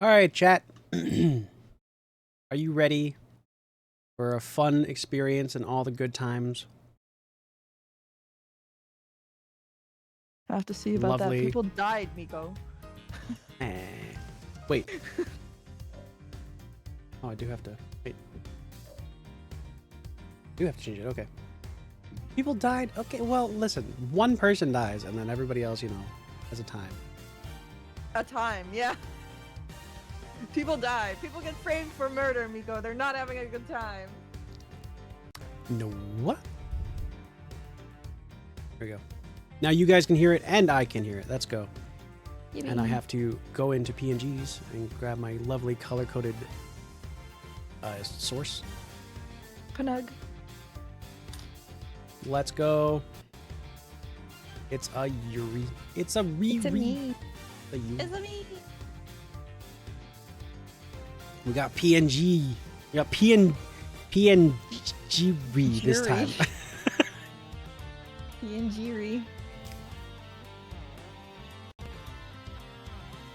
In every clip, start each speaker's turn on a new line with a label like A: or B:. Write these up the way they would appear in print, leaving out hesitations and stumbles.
A: All right, chat. Are you ready for a fun experience and all the good times?
B: I have to see about that.
A: Lovely.
B: People died, Miko.
A: Wait. Oh, I do have to. Wait. I do have to change it. Okay. People died. Okay, well, listen. One person dies, and then everybody else, has a time.
B: A time, yeah. People die. People get framed for murder, Miko. They're not having a good time.
A: No, what? There we go. Now you guys can hear it, and I can hear it. Let's go.
B: Yippee.
A: And I have to go into PNGs and grab my lovely color-coded source.
B: Panug.
A: Let's go. It's a Yuri. It's a Riri.
B: It's a me.
A: A you.
B: It's a me.
A: We got PNG. We got PNG this time.
B: PNG.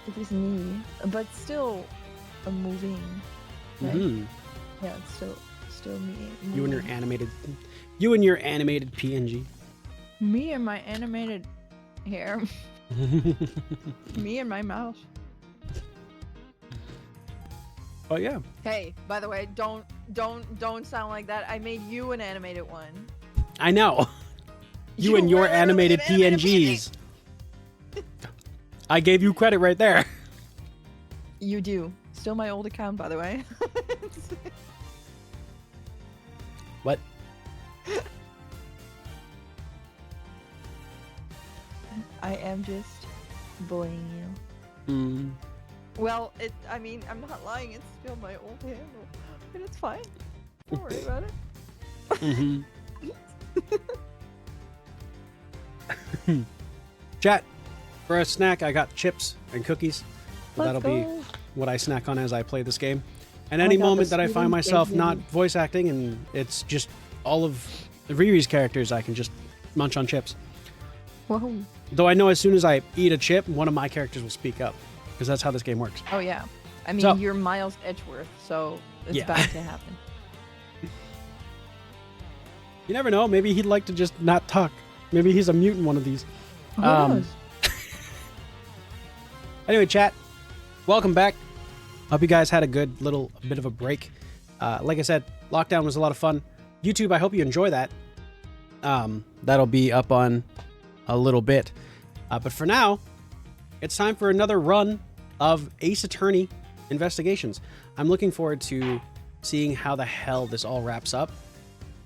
B: It is me, but still a moving. Right?
A: Mm-hmm.
B: Yeah, it's still me.
A: You and your animated PNG.
B: Me and my animated hair. Me and my mouse.
A: Oh yeah.
B: Hey, by the way, don't sound like that. I made you an animated one.
A: I know. You and your
B: were
A: animated
B: literally an animated
A: PNGs. I gave you credit right there.
B: You do. Still my old account, by the way.
A: What?
B: I am just bullying you.
A: Mm.
B: Well, I'm not lying. It's still my old handle, but it's fine. Don't worry about it.
A: Mm-hmm. Chat, for a snack, I got chips and cookies. So that'll be what I snack on as I play this game. And any moment that I find myself not voice acting and it's just all of Riri's characters, I can just munch on chips.
B: Whoa.
A: Though I know as soon as I eat a chip, one of my characters will speak up. Because that's how this game works.
B: Oh, yeah. I mean,
A: So-
B: you're Miles Edgeworth, so it's
A: Yeah.
B: bound to happen.
A: You never know. Maybe he'd like to just not talk. Maybe he's a mutant one of these.
B: Who knows?
A: Anyway, chat, welcome back. Hope you guys had a good little bit of a break. Like I said, lockdown was a lot of fun. YouTube, I hope you enjoy that. That'll be up on a little bit. But for now, it's time for another run of Ace Attorney investigations. I'm looking forward to seeing how the hell this all wraps up.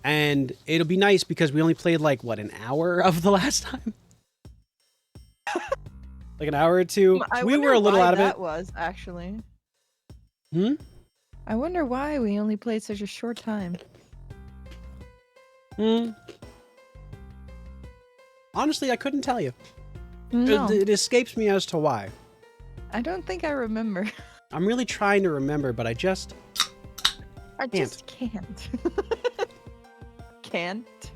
A: And it'll be nice because we only played like, what, an hour of the last time? Like an hour or two. We were a little out of it.
B: That was actually.
A: Hmm?
B: I wonder why we only played such a short time.
A: Honestly, I couldn't tell you.
B: No,
A: It escapes me as to why.
B: I don't think I remember.
A: I'm really trying to remember, but I just...
B: I just can't. Can't.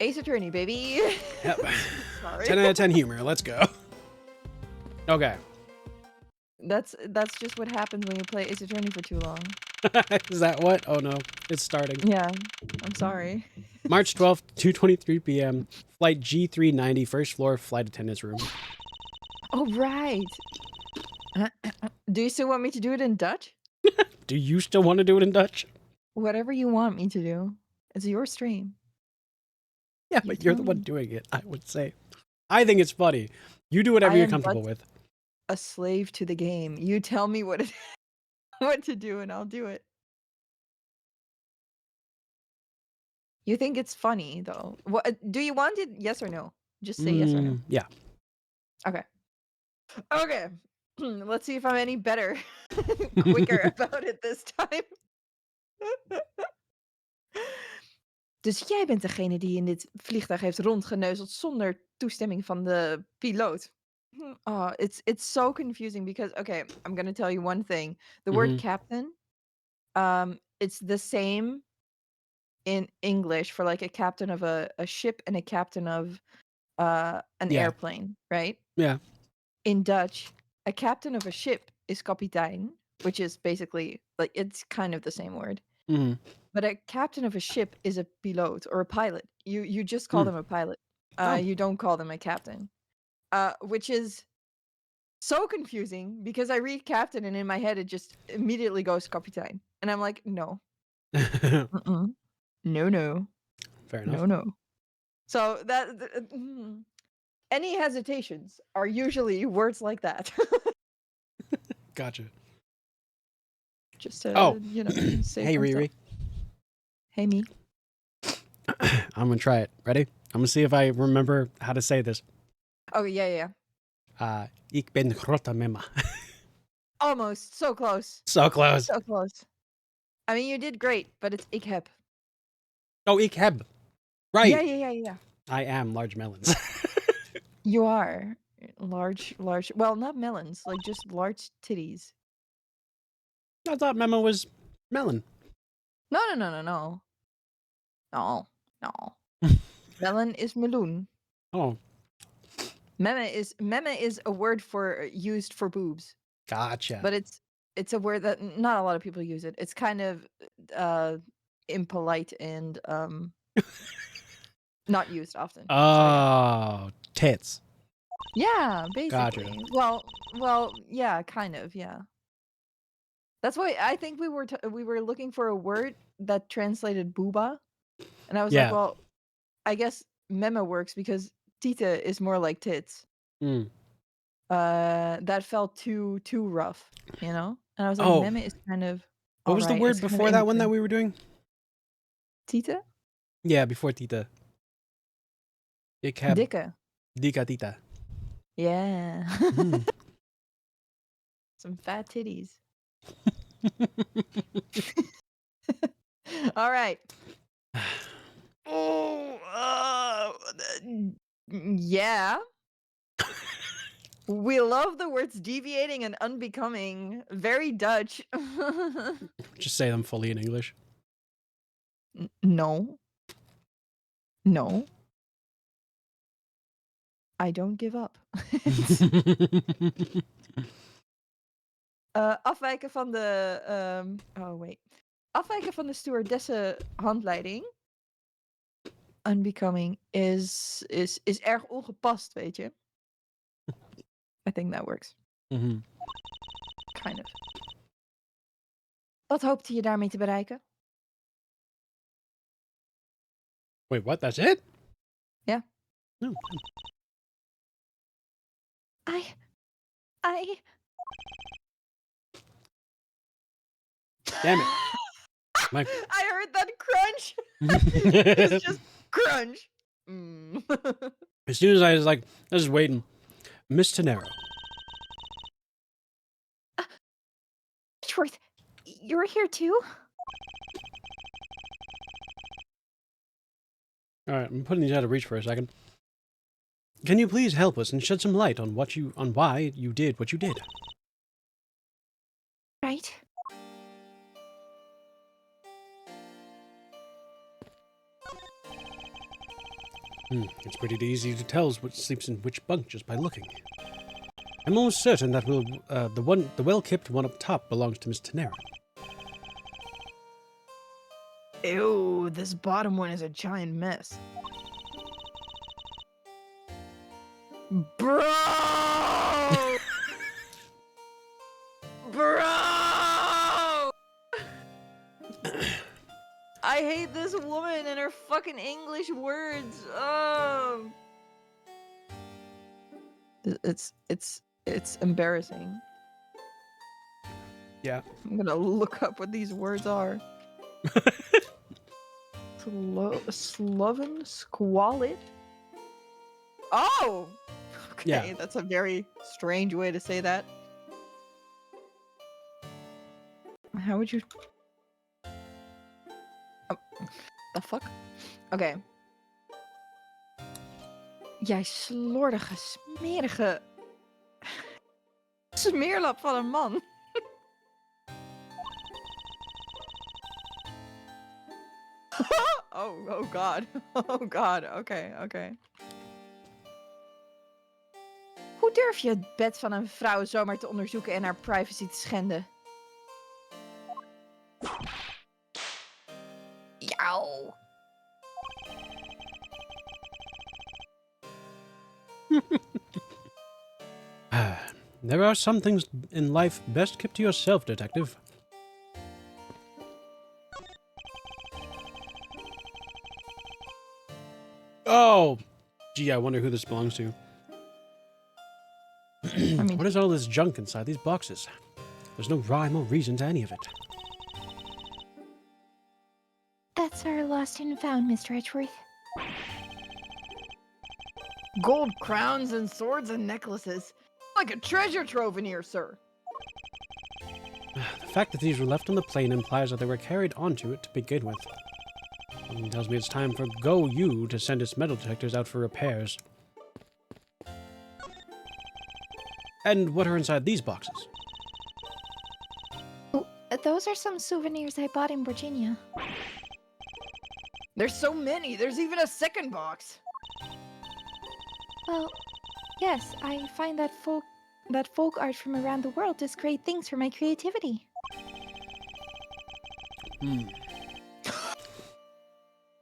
B: Ace Attorney, baby.
A: Yep.
B: Sorry.
A: 10 out of 10 humor. Let's go. Okay.
B: That's just what happens when you play Ace Attorney for too long.
A: Is that what? Oh no. It's starting.
B: Yeah, I'm sorry.
A: March 12th, 2:23 p.m. Flight G390, first floor, flight attendant's room.
B: Oh, right. Do you still want me to do it in Dutch?
A: Do you still want to do it in Dutch?
B: Whatever you want me to do. It's your stream.
A: Yeah, but you're the one doing it, I would say. I think it's funny. You do whatever
B: I
A: you're
B: am
A: comfortable with.
B: a slave to the game. You tell me what what to do and I'll do it. You think it's funny though. What do you want it? Yes or no? Just say yes or no.
A: Yeah.
B: Okay. Okay. Let's see if I'm any better. Quicker about it this time. Dus jij bent degene die in dit vliegtuig heeft rondgeneuzeld zonder toestemming van de piloot. Oh, it's so confusing because okay, I'm gonna tell you one thing. The word captain, it's the same in English for like a captain of a ship and a captain of an
A: Yeah.
B: airplane, right?
A: Yeah.
B: in Dutch, a captain of a ship is kapitein, which is basically like it's kind of the same word.
A: Mm-hmm.
B: But a captain of a ship is a piloot or a pilot. You just call
A: Mm.
B: them a pilot.
A: Oh.
B: You don't call them a captain. Which is so confusing because I read captain and in my head it just immediately goes kapitein. And I'm like, no. Mm-mm. No, no.
A: Fair enough.
B: No, no. So any hesitations are usually words like that.
A: Gotcha.
B: Just to,
A: Oh.
B: save
A: Hey,
B: myself.
A: Riri.
B: Hey, me.
A: I'm gonna try it. Ready? I'm gonna see if I remember how to say this.
B: Oh, yeah.
A: Ik ben grote mema.
B: Almost. So close.
A: So close.
B: So close. I mean, you did great, but it's ik heb.
A: Oh, ik heb. Right.
B: Yeah.
A: I am large melons.
B: You are large. Well, not melons, like just large titties.
A: I thought memo was melon.
B: No. No. Melon is meloen.
A: Oh,
B: Meme is a word for used for boobs,
A: gotcha.
B: but it's a word that not a lot of people use it. It's kind of impolite and not used often.
A: Oh, tits.
B: Yeah,
A: Gotcha.
B: basically. Well, yeah, kind of, yeah. That's why I think we were looking for a word that translated booba, and I was like,
A: Yeah.
B: well, I guess meme works because tita is more like tits.
A: Mm.
B: That felt too rough, you know? And I was like,
A: Oh,
B: meme is kind of
A: what was the
B: alright.
A: word
B: It's kind of
A: before
B: in
A: that one that
B: between.
A: we were doing?
B: Tita?
A: Yeah, before tita. Ik heb
B: Dikke.
A: dikke tita.
B: Yeah.
A: Mm.
B: Some fat titties. All right. Oh, yeah. We love the words deviating and unbecoming. Very Dutch.
A: Just say them fully in English.
B: No. No. I don't give up. Afwijken van de... oh, wait. Afwijken van de stewardessen handleiding. Unbecoming is erg ongepast, weet je. I think that works.
A: Mhm.
B: Kind of. Wat hoopte je daarmee te bereiken?
A: Wait, what? That's it?
B: Yeah.
A: No.
B: I...
A: Damn it. My...
B: I heard that crunch. It's just crunch. Mm.
A: As soon as I was like, I was waiting. Miss Tenero.
B: Schwartz, you're here too?
A: Alright, I'm putting these out of reach for a second. Can you please help us and shed some light on why you did what you did?
B: Right.
A: It's pretty easy to tell what sleeps in which bunk just by looking. I'm almost certain that the well-kept one up top belongs to Miss Tenero.
B: Ew, this bottom one is a giant mess. Bro! Bro! I hate this woman and her fucking English words. Oh. It's embarrassing.
A: Yeah.
B: I'm gonna look up what these words are. Sloven? Squalid? Oh! Okay,
A: Yeah.
B: that's a very strange way to say that. How would you... Oh, the fuck? Oké. Jij slordige, smerige... smeerlap van een man. Oh god. Oh god. Okay. durf je het bed van een vrouw zomaar te onderzoeken en haar privacy te schenden? Jou.
A: There are some things in life best kept to yourself, detective. Oh! Gee, I wonder who this belongs to.
B: I mean,
A: What is all this junk inside these boxes? There's no rhyme or reason to any of it.
C: That's our lost and found, Mr. Edgeworth.
B: gold crowns and swords and necklaces. Like a treasure trove in here, sir.
A: The fact that these were left on the plane implies that they were carried onto it to begin with. Something tells me it's time for Go-You to send its metal detectors out for repairs. And what are inside these boxes?
C: Those are some souvenirs I bought in Virginia.
B: There's so many. There's even a second box.
C: Well, yes, I find that folk art from around the world does great things for my creativity.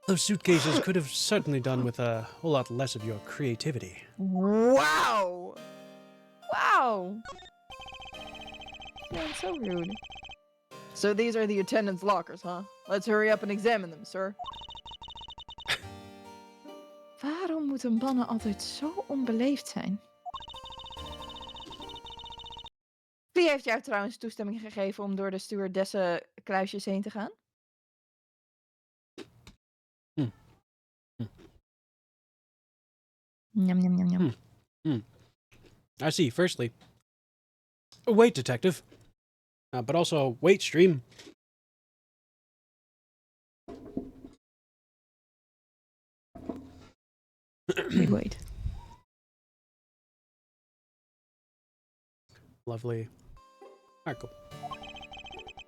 A: Those suitcases could have certainly done with a whole lot less of your creativity.
B: Wow. Wow. Man, so rude. So these are the attendants' lockers, huh? Let's hurry up and examine them, sir. Waarom moeten mannen altijd zo onbeleefd zijn? Wie heeft jou trouwens toestemming gegeven om door de stewardessen kluisjes heen te gaan? Njam, njam, njam, njam.
A: I see. Firstly, a weight detective, but also a weight stream.
B: Wait.
A: Lovely. Alright, cool.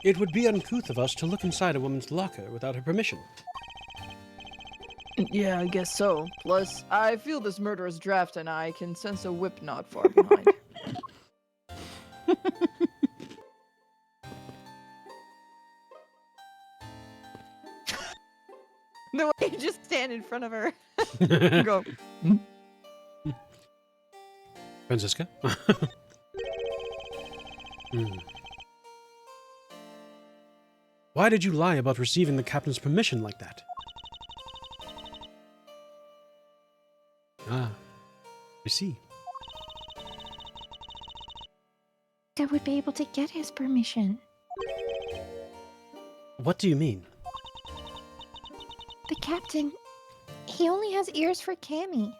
A: It would be uncouth of us to look inside a woman's locker without her permission.
B: Yeah, I guess so. Plus, I feel this murderous draft and I can sense a whip not far behind. The way you just stand in front of her. Go.
A: Francisca? Why did you lie about receiving the captain's permission like that? Ah, I see.
C: I would be able to get his permission.
A: What do you mean?
C: The captain, he only has ears for Cammy.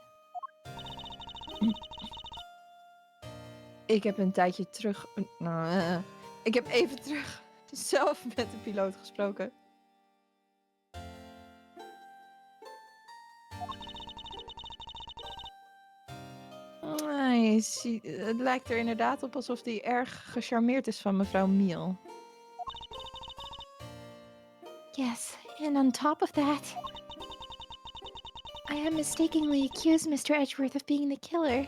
B: Ik heb een tijdje terug... ik heb even terug zelf met de piloot gesproken. Het lijkt er inderdaad op alsof hij erg gecharmeerd is van mevrouw Miel.
C: Yes, and on top of that, I had mistakenly accused Mr. Edgeworth of being the killer.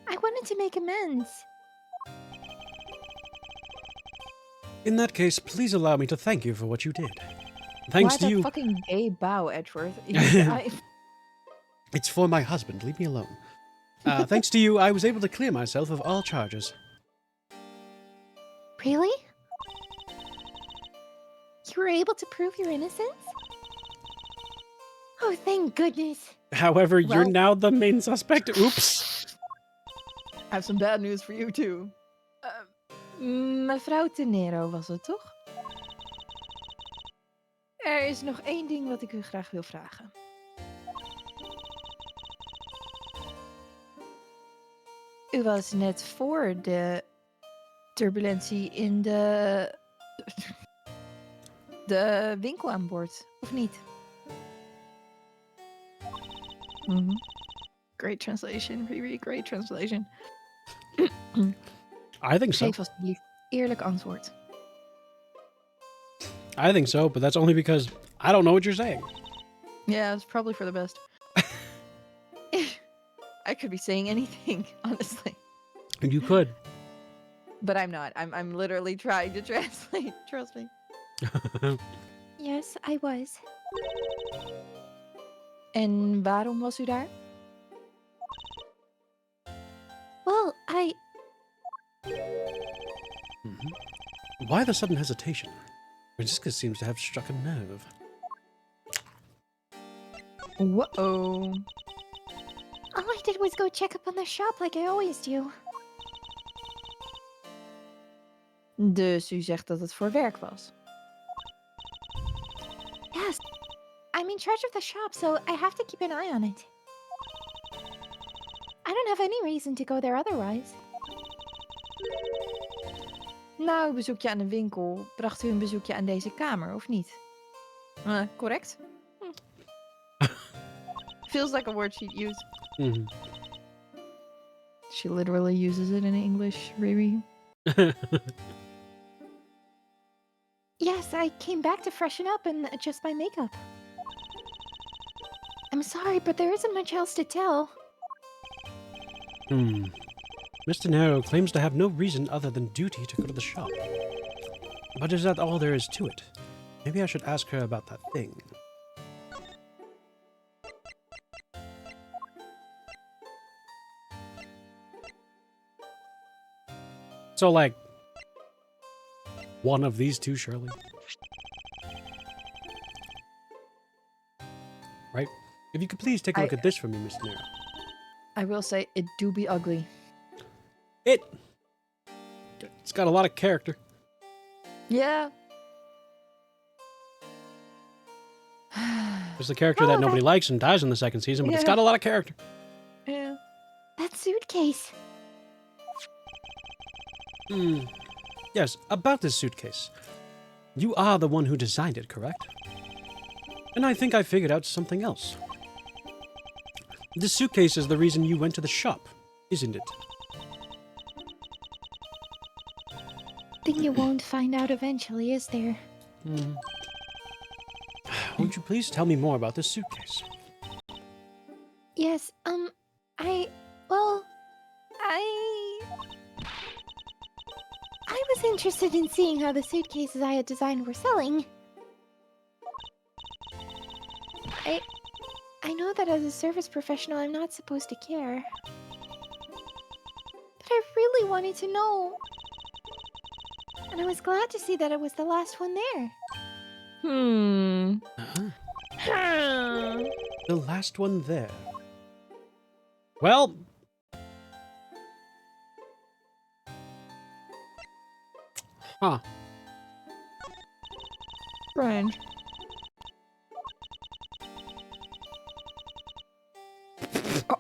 C: I wanted to make amends.
A: In that case, please allow me to thank you for what you did. Thanks to
B: Why
A: you.
B: that fucking gay bow, Edgeworth?
A: It's for my husband. Leave me alone. Thanks to you, I was able to clear myself of all charges.
C: Really? You were able to prove your innocence? Oh, thank goodness.
A: However, you're
B: Well-
A: now the main suspect. Oops.
B: I have some bad news for you, too. Mevrouw Tenero was het, toch? Er is nog één ding wat ik u graag wil vragen. U was net voor de turbulentie in de winkel aan boord, of niet? Great translation, really great translation.
A: I think so.
B: Geef alsjeblieft eerlijk antwoord.
A: I think so, but that's only because I don't know what you're saying.
B: Yeah, it's probably for the best. I could be saying anything, honestly.
A: And you could.
B: But I'm not. I'm literally trying to translate. Trust me.
C: Yes, I was.
B: En waarom was u daar?
C: Well, I...
A: Why the sudden hesitation? Francisca seems to have struck a nerve.
B: Whoa.
C: All I did was go check up on the shop like I always do.
B: Dus u zegt dat het voor werk was?
C: Yes. I'm in charge of the shop, so I have to keep an eye on it. I don't have any reason to go there otherwise.
B: Na uw bezoekje aan de winkel bracht u een bezoekje aan deze kamer, of niet? Correct? Feels like a word she'd use. She literally uses it in English, Riri.
C: Yes, I came back to freshen up and adjust my makeup. I'm sorry, but there isn't much else to tell.
A: Mr. Nero claims to have no reason other than duty to go to the shop. But is that all there is to it? Maybe I should ask her about that thing. So, like, one of these two, surely? Right? If you could please take a look at this for me, Mr. Nero.
B: I will say, it do be ugly.
A: It's got a lot of character.
B: Yeah.
A: There's a character that nobody likes and dies in the second season, but it's got a lot of character.
B: Yeah.
C: That suitcase.
A: Yes, about this suitcase. You are the one who designed it, correct? And I think I figured out something else. This suitcase is the reason you went to the shop, isn't it?
C: Thing you won't find out eventually, is there?
A: Won't you please tell me more about this suitcase?
C: Yes, I was interested in seeing how the suitcases I had designed were selling. I know that as a service professional I'm not supposed to care. But I really wanted to know. And I was glad to see that it was the last one there.
A: The last one there. Well... Huh.
B: Strange.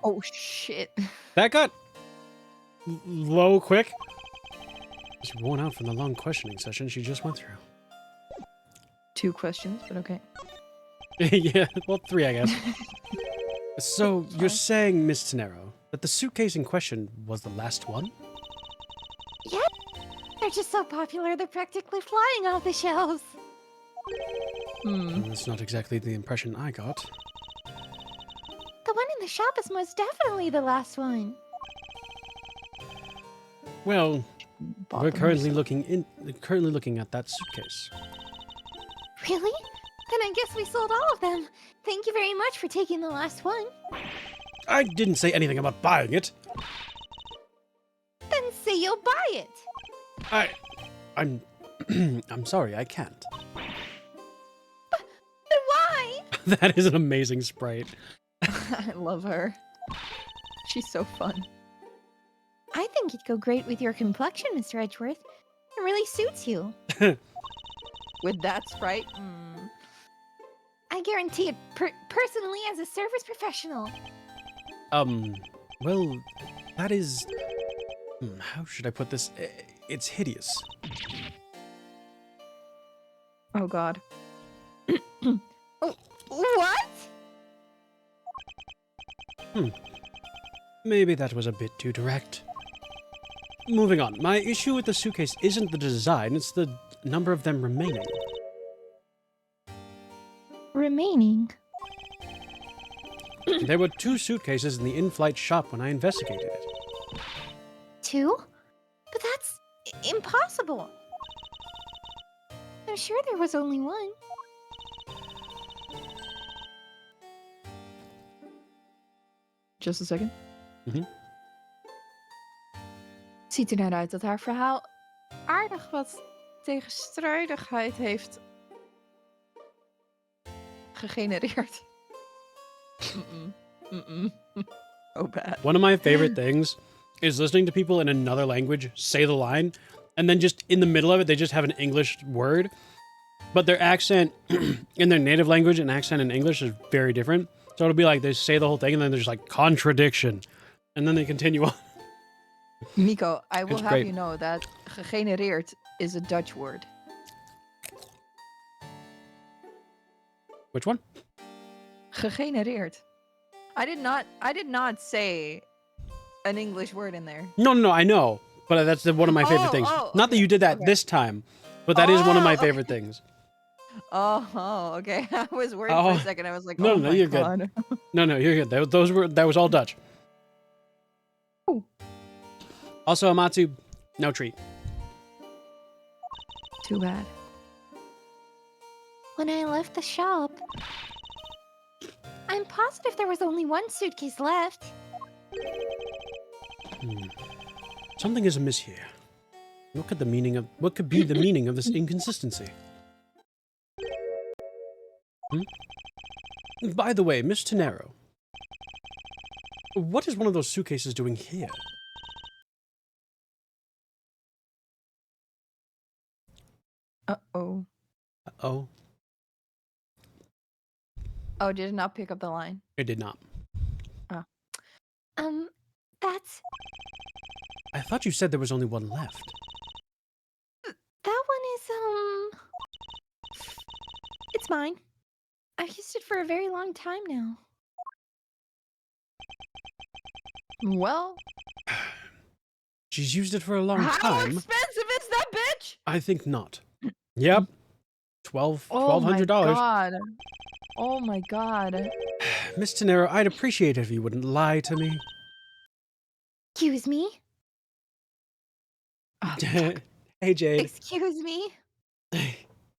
B: Oh, shit.
A: That got... low quick. She's worn out from the long questioning session she just went through.
B: 2 questions, but okay.
A: Yeah, well, 3, I guess. So, you're saying, Miss Tenero, that the suitcase in question was the last one?
C: Yeah, they're just so popular they're practically flying off the shelves.
A: That's not exactly the impression I got.
C: The one in the shop is most definitely the last one.
A: Well,
B: Bought
A: we're
B: them
A: currently looking at that suitcase.
C: Really? Then I guess we sold all of them. Thank you very much for taking the last one.
A: I didn't say anything about buying it.
C: Then say you'll buy it.
A: I'm I'm sorry, I can't.
C: Then why?
A: That is an amazing sprite.
B: I love her. She's so fun.
C: I think it'd go great with your complexion, Mr. Edgeworth. It really suits you.
B: With that sprite?
C: I guarantee it personally as a service professional.
A: Well, that is... how should I put this? It's hideous.
B: Oh, God.
C: Oh, what?
A: Maybe that was a bit too direct. Moving on. My issue with the suitcase isn't the design, it's the number of them remaining.
C: Remaining?
A: There were 2 suitcases in the in-flight shop when I investigated it.
C: 2? But that's impossible. I'm sure there was only one.
B: Just a second.
A: Mhm.
B: Ziet er naar uit dat haar verhaal aardig wat tegenstrijdigheid heeft gegenereerd. Oh bad.
A: One of my favorite things is listening to people in another language say the line, and then just in the middle of it, they just have an English word, but their accent in their native language and accent in English is very different. So it'll be like they say the whole thing, and then there's like contradiction, and then they continue on.
B: Nico, I will
A: It's
B: have
A: great.
B: you know that gegenereerd is a Dutch word.
A: Which one?
B: Gegenereerd. I did not say an English word in there.
A: No, I know, but that's one of my favorite
B: Oh,
A: things.
B: oh,
A: Not that
B: okay,
A: you did that
B: okay.
A: this time, but that is one of my
B: Oh,
A: favorite things.
B: Oh, okay. I was worried for
A: Oh,
B: a second. I was like,
A: no,
B: oh
A: no,
B: my
A: you're good.
B: god.
A: No, you're good. That was all Dutch.
B: Ooh.
A: Also, Amatsu, no treat.
B: Too bad.
C: When I left the shop, I'm positive there was only one suitcase left.
A: Something is amiss here. What could be the meaning of this inconsistency? By the way, Miss Tenero, what is one of those suitcases doing here?
B: Uh-oh.
A: Oh,
B: Oh, did it not pick up the line?
A: it did not.
C: That's...
A: I thought you said there was only one left.
C: That one is, it's mine. I've used it for a very long time now.
B: Well,
A: She's used it for a long
B: how
A: time.
B: expensive is that bitch?
A: I think not. Yep.
B: Oh
A: $1,200.
B: my god. Oh my god.
A: Miss Tenero, I'd appreciate it if you wouldn't lie to me.
C: Excuse me?
B: Oh,
A: Hey, Jade.
C: Excuse me?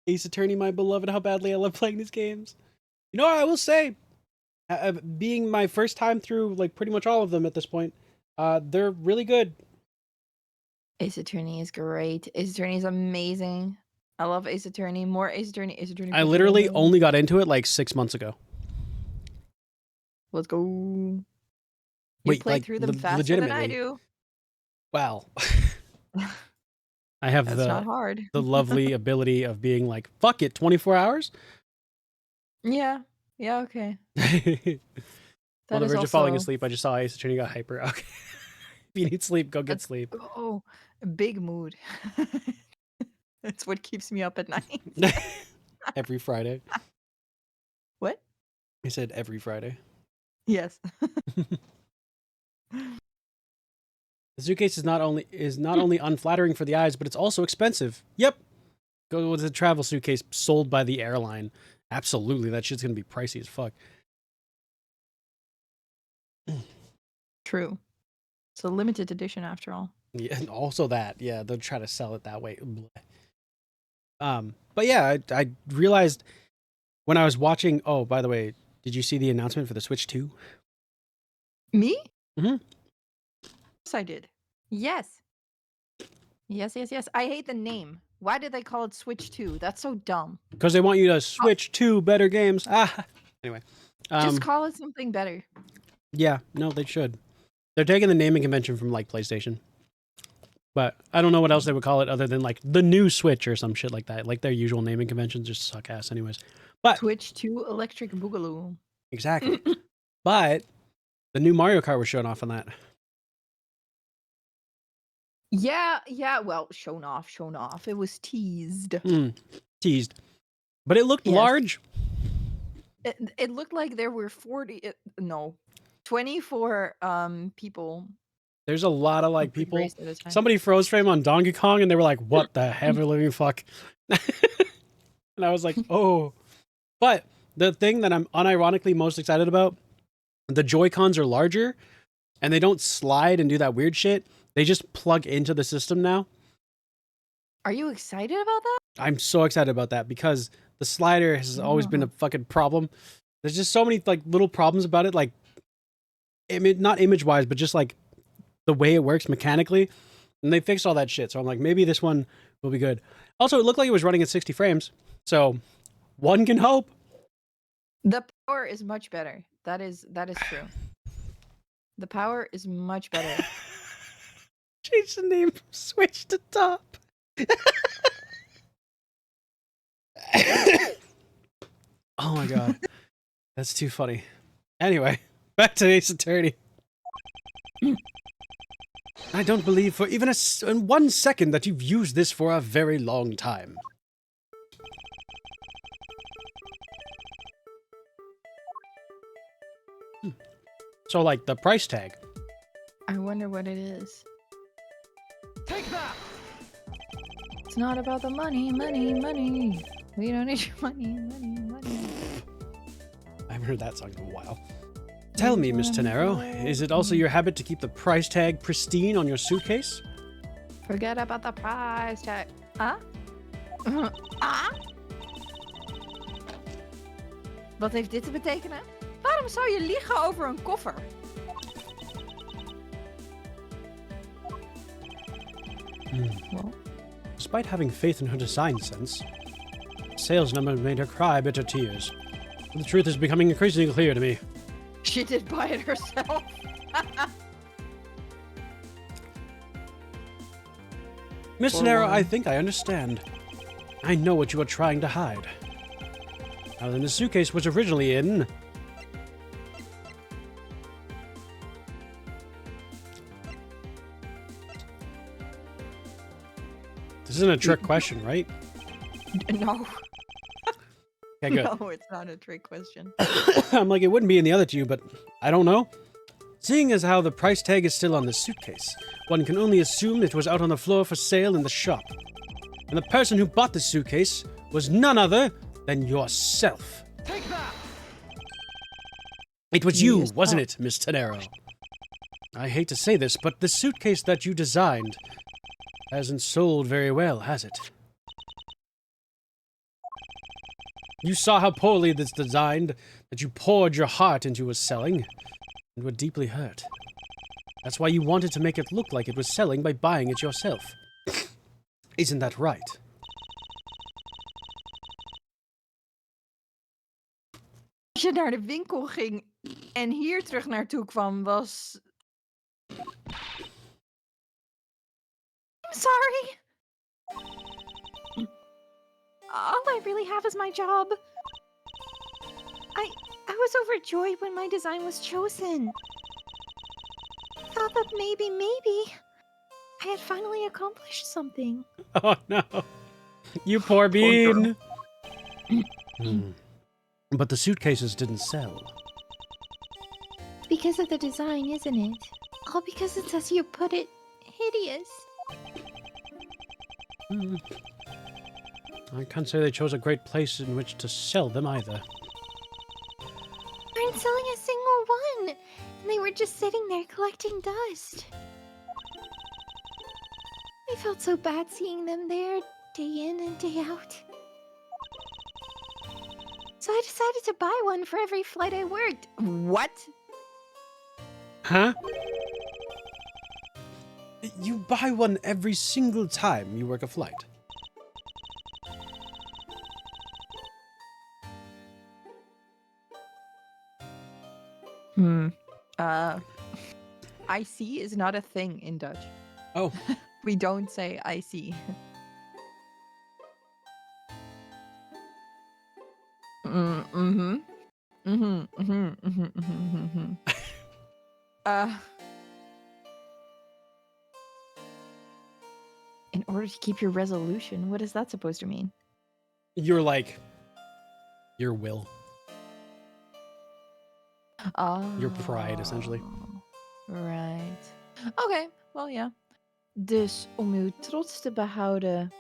A: Ace Attorney, my beloved, how badly I love playing these games. You know, I will say, being my first time through, like, pretty much all of them at this point, they're really good.
B: Ace Attorney is great. Ace Attorney is amazing. I love Ace Attorney. More Ace Attorney. Ace Attorney.
A: I literally only got into it, like, 6 months ago.
B: Let's go. You
A: Wait,
B: play
A: like,
B: through them faster than I
A: legitimately.
B: do.
A: Wow. I have
B: That's not hard.
A: the lovely ability of being like, fuck it, 24 hours?
B: Yeah. Yeah, okay.
A: On the
B: That is
A: verge of falling
B: also...
A: asleep, I just saw Ace Attorney got hyper. Okay. If you need sleep, go get
B: That's...
A: sleep.
B: Oh, big mood. That's what keeps me up at night.
A: Every Friday.
B: What?
A: I said every Friday.
B: Yes.
A: The suitcase is not only unflattering for the eyes, but it's also expensive. Yep. Go with a travel suitcase sold by the airline. Absolutely, that shit's gonna be pricey as fuck.
B: True. It's a limited edition after all.
A: Yeah, and also that. Yeah, they'll try to sell it that way. But yeah, I realized when I was watching. Oh, by the way, did you see the announcement for the Switch 2?
B: Me?
A: Mhm.
B: Yes, I did. Yes. Yes. I hate the name. Why did they call it Switch 2? That's so dumb.
A: Because they want you to switch to better games. Ah. Anyway.
B: Just call it something better.
A: Yeah, no, they should. They're taking the naming convention from like PlayStation. But I don't know what else they would call it other than like the new Switch or some shit like that. Like their usual naming conventions just suck ass anyways. But
B: Switch 2 Electric Boogaloo.
A: exactly. But the new Mario Kart was shown off on that.
B: Yeah. Well, shown off. It was teased.
A: Teased. But it looked
B: Yes.
A: large.
B: It looked like there were 24 people.
A: There's a lot of like
B: complete
A: people.
B: race at a time.
A: Somebody froze frame on Donkey Kong and they were like, what the heavy living fuck? And I was like, oh. But the thing that I'm unironically most excited about the Joy-Cons are larger and they don't slide and do that weird shit. They just plug into the system now.
B: Are you excited about that?
A: I'm so excited about that because the slider has always been a fucking problem. There's just so many like little problems about it, like not image-wise, but just like the way it works mechanically. And they fixed all that shit. So I'm like, maybe this one will be good. Also, it looked like it was running at 60 frames. So one can hope.
B: The power is much better. That is true. The power is much better.
A: Change the name from Switch to Top. Oh my god. That's too funny. Anyway, back to Ace Attorney. I don't believe for even in 1 second that you've used this for a very long time. So, like, the price tag.
B: I wonder what it is.
D: Take that!
B: It's not about the money, money, money. We don't need your money, money, money.
A: I haven't heard that song in a while. Tell me, Miss Tenero, is it also your habit to keep the price tag pristine on your suitcase?
B: Forget about the price tag. Huh? Ah? Wat heeft dit te betekenen? Waarom zou je liegen over een koffer? Well,
A: Despite having faith in her design sense, sales number made her cry bitter tears. The truth is becoming increasingly clear to me.
B: she did buy it herself.
A: Miss Tenero, I think I understand. I know what you are trying to hide. Now then, the suitcase was originally in... This isn't a trick question, right?
B: No.
A: Okay, good.
B: No, it's not a trick question.
A: I'm like, it wouldn't be in the other two, but I don't know. Seeing as how the price tag is still on the suitcase, one can only assume it was out on the floor for sale in the shop. And the person who bought the suitcase was none other than yourself.
D: Take that!
A: It was you,
B: Yes,
A: wasn't it, Miss Tenero? I hate to say this, but the suitcase that you designed hasn't sold very well, has it? You saw how poorly this designed, that you poured your heart into was selling, and were deeply hurt. That's why you wanted to make it look like it was selling by buying it yourself. Isn't that right?
B: Als je naar de winkel ging en hier terug naartoe kwam, was...
C: I'm sorry. All I really have is my job. I was overjoyed when my design was chosen. Thought that maybe I had finally accomplished something.
A: Oh no. You poor bean. But the suitcases didn't sell.
C: Because of the design, isn't it? All because it's, as you put it, hideous.
A: I can't say they chose a great place in which to sell them either.
C: Aren't selling a single one, and they were just sitting there collecting dust. I felt so bad seeing them there, day in and day out. So I decided to buy one for every flight I worked.
B: What?
A: Huh? You buy one every single time you work a flight.
B: I see is not a thing in Dutch.
A: Oh.
B: We don't say I see. In order to keep your resolution, what is that supposed to mean?
A: You're like... your will. Your pride, essentially.
B: Right. Oké, well ja. Dus om uw trots te behouden,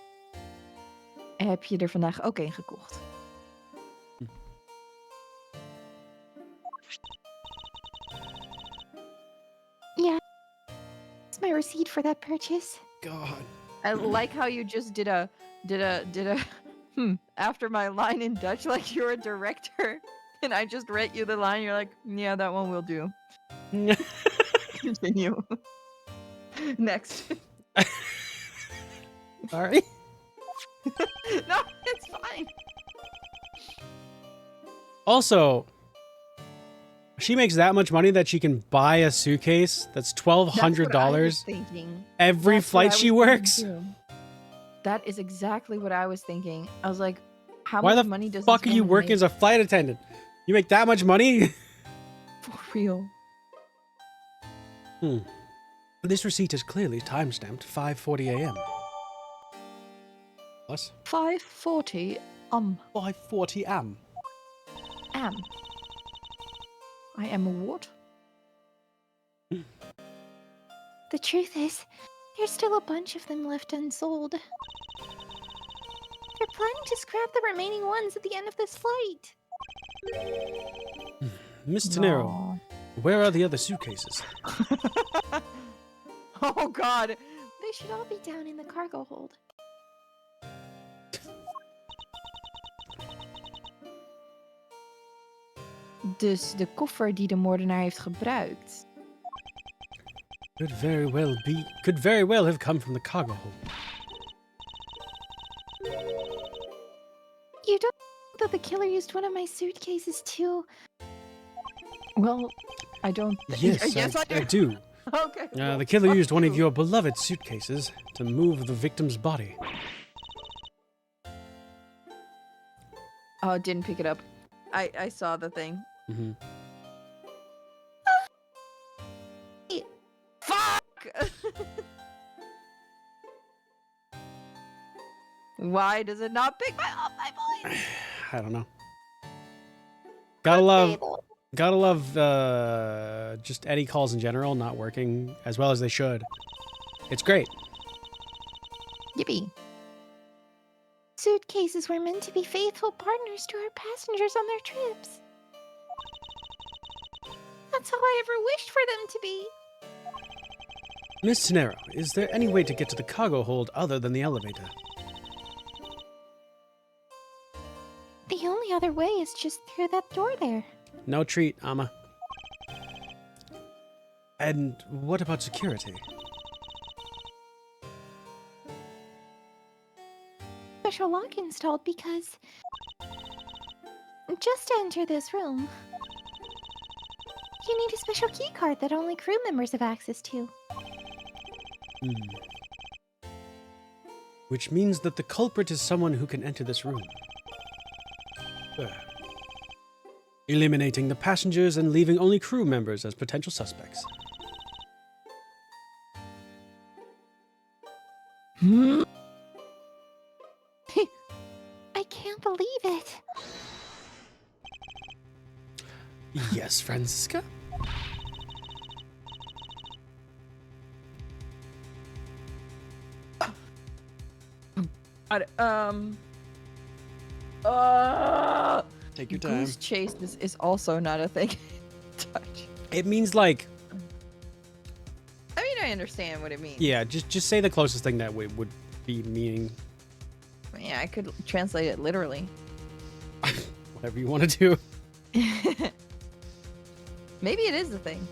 B: heb je er vandaag ook een gekocht.
C: for that purchase.
A: God.
B: I like how you just did a after my line in Dutch like you're a director. And I just read you the line, you're like, yeah, that one will do. Continue. Next.
A: Sorry.
B: No, it's fine.
A: Also, she makes that much money that she can buy a suitcase that's
B: That's what I was
A: $1,200
B: thinking.
A: every
B: That's what I
A: flight she
B: was thinking
A: works.
B: too. That is exactly what I was thinking. I was like, how
A: Why
B: much
A: the
B: money does
A: fuck are
B: this
A: you
B: woman
A: working
B: make?
A: as a flight attendant? You make that much money?
B: For real?
A: This receipt is clearly timestamped 5:40 a.m. Plus
B: 5:40
A: 5:40 am.
B: am. I am a what?
C: The truth is, there's still a bunch of them left unsold. They're planning to scrap the remaining ones at the end of this flight.
A: Miss Tenero,
B: No.
A: where are the other suitcases?
B: Oh God.
C: They should all be down in the cargo hold.
B: Dus de koffer die de moordenaar heeft gebruikt.
A: Could very well have come from the cargo hold.
C: You don't think that the killer used one of my suitcases too?
B: Well, I don't.
A: Yes,
B: yes, I do.
A: I do.
B: Okay. well,
A: The killer
B: fuck
A: used one of
B: you.
A: your beloved suitcases to move the victim's body.
B: Oh, didn't pick it up. I saw the thing.
A: Mm-hmm.
B: Fuck! Why does it not pick up my voice?
A: I don't know. Gotta love just Eddie calls in general not working as well as they should. It's great.
C: Yippee. Suitcases were meant to be faithful partners to our passengers on their trips. That's all I ever wished for them to be.
A: Miss Tenero, is there any way to get to the cargo hold other than the elevator?
C: The only other way is just through that door there.
A: No treat, Amma. And what about security?
C: Special lock installed because just to enter this room, you need a special key card that only crew members have access to.
A: Which means that the culprit is someone who can enter this room. Eliminating the passengers and leaving only crew members as potential suspects.
C: I can't believe it.
A: Yes, Franziska? Take your time.
B: Goose chase is also not a thing. Touch.
A: It means like,
B: I mean, I understand what it means.
A: yeah, just say the closest thing that would be meaning
B: Yeah, I could translate it literally.
A: whatever you want to do.
B: Maybe it is the thing.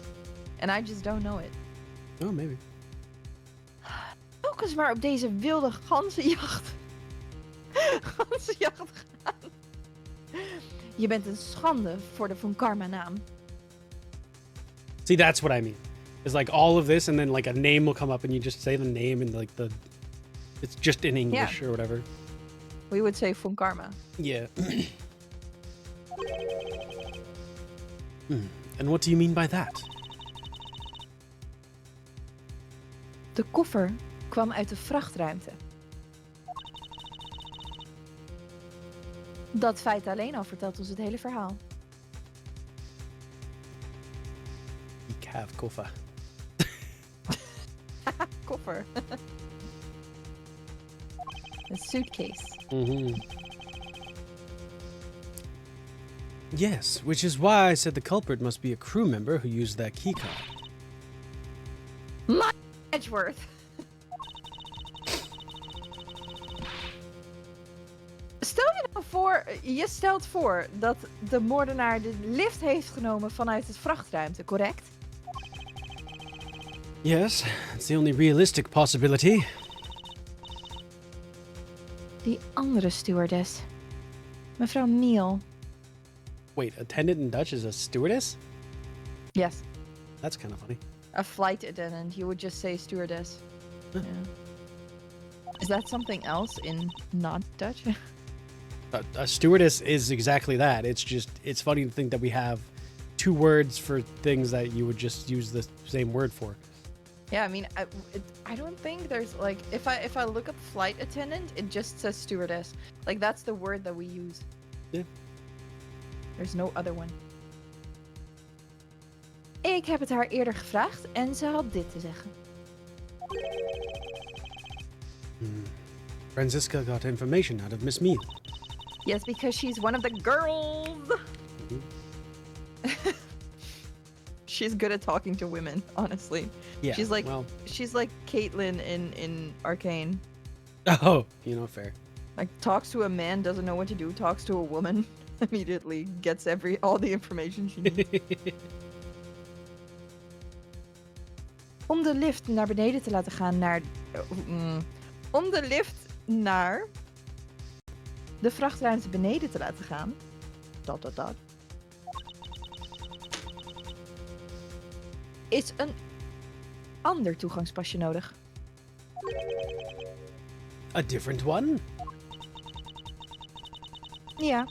B: And I just don't know it.
A: Oh, maybe.
B: Telkens maar op deze wilde ganzenjacht. Ganzenjacht gaan. Je bent een schande voor de Von Karma naam.
A: See, that's what I mean. It's like all of this, and then like a name will come up, and you just say the name, and like it's just in English or whatever.
B: We would say Von Karma.
A: Yeah. And what do you mean by that?
B: De koffer kwam uit de vrachtruimte. Dat feit alleen al vertelt ons het hele verhaal.
A: Ik have koffer.
B: Koffer. Een suitcase.
A: Yes, which is why I said the culprit must be a crew member who used that keycard.
B: My Edgeworth. Je stelt voor dat de moordenaar de lift heeft genomen vanuit het vrachtruimte, correct?
A: Yes, it's the only realistic possibility.
B: Die andere stewardess. Mevrouw Neal.
A: Wait, attendant in Dutch is a stewardess?
B: Yes.
A: That's kind of funny.
B: A flight attendant. You would just say stewardess.
A: Huh.
B: Yeah. Is that something else in not Dutch?
A: A stewardess is exactly that. It's funny to think that we have two words for things that you would just use the same word for.
B: Yeah, I mean, I don't think there's like if I look up flight attendant, it just says stewardess. Like that's the word that we use.
A: Yeah.
B: There's no other one. Ik heb het haar eerder gevraagd en ze had dit te zeggen.
A: Franziska got information out of Miss Mead.
B: Yes, because she's one of the girls. She's good at talking to women, honestly.
A: Yeah.
B: She's like
A: well,
B: she's like Caitlyn in Arcane.
A: oh, fair.
B: Like talks to a man, doesn't know what to do, talks to a woman, immediately gets all the information she needs. Om de lift naar beneden te laten gaan naar om de lift naar de vrachtruimte beneden te laten gaan. Dat. Is een ander toegangspasje nodig.
A: A different one?
B: Ja,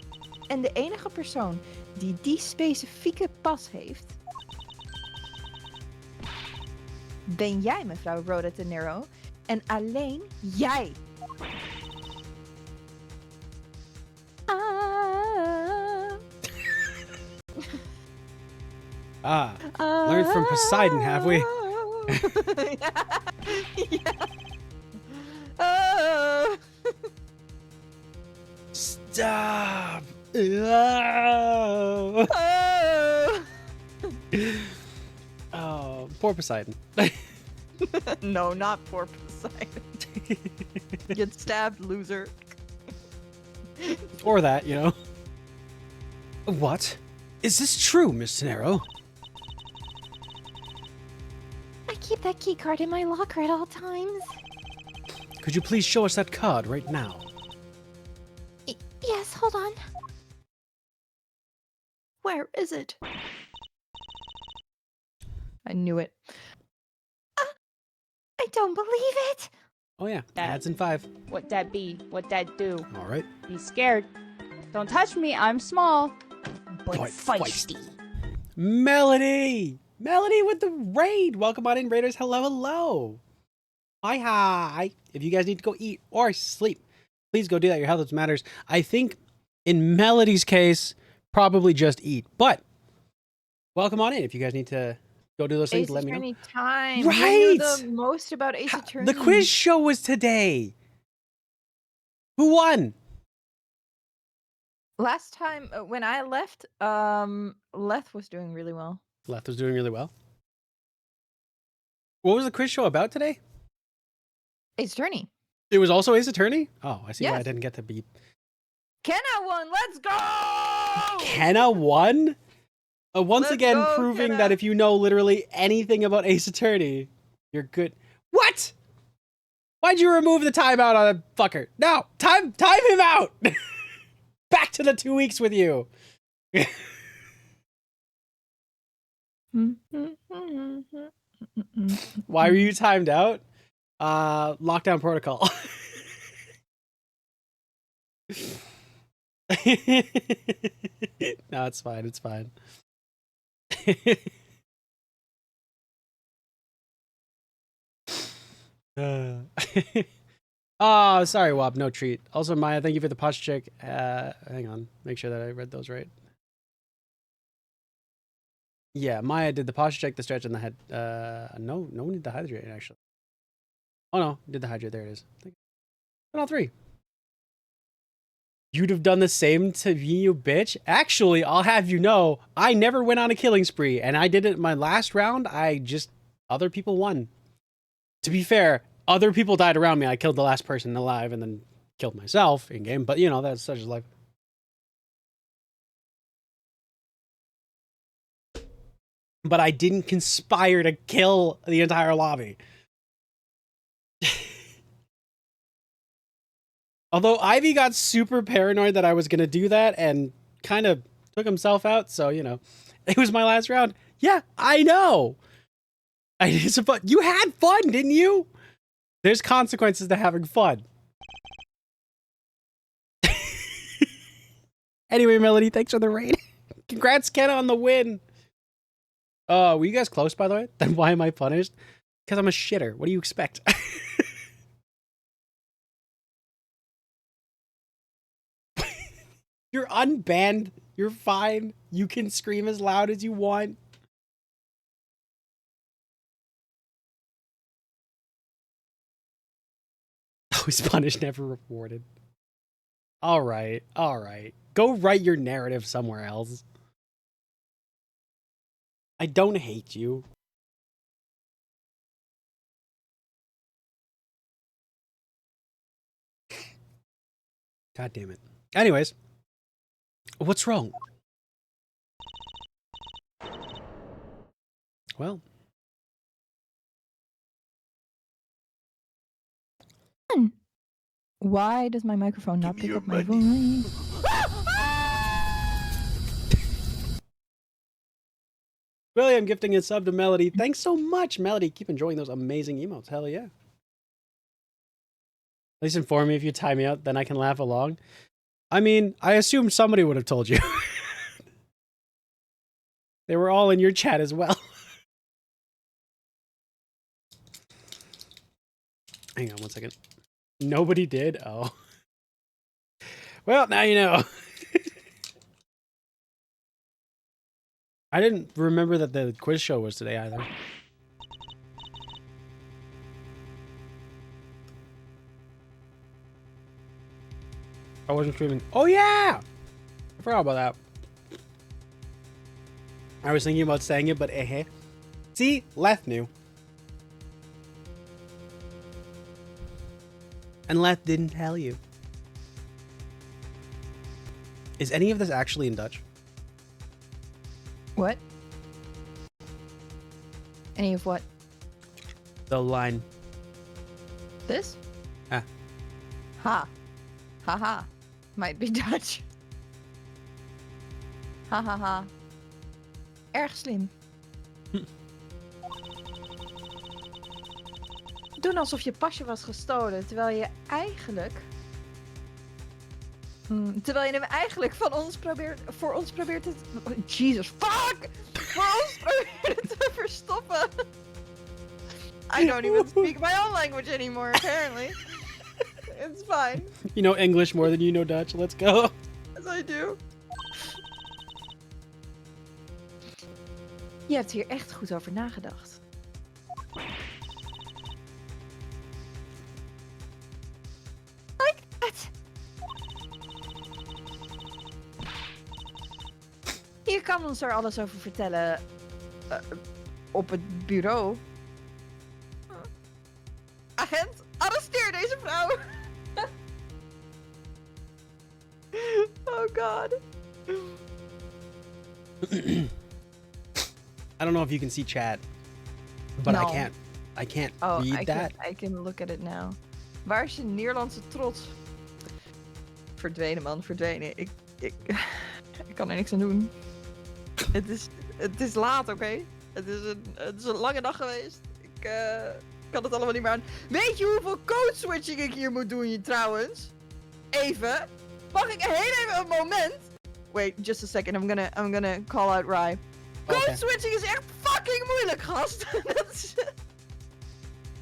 B: en de enige persoon die die specifieke pas heeft, ben jij, mevrouw Rhoda De Niro. En alleen jij.
A: Learned from Poseidon, have we?
B: Yeah.
A: Stop! Oh, poor Poseidon.
B: No, not poor Poseidon. Get stabbed, loser.
A: Or that, What? Is this true, Miss Tenero?
C: I keep that key card in my locker at all times.
A: Could you please show us that card right now?
C: Yes, hold on. Where is it?
B: I knew it.
C: I don't believe it.
A: Oh yeah,
E: That-
A: ads in 5.
E: What that be? What that do?
A: All right.
E: Be scared. Don't touch me. I'm small. But
A: Quite
E: feisty.
A: Melody! Melody with the raid! Welcome on in, Raiders. Hello, hello. Hi. If you guys need to go eat or sleep, please go do that. Your health matters. I think in Melody's case, probably just eat. But welcome on in. If you guys need to go do those things,
B: Ace
A: let me know.
B: Attorney time.
A: Right!
B: You know the most about Ace Attorney.
A: The quiz show was today. Who won?
B: Last time when I left, Leth was doing really well.
A: Left was doing really well. What was the quiz show about today?
B: Ace Attorney.
A: It was also Ace Attorney? Oh, I see why I
B: Yes.
A: didn't get to beat.
B: Kenna won. Let's go.
A: Kenna won? Once
B: Let's
A: again,
B: go,
A: proving
B: Kenna.
A: that if you know literally anything about Ace Attorney, you're good. What? Why'd you remove the timeout on a fucker? No, time him out. Back to the 2 weeks with you. Why were you timed out? Lockdown protocol. No, it's fine. It's fine. Oh, sorry, Wop. No treat. Also, Maya, thank you for the posture check. Hang on. Make sure that I read those right. Yeah, Maya did the posture check, the stretch, and the head. No one did the hydrate, actually. Oh, no. Did the hydrate. There it is. Did all 3. You'd have done the same to me, you bitch. Actually, I'll have you know, I never went on a killing spree, and I did it in my last round. Other people won. To be fair, other people died around me. I killed the last person alive and then killed myself in game. But, you know, that's such as life. But I didn't conspire to kill the entire lobby. Although Ivy got super paranoid that I was going to do that and kind of took himself out. So, you know, it was my last round. Yeah, I know. You had fun, didn't you? There's consequences to having fun. Anyway, Melody, thanks for the raid. Congrats, Kenna, on the win. Were you guys close, by the way? Then why am I punished? Because I'm a shitter. What do you expect? You're unbanned. You're fine. You can scream as loud as you want. Always punished, never rewarded. All right. All right. Go write your narrative somewhere else. I don't hate you. God damn it. Anyways, what's wrong? Well,
B: Why does my microphone not pick up my voice?
A: William gifting a sub to Melody. Thanks so much, Melody. Keep enjoying those amazing emotes. Hell yeah. At least inform me if you tie me out, then I can laugh along. I mean, I assume somebody would have told you. They were all in your chat as well. Hang on one second. Nobody did? Oh. Well, now you know. I didn't remember that the quiz show was today either. I wasn't streaming. Oh yeah! I forgot about that. I was thinking about saying it, but See? Leth knew. And Leth didn't tell you. Is any of this actually in Dutch?
B: What? Any of what?
A: The line.
B: This?
A: Ah.
B: Ha. Ha ha. Might be Dutch. Ha ha ha. Erg slim. Doen alsof je pasje was gestolen, terwijl je eigenlijk... terwijl je hem eigenlijk voor ons probeert te... Oh, Jesus, fuck! Voor ons probeert te verstoppen. I don't even speak my own language anymore, apparently. It's fine.
A: You know English more than you know Dutch. Let's go.
B: As I do. Je hebt hier echt goed over nagedacht. Like that. Je kan ons er alles over vertellen op het bureau. Agent, arresteer deze vrouw. Oh god.
A: I don't know if you can see chat, but
B: No.
A: I can't
B: Oh,
A: read that.
B: I can look at it now. Waar is je Nederlandse trots? Verdwenen, man, verdwenen. Ik kan er niks aan doen. Het is laat, oké? Het is een lange dag geweest. Ik kan het allemaal niet meer aan. Weet je hoeveel code switching ik hier moet doen, trouwens? Even. Mag ik heel even een moment? Wait, just a second. I'm gonna call out Rye. Code
A: Okay.
B: switching is echt fucking moeilijk, gast.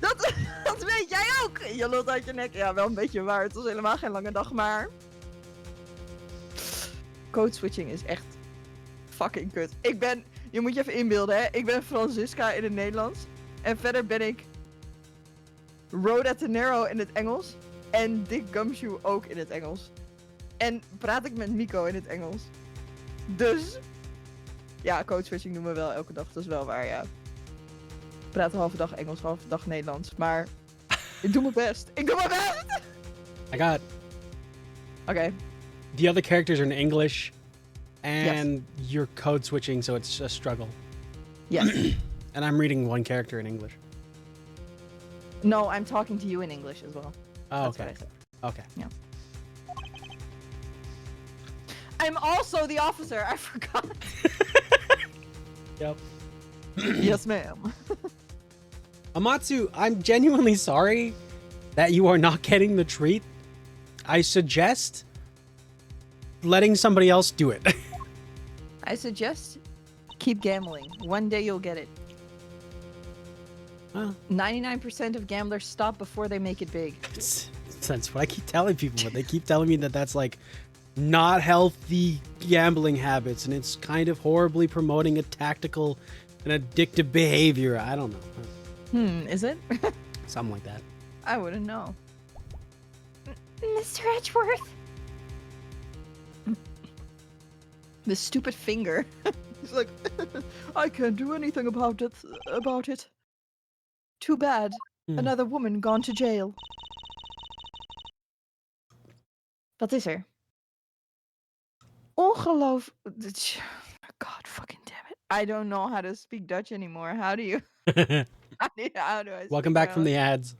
B: Dat weet jij ook. Je lult uit je nek. Ja, wel een beetje waar. Het was helemaal geen lange dag, maar... Code switching is echt fucking kut. Je moet je even inbeelden, hè. Ik ben Francisca in het Nederlands. En verder ben ik Rhoda Tenero in het Engels. En Dick Gumshoe ook in het Engels. En praat ik met Miko in het Engels. Dus... Ja, code switching doen we wel elke dag. Dat is wel waar, ja. praat halve dag Engels, halve dag Nederlands. Maar ik doe mijn best. Ik doe mijn best!
A: I got
B: Oké.
A: the other characters are in English, and you're code switching, so it's a struggle.
B: Yes.
A: And I'm reading one character in English.
B: No, I'm talking to you in English as well.
A: Oh,
B: That's
A: okay.
B: what I said.
A: Okay.
B: Yeah. I'm also the officer. I forgot.
A: Yep.
B: Yes, ma'am.
A: Amatsu, I'm genuinely sorry that you are not getting the treat. I suggest letting somebody else do it.
B: I suggest keep gambling. One day you'll get it.
A: Well,
B: 99% of gamblers stop before they make it big.
A: that's what I keep telling people, but they keep telling me that that's like not healthy gambling habits, and it's kind of horribly promoting a tactical and addictive behavior. I don't know.
B: Is it?
A: Something like that.
B: I wouldn't know.
C: Mr. Edgeworth.
B: The stupid finger. He's like, I can't do anything about it. Too bad. Another woman gone to jail. Wat is er? God fucking damn it. I don't know how to speak Dutch anymore. How do you? How do I?
A: Welcome
B: speak
A: back
B: my
A: from
B: own-
A: the ads.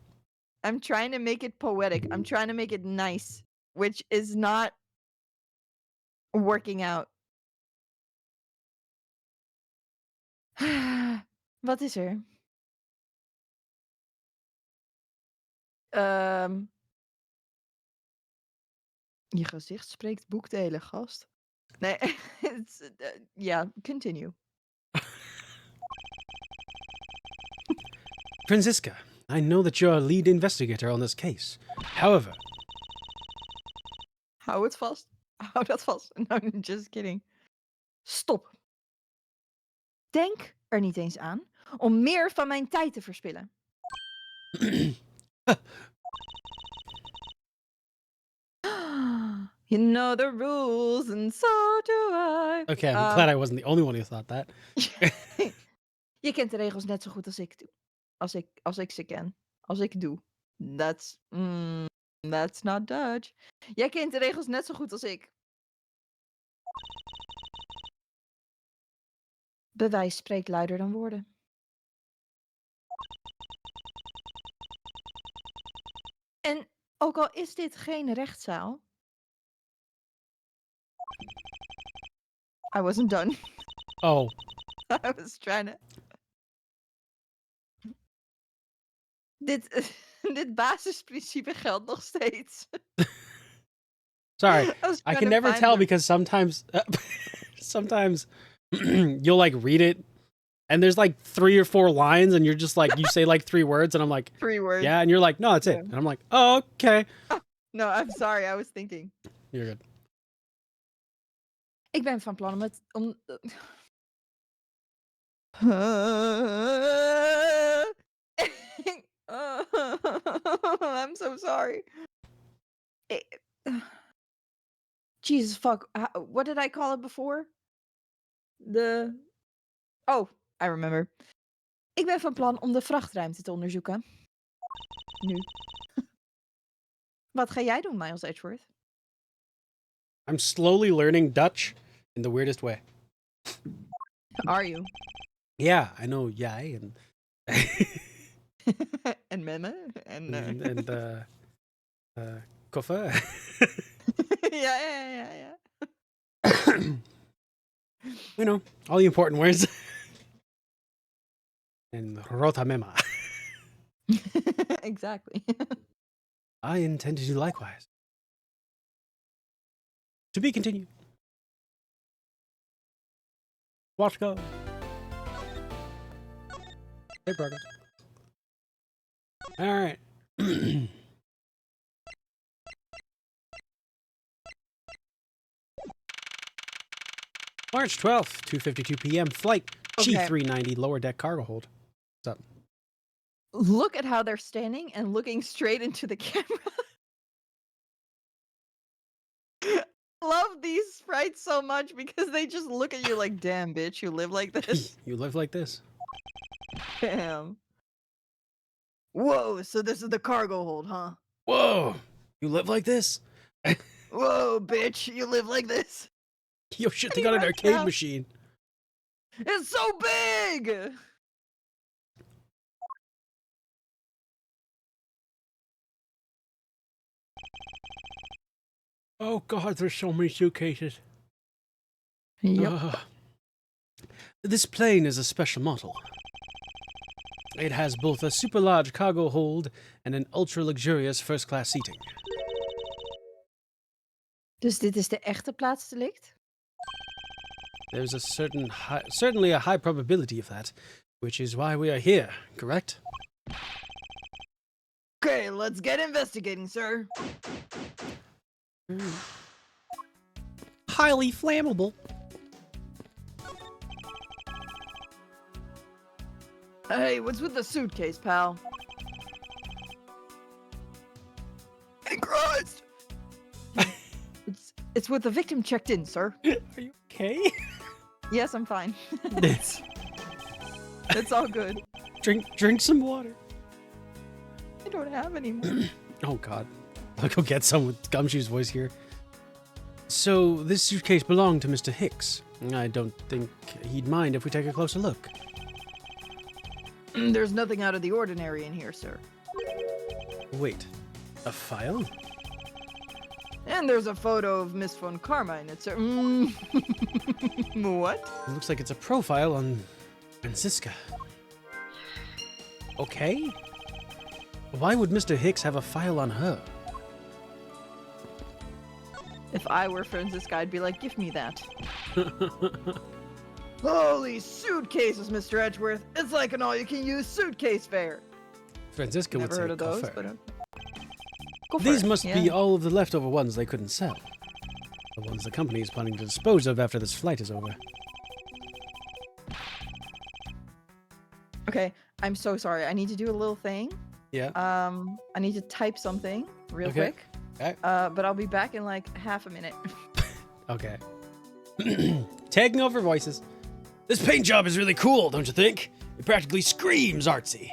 B: I'm trying to make it poetic. I'm trying to make it nice, which is not working out. Wat is er? Je gezicht spreekt boekdelen, gast. Nee, yeah, continue.
A: Franziska, I know that you're a lead investigator on this case. However,
B: Hou het vast. Hou dat vast. No, just kidding. Stop. Denk er niet eens aan om meer van mijn tijd te verspillen. You know the rules and so do I.
A: okay, I'm glad I wasn't the only one who thought that.
B: Je kent de regels net zo goed als ik doe. Als ik ze ken. Als ik doe. That's not Dutch. Jij kent de regels net zo goed als ik. Bewijs spreekt luider dan woorden. En ook al is dit geen rechtszaal. I wasn't done.
A: Oh,
B: I was trying to. Dit basisprincipe geldt nog steeds.
A: sorry.
B: was
A: I
B: trying
A: can
B: to
A: never
B: find
A: tell
B: the-
A: because sometimes you'll like read it and there's like 3 or 4 lines and you're just like you say like 3 words and I'm like
B: 3 words.
A: yeah and you're like no that's it
B: Yeah.
A: and I'm like oh okay,
B: No, I'm sorry. I was thinking.
A: you're good.
B: Ik ben van plan om I'm so sorry. Jesus fuck. What did I call it before? Oh, I remember. Ik ben van plan om de vrachtruimte te onderzoeken. Nu. Wat ga jij doen, Miles Edgeworth?
A: I'm slowly learning Dutch in the weirdest way.
B: Are you?
A: Yeah, I know jij and
B: En memme? En,
A: and koffer.
B: ja.
A: You know, all the important words. And rota mema.
B: Exactly.
A: I intend to do likewise. To be continued. Watch go. Hey, progress. All right. March 12th, 2:52 p.m. Flight
B: Okay.
A: G390 lower deck cargo hold. What's up?
B: Look at how they're standing and looking straight into the camera. I love these sprites so much because they just look at you like, damn, bitch, you live like this.
A: You live like this.
B: Damn. Whoa, so this is the cargo hold, huh?
A: Whoa! You live like this?
B: Whoa, bitch, you live like this?
A: Yo, shit, they
B: He
A: got an
B: runs
A: arcade
B: out.
A: machine.
B: It's so big!
A: Oh god, there's so many suitcases.
B: Yep.
A: Ugh. This plane is a special model. It has both a super large cargo hold and an ultra luxurious first class seating.
B: Dus dit is de echte plaatsdelict?
A: There's a certainly a high probability of that, which is why we are here, correct?
B: Okay, let's get investigating, sir.
A: Highly flammable.
B: Hey, what's with the suitcase, pal? Hey, Christ! It's with the victim checked in, sir.
A: Are you okay?
B: Yes, I'm fine. It's all good.
A: drink some water.
B: I don't have any more.
A: Oh god. I'll go get some with Gumshoe's voice here. So, this suitcase belonged to Mr. Hicks. I don't think he'd mind if we take a closer look.
B: There's nothing out of the ordinary in here, sir.
A: Wait, a file?
B: And there's a photo of Miss Von Karma in it, sir. What?
A: It looks like it's a profile on Franziska. Okay. Why would Mr. Hicks have a file on her?
B: If I were Franziska, I'd be like, give me that. Holy suitcases, Mr. Edgeworth. It's like an all-you-can-use suitcase fair.
A: Franziska would
B: Never
A: say
B: heard of those,
A: coffer.
B: but... Go for
A: These
B: it,
A: must
B: yeah.
A: be all of the leftover ones they couldn't sell. The ones the company is planning to dispose of after this flight is over.
B: Okay, I'm so sorry. I need to do a little thing.
A: Yeah.
B: I need to type something real
A: Okay.
B: quick.
A: Okay.
B: But I'll be back in like half a minute.
A: Okay. Taking over voices. This paint job is really cool, don't you think? It practically screams artsy.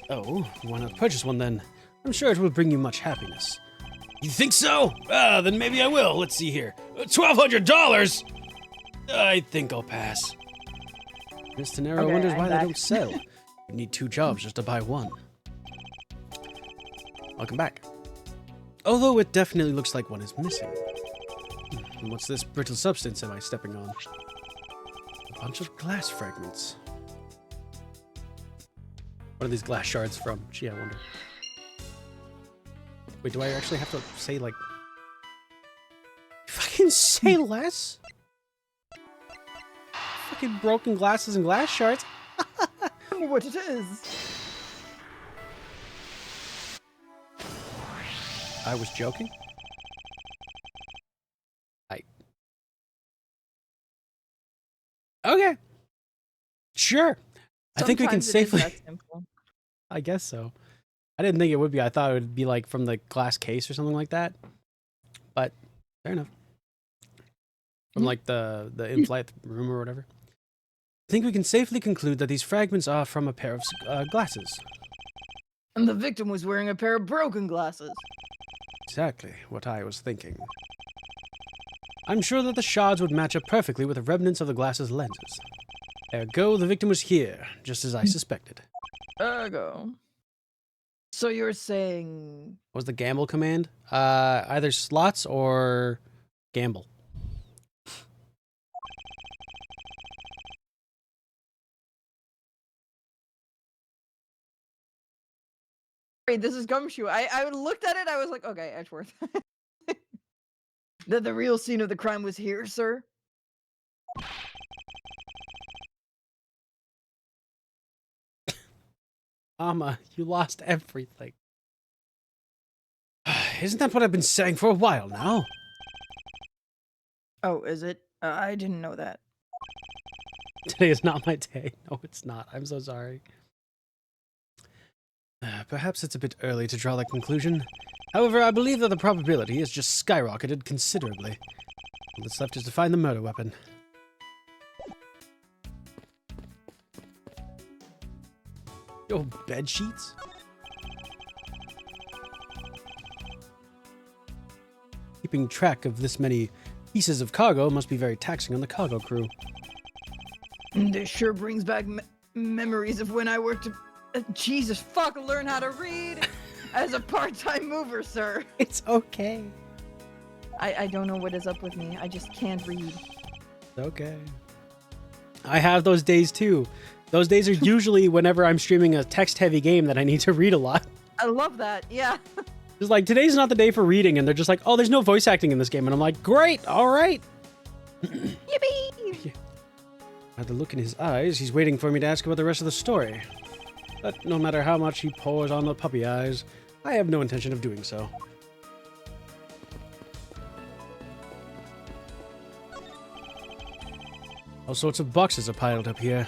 A: Oh, why not purchase one then? I'm sure it will bring you much happiness. You think so? Ah, then maybe I will. Let's see here. $1,200? I think I'll pass. Miss Tenero
B: Okay,
A: wonders
B: I'm
A: why they
B: back.
A: don't sell. You need 2 jobs just to buy one. Welcome back. Although it definitely looks like one is missing. And what's this brittle substance am I stepping on? A bunch of glass fragments. What are these glass shards from? Gee, I wonder. Wait, do I actually have to say, like... Fucking say less? Fucking broken glasses and glass shards?
B: What it is?
A: I was joking? Okay. Sure. I think we can
B: Sometimes it is
A: safely...
B: that simple.
A: I guess so. I didn't think it would be. I thought it would be like from the glass case or something like that. But fair enough. From like the in-flight room or whatever. I think we can safely conclude that these fragments are from a pair of glasses.
B: And the victim was wearing a pair of broken glasses.
A: Exactly what I was thinking. I'm sure that the shards would match up perfectly with the remnants of the glass's lenses. Ergo, the victim was here, just as I suspected.
B: Ergo. So you're saying...
A: What was the gamble command? Either slots or gamble.
B: Wait, this is Gumshoe. I looked at it, I was like, okay, Edgeworth. That the real scene of the crime was here, sir?
A: Amma, you lost everything. Isn't that what I've been saying for a while now?
B: Oh, is it? I didn't know that.
A: Today is not my day. No, it's not. I'm so sorry. Perhaps it's a bit early to draw that conclusion. However, I believe that the probability has just skyrocketed considerably. All that's left is to find the murder weapon. Oh, bed sheets? Keeping track of this many pieces of cargo must be very taxing on the cargo crew.
B: This sure brings back memories of when I worked. Jesus fuck, learn how to read as a part-time mover, sir.
A: It's okay.
B: I don't know what is up with me. I just can't read.
A: Okay. I have those days too. Those days are usually whenever I'm streaming a text-heavy game that I need to read a lot.
B: I love that. Yeah.
A: It's like, today's not the day for reading, and they're just like, oh, there's no voice acting in this game. And I'm like, great, all right.
B: Yippee!
A: At the look in his eyes, he's waiting for me to ask about the rest of the story. But no matter how much he pours on the puppy eyes, I have no intention of doing so. All sorts of boxes are piled up here.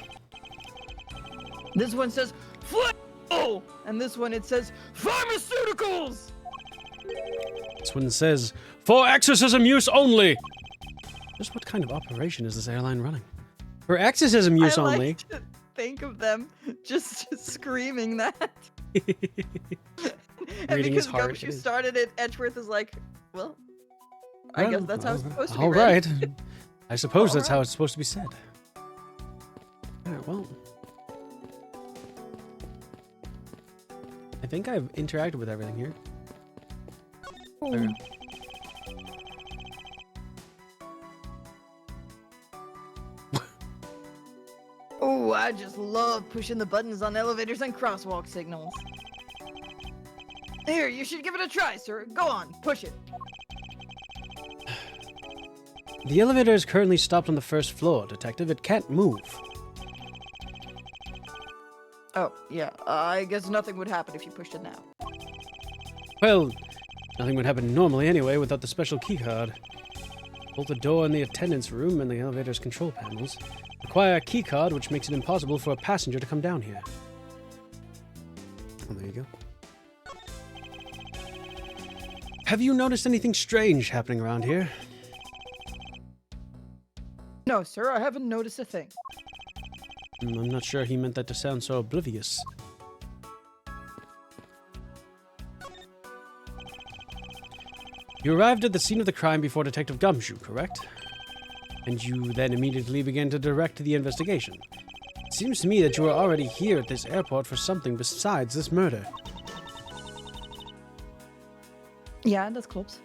B: This one says "Flannel," and this one it says pharmaceuticals.
A: This one says, for exorcism use only! Just what kind of operation is this airline running? For exorcism use
B: I like
A: only?
B: to think of them just screaming that. And
A: Reading
B: because
A: is hard.
B: Gumshoe started it, Edgeworth is like, well, I guess that's how it's supposed to be
A: All
B: read.
A: right. I suppose that's how
B: Alright.
A: it's supposed to be said. Alright, well. I think I've interacted with everything here. There.
B: Oh, I just love pushing the buttons on elevators and crosswalk signals. Here, you should give it a try, sir. Go on, push it.
A: The elevator is currently stopped on the first floor, Detective. It can't move.
B: Oh, yeah. I guess nothing would happen if you pushed it now.
A: Well, nothing would happen normally anyway without the special keycard. Both the door in the attendance room and the elevator's control panels require a keycard, which makes it impossible for a passenger to come down here. Oh, there you go. Have you noticed anything strange happening around here?
B: No, sir, I haven't noticed a thing.
A: I'm not sure he meant that to sound so oblivious. You arrived at the scene of the crime before Detective Gumshoe, correct? And you then immediately began to direct the investigation. It seems to me that you were already here at this airport for something besides this murder.
B: Ja, dat klopt.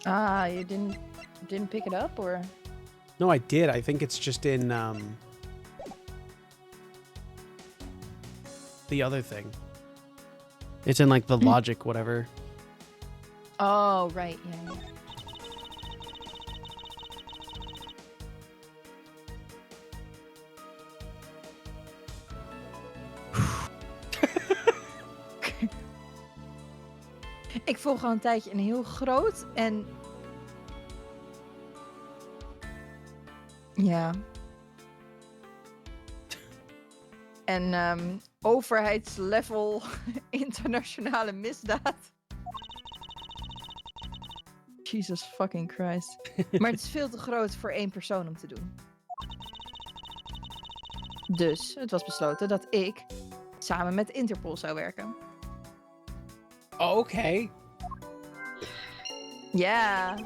B: Ah, you didn't pick it up, or?
A: No, I did. I think it's just in, the other thing. It's in, like, the logic, whatever.
B: Oh, right, yeah. Ik volg al een tijdje een heel groot en... Ja. En overheidslevel internationale misdaad. Jesus fucking Christ. Maar het is veel te groot voor één persoon om te doen. Dus het was besloten dat ik samen met Interpol zou werken.
A: Oh, okay.
B: Yeah,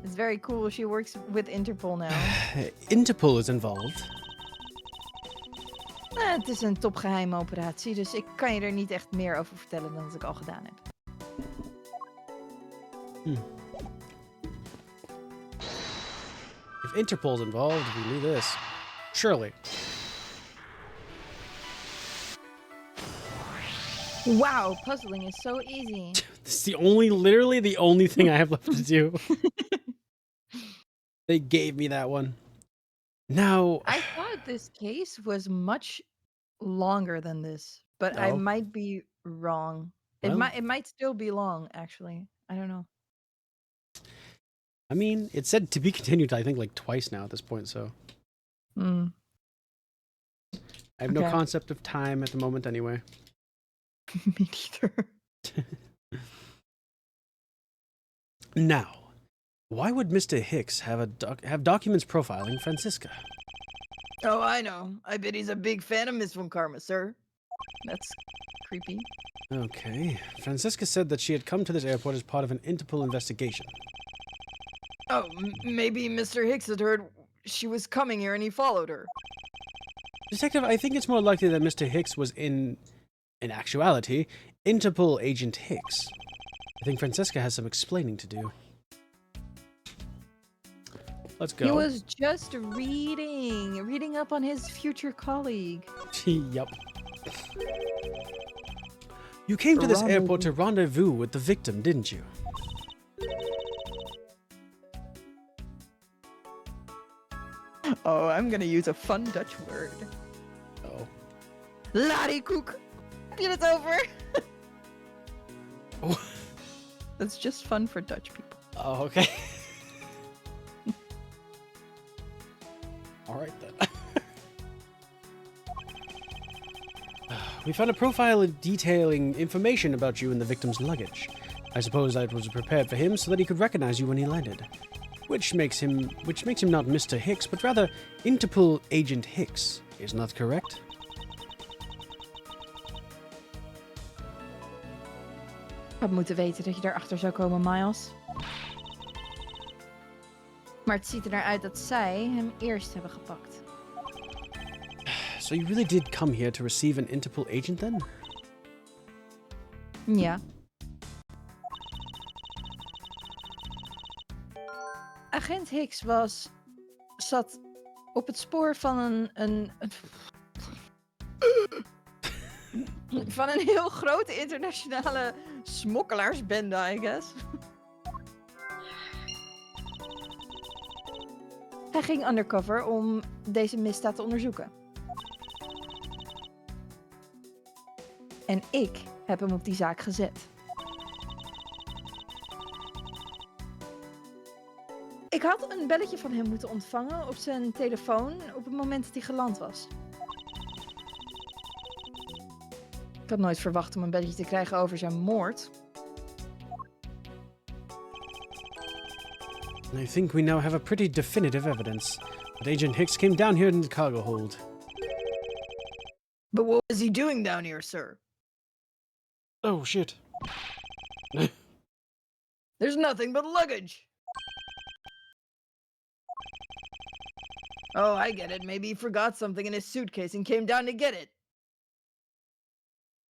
B: it's very cool. She works with Interpol now.
A: Interpol is involved.
B: Het is een topgeheime operatie, dus ik kan je er niet echt meer over vertellen dan dat ik al gedaan heb.
A: If Interpol's involved, we knew this. Surely.
B: Wow, puzzling is so easy.
A: This is the only, literally the only thing I have left to do. They gave me that one. Now,
B: I thought this case was much longer than this, but I
A: No.
B: might be wrong.
A: Well-
B: It might still be long, actually. I don't know.
A: I mean, it said to be continued, I think, like twice now at this point, so
B: Hmm.
A: I have no
B: Okay.
A: concept of time at the moment anyway.
B: Me neither.
A: Now, Why would Mr. Hicks have have documents profiling Francisca?
B: Oh, I know. I bet he's a big fan of Miss Von Karma, sir. That's creepy.
A: Okay. Francisca said that she had come to this airport as part of an Interpol investigation.
B: Oh, maybe Mr. Hicks had heard she was coming here and he followed her.
A: Detective, I think it's more likely that Mr. Hicks was in actuality, Interpol agent Hicks. I think Francisca has some explaining to do. Let's go.
B: He was just reading up on his future colleague.
A: Yup. You came to this airport to rendezvous with the victim, didn't you?
B: Oh, I'm gonna use a fun Dutch word.
A: Oh.
B: Larikoek. It's over.
A: Oh.
B: That's just fun for Dutch people.
A: Oh, okay. All right then. We found a profile detailing information about you in the victim's luggage. I suppose that was prepared for him so that he could recognize you when he landed. Which makes him not Mr. Hicks, but rather Interpol agent Hicks. Isn't that correct?
B: Ik had moeten weten dat je daarachter zou komen, Miles. Maar het ziet er naar uit dat zij hem eerst hebben gepakt.
A: So you really did come here to receive an Interpol agent then?
B: Ja. Agent Hicks zat op het spoor van van een heel grote internationale smokkelaarsbende, I guess. Hij ging undercover om deze misdaad te onderzoeken. En ik heb hem op die zaak gezet. Ik had een belletje van hem moeten ontvangen op zijn telefoon op het moment dat hij geland was. Ik had nooit verwacht om een belletje te krijgen over zijn moord.
A: I think we now have a pretty definitive evidence that Agent Hicks came down here in the cargo hold.
B: But what was he doing down here, sir?
A: Oh, shit.
B: There's nothing but luggage. Oh, I get it. Maybe he forgot something in his suitcase and came down to get it.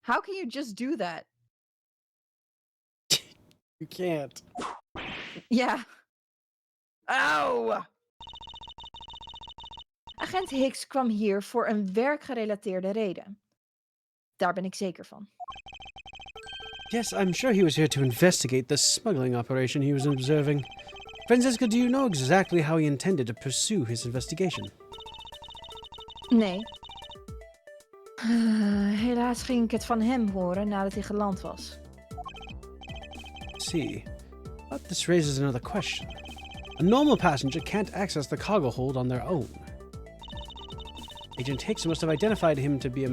B: How can you just do that?
A: You can't.
B: Ja. Auw! Agent Hicks kwam hier voor een werkgerelateerde reden. Daar ben ik zeker van.
A: Yes, I'm sure he was here to investigate the smuggling operation he was observing. Francisca, do you know exactly how he intended to pursue his investigation?
B: Nee. Helaas ging ik het van hem horen nadat hij geland was.
A: See, but this raises another question. A normal passenger can't access the cargo hold on their own. Agent Hicks must have identified himself to be a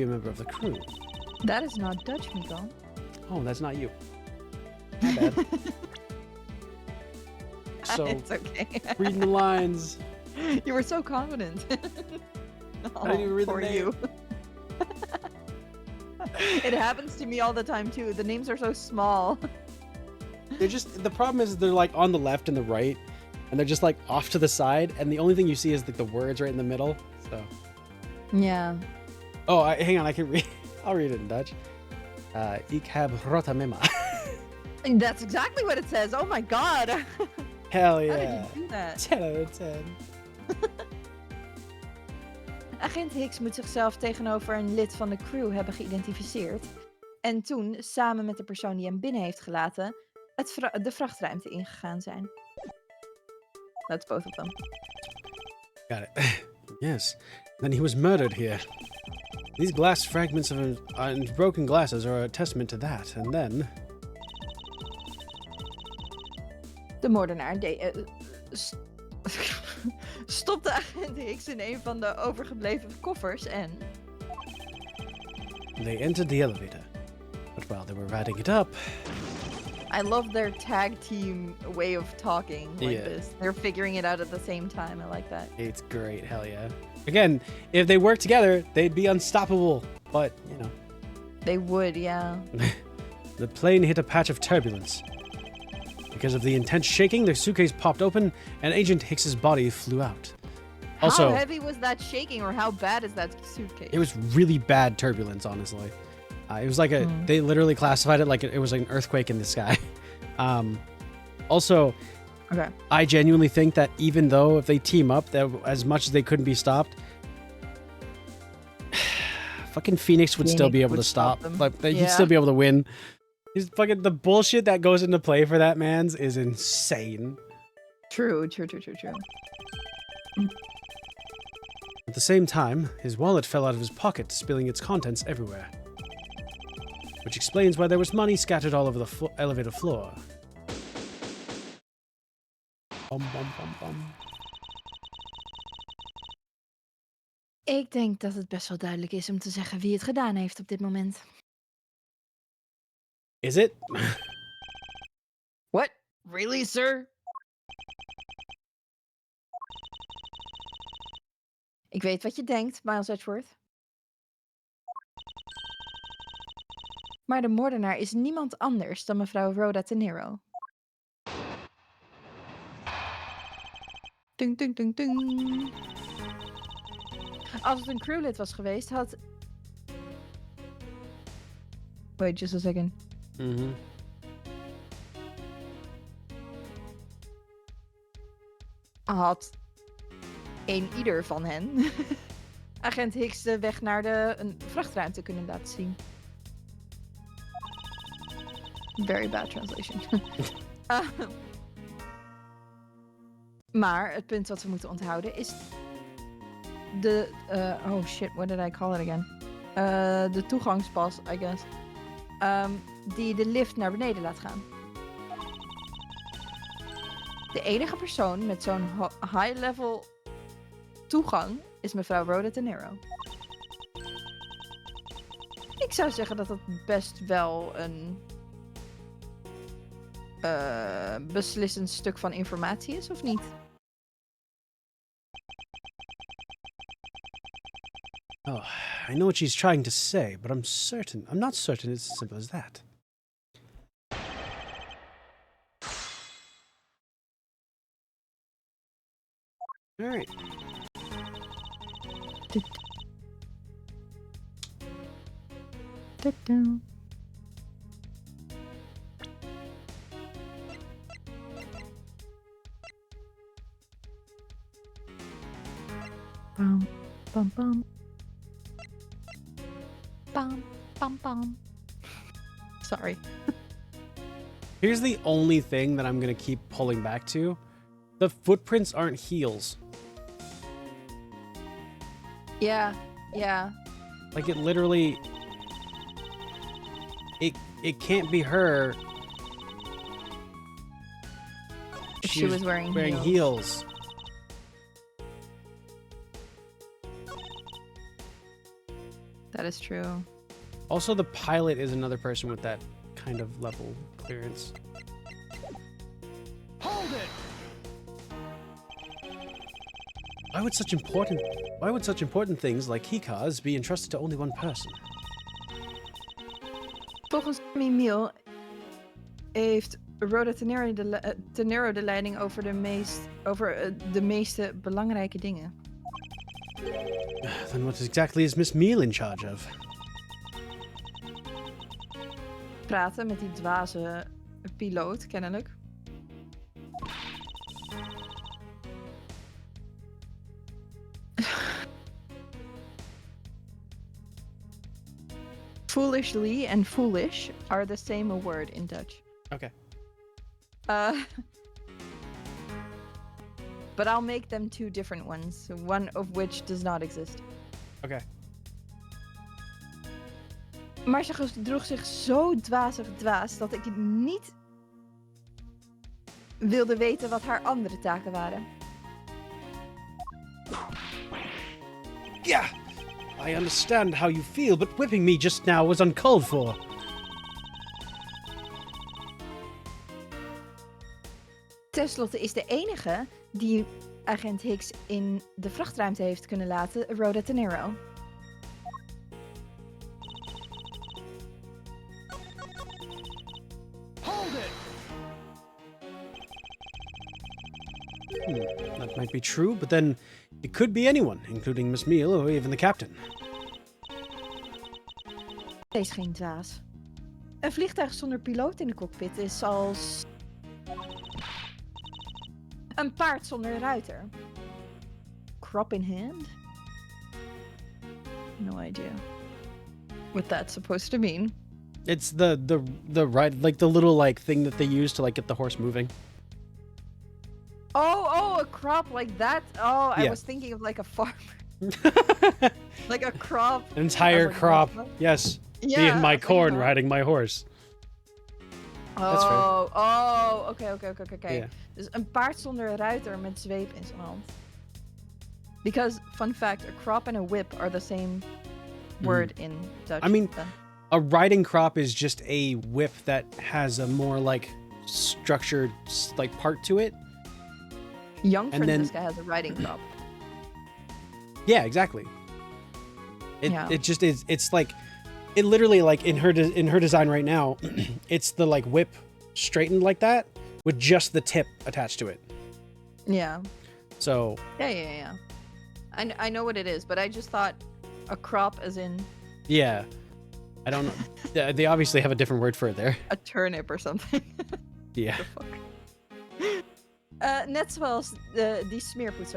A: member of the crew.
B: That is not Dutch, Miko.
A: Oh, that's not you. My bad. So,
B: It's okay.
A: reading the lines.
B: You were so confident.
A: I didn't even read the
B: for
A: name.
B: you. It happens to me all the time too. The names are so small.
A: The problem is they're like on the left and the right, and they're just like off to the side, and the only thing you see is like the words right in the middle. So.
B: Yeah.
A: Oh, hang on, I can read. I'll read it in Dutch. Ik heb rota mema.
B: And that's exactly what it says. Oh my god.
A: Hell
B: How
A: yeah.
B: did you do that?
A: 10 out of 10.
B: Agent Hicks moet zichzelf tegenover een lid van de crew hebben geïdentificeerd. En toen, samen met de persoon die hem binnen heeft gelaten, de vrachtruimte ingegaan zijn. That's both of them.
A: Got it. Yes. Then he was murdered here. These glass fragments and broken glasses are a testament to that. And then...
B: De moordenaar stopte agent Hicks in een van de overgebleven koffers en...
A: They entered the elevator. But while they were riding it up...
B: I love their tag team way of talking like
A: Yeah.
B: this. They're figuring it out at the same time. I like that.
A: It's great. Hell yeah. Again, if they work together, they'd be unstoppable. But, you know,
B: They would, yeah.
A: the plane hit a patch of turbulence. Because of the intense shaking, the suitcase popped open and Agent Hicks's body flew out. Also,
B: how heavy was that shaking, or how bad is that suitcase?
A: it was really bad turbulence, honestly. It was like they literally classified it like it was an earthquake in the sky. Also,
B: Okay.
A: I genuinely think that even though if they team up, that as much as they couldn't be stopped, fucking Phoenix would still be able to
B: would
A: stop.
B: them.
A: Like he'd
B: Yeah.
A: still be able to win. He's fucking the bullshit that goes into play for that man's is insane.
B: True.
A: At the same time, his wallet fell out of his pocket, spilling its contents everywhere. Which explains why there was money scattered all over the elevator floor. Bum, bum, bum, bum.
C: Ik denk dat het best wel duidelijk is om te zeggen wie het gedaan heeft op dit moment.
A: Is it?
B: What? Really, sir? Ik weet wat je denkt, Miles Edgeworth. Maar de moordenaar is niemand anders dan mevrouw Rhoda De Niro. Dung, dung, dung, dung. Als het een crewlid was geweest, had... Wait, just a second.
A: Mhm.
B: Had ieder van hen agent Hicks de weg naar een vrachtruimte kunnen laten zien. Very bad translation. Maar het punt wat we moeten onthouden is de... oh shit, what did I call it again? De toegangspas, I guess. Die de lift naar beneden laat gaan. De enige persoon met zo'n high-level toegang is mevrouw Rhoda De Niro. Ik zou zeggen dat dat best wel een beslissend stuk van informatie is, of niet?
A: Oh, I know what she's trying to say, but I'm not certain it's as simple as that. All right.
C: Bam, bam, bam. Bam, bam, bam.
B: Sorry.
A: Here's the only thing that I'm going to keep pulling back to. The footprints aren't heels.
B: Yeah.
A: Like, it literally... It can't be her.
B: She was wearing
A: heels.
B: That is true.
A: Also, the pilot is another person with that kind of level clearance.
D: Hold it!
A: Why would such important things like keycards be entrusted to only one person?
B: Volgens Miel heeft Rhoda De Niro de leiding over de meeste belangrijke dingen.
A: Then what exactly is Miss Meal in charge of?
B: Praten met die dwaze piloot, kennelijk. Foolishly and foolish are the same word in Dutch.
A: Okay.
B: But I'll make them two different ones, one of which does not exist.
A: Okay.
B: Maar ze gedroeg zich zo dwaas dat ik niet wilde weten wat haar andere taken waren.
A: Yeah, I understand how you feel, but whipping me just now was uncalled for.
B: Ten slotte is de enige die agent Hicks in de vrachtruimte heeft kunnen laten Rhoda Tenero.
D: Hold it!
A: That might be true, but then it could be anyone, including Miss Meal or even the captain.
B: Wees geen dwaas. Een vliegtuig zonder piloot in de cockpit is als een paard zonder ruiter. Crop in hand? No idea what that's supposed to mean.
A: It's the right, like the little like thing that they use to like get the horse moving.
B: Oh, a crop like that? Oh, I
A: Yeah.
B: was thinking of like a farmer. Like a crop.
A: An entire
B: like,
A: crop.
B: what?
A: Yes.
B: Yeah.
A: Me and
B: I
A: my
B: was thinking
A: corn
B: that.
A: riding my horse. That's fair.
B: Okay.
A: Yeah.
B: Dus een paard zonder ruiter met zweep in zijn hand. Because, fun fact, a crop and a whip are the same word in Dutch.
A: I mean,
B: then.
A: A riding crop is just a whip that has a more like structured like part to it.
B: Young
A: and then-
B: Francisca has a riding crop.
A: Yeah, exactly.
B: Yeah.
A: It just is. It's like it literally like in her design right now, it's the like whip straightened like that with just the tip attached to it.
B: Yeah.
A: So
B: Yeah. I know what it is, but I just thought a crop as in
A: yeah, I don't know. They obviously have a different word for it there.
B: a turnip or something.
A: Yeah.
B: The fuck? Net zoals die smeerpoets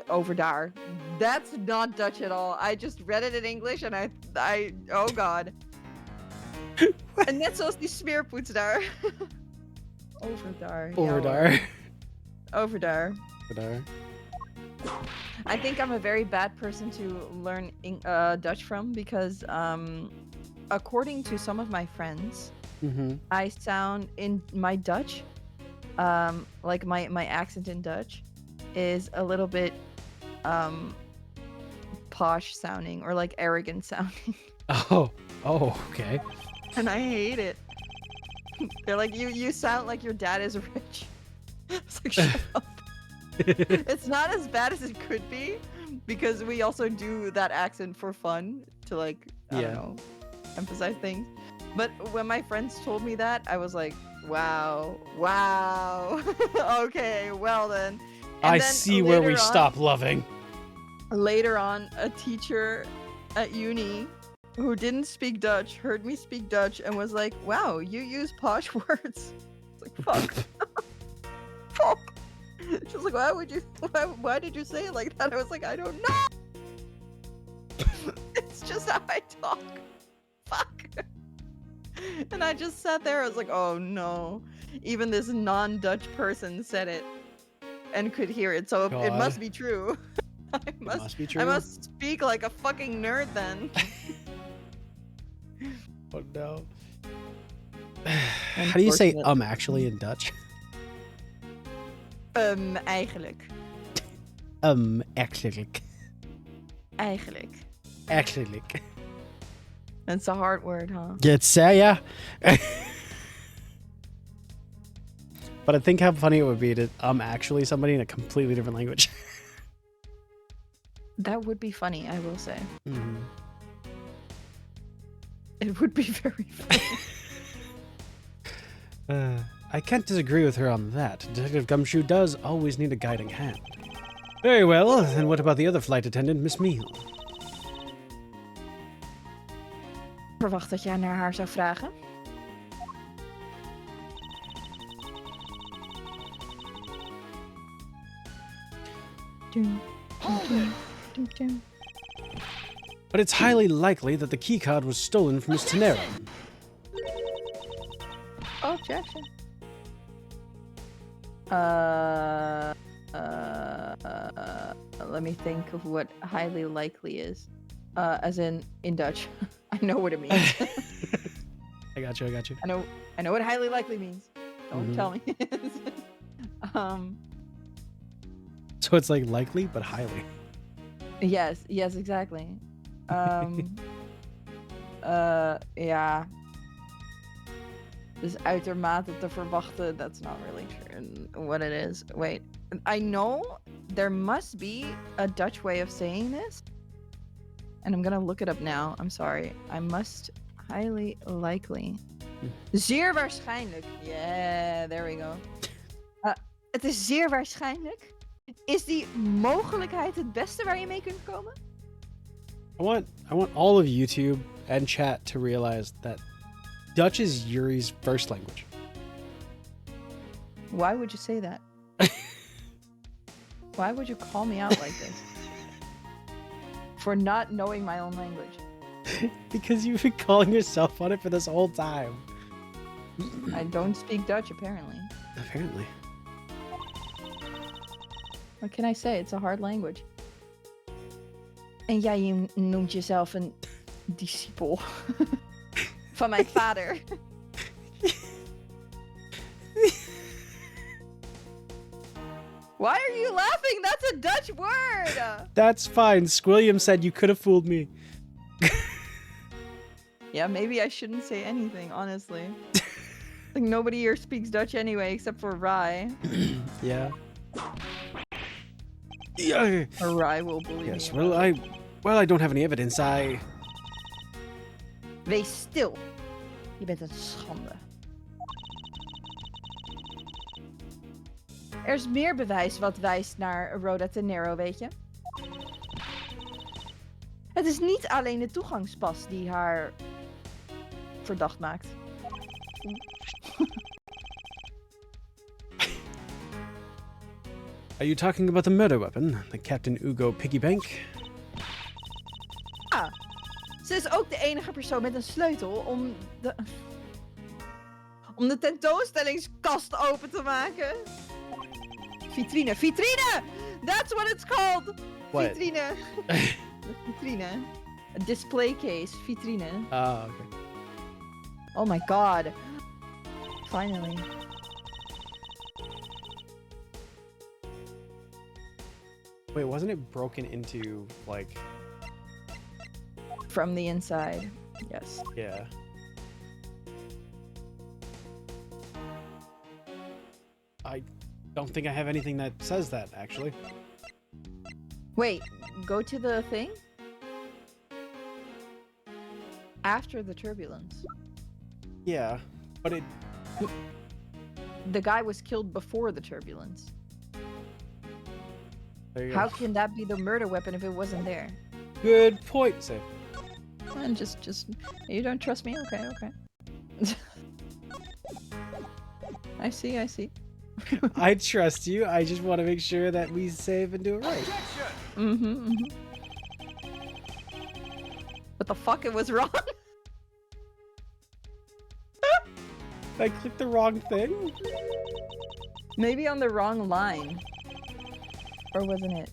B: over daar. That's not Dutch at all. I just read it in English and I oh god. En net zoals die smeerpoets daar. Over daar. ja
A: Over
B: hoor.
A: daar.
B: Over daar.
A: Over daar.
B: I think I'm a very bad person to learn Dutch from because according to some of my friends,
A: Mm-hmm.
B: I sound in my Dutch, like my accent in Dutch is a little bit posh sounding or like arrogant sounding.
A: Oh, okay.
B: And I hate it. They're like, you sound like your dad is rich. It's like, shut up. It's not as bad as it could be because we also do that accent for fun to like, I
A: Yeah.
B: don't know, emphasize things. But when my friends told me that, I was like, wow. Okay, well then. And
A: I
B: then
A: see where we
B: later on-
A: stop loving.
B: Later on, a teacher at uni who didn't speak Dutch heard me speak Dutch and was like, wow, you use posh words. It's like, fuck. Fuck. She was like, why did you say it like that? I was like, I don't know. It's just how I talk. Fuck. And I just sat there. I was like, oh no. Even this non-Dutch person said it and could hear it. So it
A: God.
B: must be true.
A: It must be true.
B: I must speak like a fucking nerd then.
A: Oh no. How do you say
B: Unfortunate.
A: actually in Dutch?
B: Eigenlijk.
A: Actually.
B: Eigenlijk.
A: Actually.
B: That's a hard word, huh?
A: It's yeah. But I think how funny it would be to actually somebody in a completely different language.
B: That would be funny, I will say.
A: Mhm.
B: It would be very funny.
A: I can't disagree with her on that. Detective Gumshoe does always need a guiding hand. Very well, then what about the other flight attendant, Miss Meal?
B: Ik verwacht dat jij naar haar zou vragen. Doom,
D: Hold it!
B: doom, doom.
A: But it's highly likely that the keycard was stolen from Miss Tenero.
B: Objection. Let me think of what highly likely is. As in Dutch. I know what it means.
A: I got you.
B: I know what highly likely means. Don't
A: Mhm.
B: tell me.
A: So it's like likely, but highly.
B: Yes, exactly. Yeah. Dus uitermate te verwachten. That's not really true. What it is. Wait. I know there must be a Dutch way of saying this. And I'm gonna look it up now. I'm sorry. I must highly likely. Zeer waarschijnlijk. Yeah, there we go. Het is zeer waarschijnlijk. Is die mogelijkheid het beste waar je mee kunt komen?
A: I want all of YouTube and chat to realize that Dutch is Yuri's first language.
B: Why would you say that? Why would you call me out like this? For not knowing my own language.
A: Because you've been calling yourself on it for this whole time.
B: I don't speak Dutch, apparently.
A: Apparently.
B: What can I say? It's a hard language. En jij noemt jezelf een discipel van mijn vader. Why are you laughing? That's a Dutch word!
A: That's fine. Squilliam said you could have fooled me.
B: Yeah, maybe I shouldn't say anything, honestly. Like, nobody here speaks Dutch anyway, except for Rai.
A: Yeah. Yeah.
B: Or Rai will bully
A: Yes.
B: me.
A: Well, I don't have any evidence.
B: Wees stil. Je bent een schande. Er is meer bewijs wat wijst naar Rhoda Tenero, weet je? Het is niet alleen de toegangspas die haar verdacht maakt.
A: Are you talking about the murder weapon, the Captain Ugo piggy bank?
B: Ah, ze is ook de enige persoon met een sleutel om de tentoonstellingskast open te maken. Vitrine, vitrine! That's what it's called!
A: What?
B: Vitrine. Vitrine. A display case, vitrine.
A: Oh, okay.
B: Oh my god. Finally.
A: Wait, wasn't it broken into, like...
B: From the inside. Yes.
A: Yeah. I don't think I have anything that says that, actually.
B: Wait, go to the thing? After the turbulence.
A: Yeah, but it...
B: The guy was killed before the turbulence.
A: There you
B: How
A: go.
B: can that be the murder weapon if it wasn't there?
A: Good point, Sif.
B: And just you don't trust me? Okay, okay. I see.
A: I trust you. I just want to make sure that we save and do it right.
B: Mm-hmm. What the fuck? It was wrong?
A: I clicked the wrong thing?
B: Maybe on the wrong line. Or wasn't it?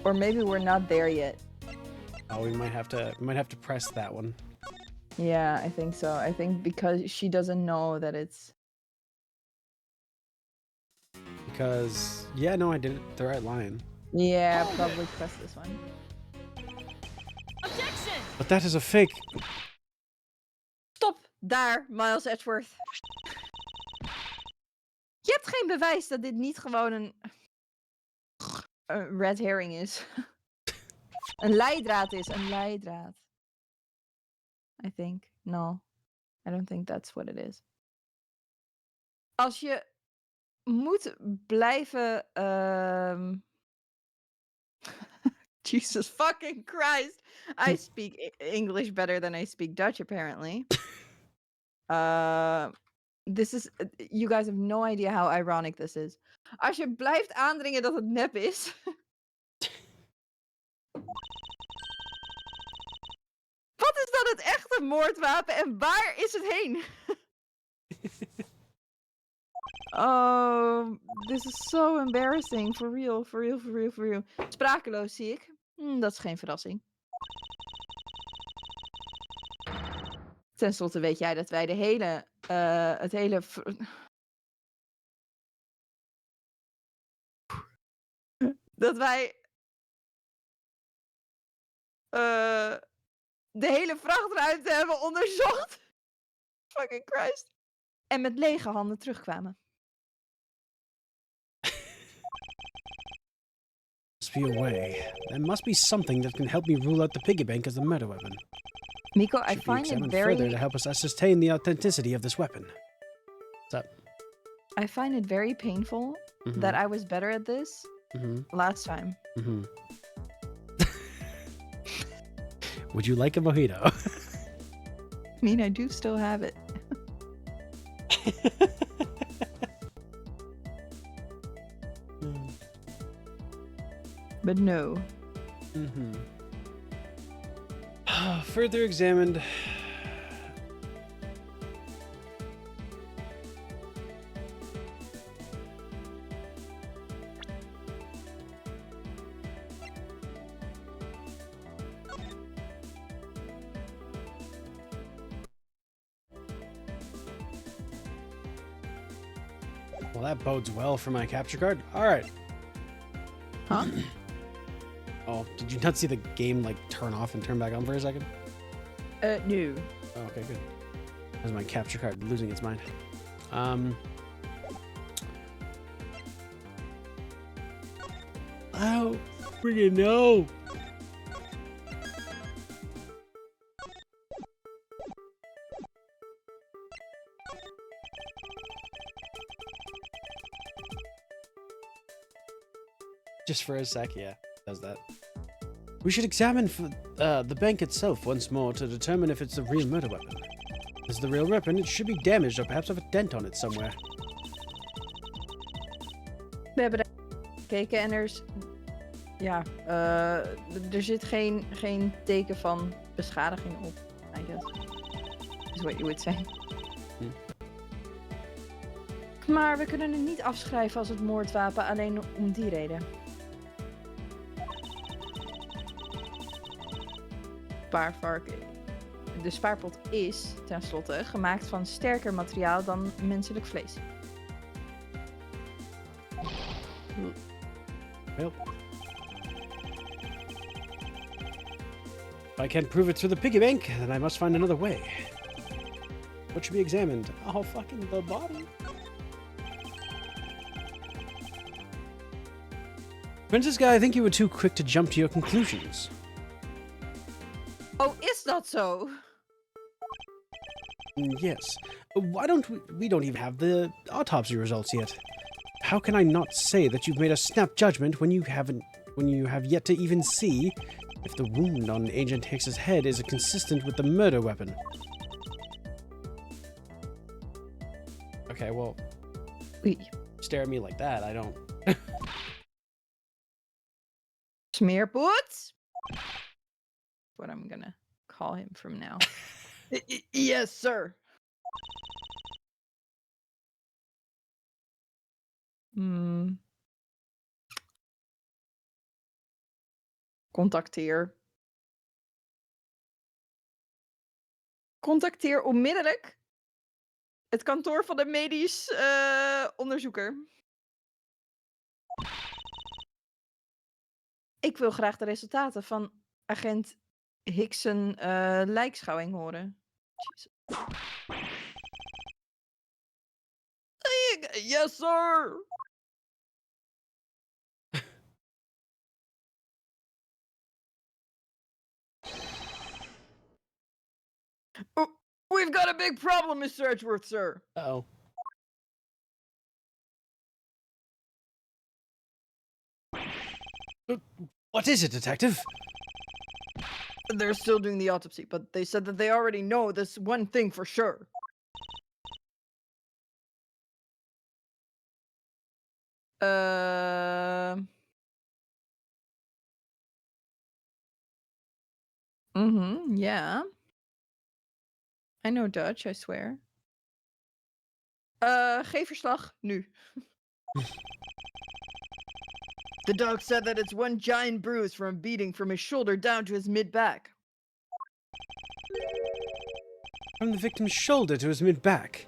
B: Or maybe we're not there yet.
A: Oh, we might have to press that one.
B: Yeah, I think so. I think because she doesn't know that it's...
A: Because, yeah, no, I did it the right line.
B: Yeah, probably press this one.
C: Objection!
A: But that is a fake.
B: Stop! Daar, Miles Edgeworth. Je hebt geen bewijs dat dit niet gewoon een red herring is. Een leidraad is, een leidraad. I think. No. I don't think that's what it is. Als je moet blijven... Jesus fucking Christ. I speak English better than I speak Dutch, apparently. This is... You guys have no idea how ironic this is. Als je blijft aandringen dat het nep is... Wat is dan het echte moordwapen en waar is het heen? Oh, this is so embarrassing. For real, for real, for real, for real. Sprakeloos zie ik. Dat is geen verrassing. Ten slotte weet jij dat wij het hele... Dat wij... de hele vrachtruimte hebben onderzocht. fucking Christ. En met lege handen terugkwamen.
A: Must be a way. There must be something that can help me rule out the piggy bank as the murder weapon.
B: Miko, I
A: Should be
B: find it
A: examined further
B: very...
A: to help us ascertain the authenticity of this weapon. What's up?
B: I find it very painful that I was better at this last time.
A: Would you like a mojito?
B: I mean, I do still have it. But no.
A: Further examined. Well, that bodes well for my capture card. All right.
B: Huh?
A: Oh, did you not see the game like turn off and turn back on for a second?
B: No.
A: Oh, okay, good. That was my capture card losing its mind. Oh, freaking no! Just for a sec, yeah, does that. We should examine the bank itself once more to determine if it's the real murder weapon. If it's the real weapon, it should be damaged or perhaps have a dent on it somewhere.
B: We hebben daar gekeken en ja, er zit geen teken van beschadiging op, I guess. Is what you would say. Maar we kunnen het niet afschrijven als het moordwapen alleen om die reden. Spaarvark. De spaarpot is, tenslotte, gemaakt van sterker materiaal dan menselijk vlees.
A: Well, if I can't prove it through the piggy bank, then I must find another way. What should be examined? Oh, fucking the body. Princess Guy, I think you were too quick to jump to your conclusions.
B: Oh, is dat zo?
A: Yes. Why don't we don't even have the autopsy results yet? How can I not say that you've made a snap judgment when you have yet to even see if the wound on Agent Hicks's head is consistent with the murder weapon? Okay, well, stare at me like that, I don't.
B: Smeerpoet? What I'm gonna call him from now. Yes, sir. Contacteer. Contacteer onmiddellijk het kantoor van de medisch onderzoeker. Ik wil graag de resultaten van agent Hickson lijkschouwing horen. Yes, sir. We've got a big problem, Mr. Edgeworth, sir.
A: Uh-oh. What is it, detective?
B: They're still doing the autopsy, but they said that they already know this one thing for sure. Yeah. I know Dutch, I swear. Geef verslag, nu. The dog said that it's one giant bruise from a beating from his shoulder down to his mid-back.
A: From the victim's shoulder to his mid-back.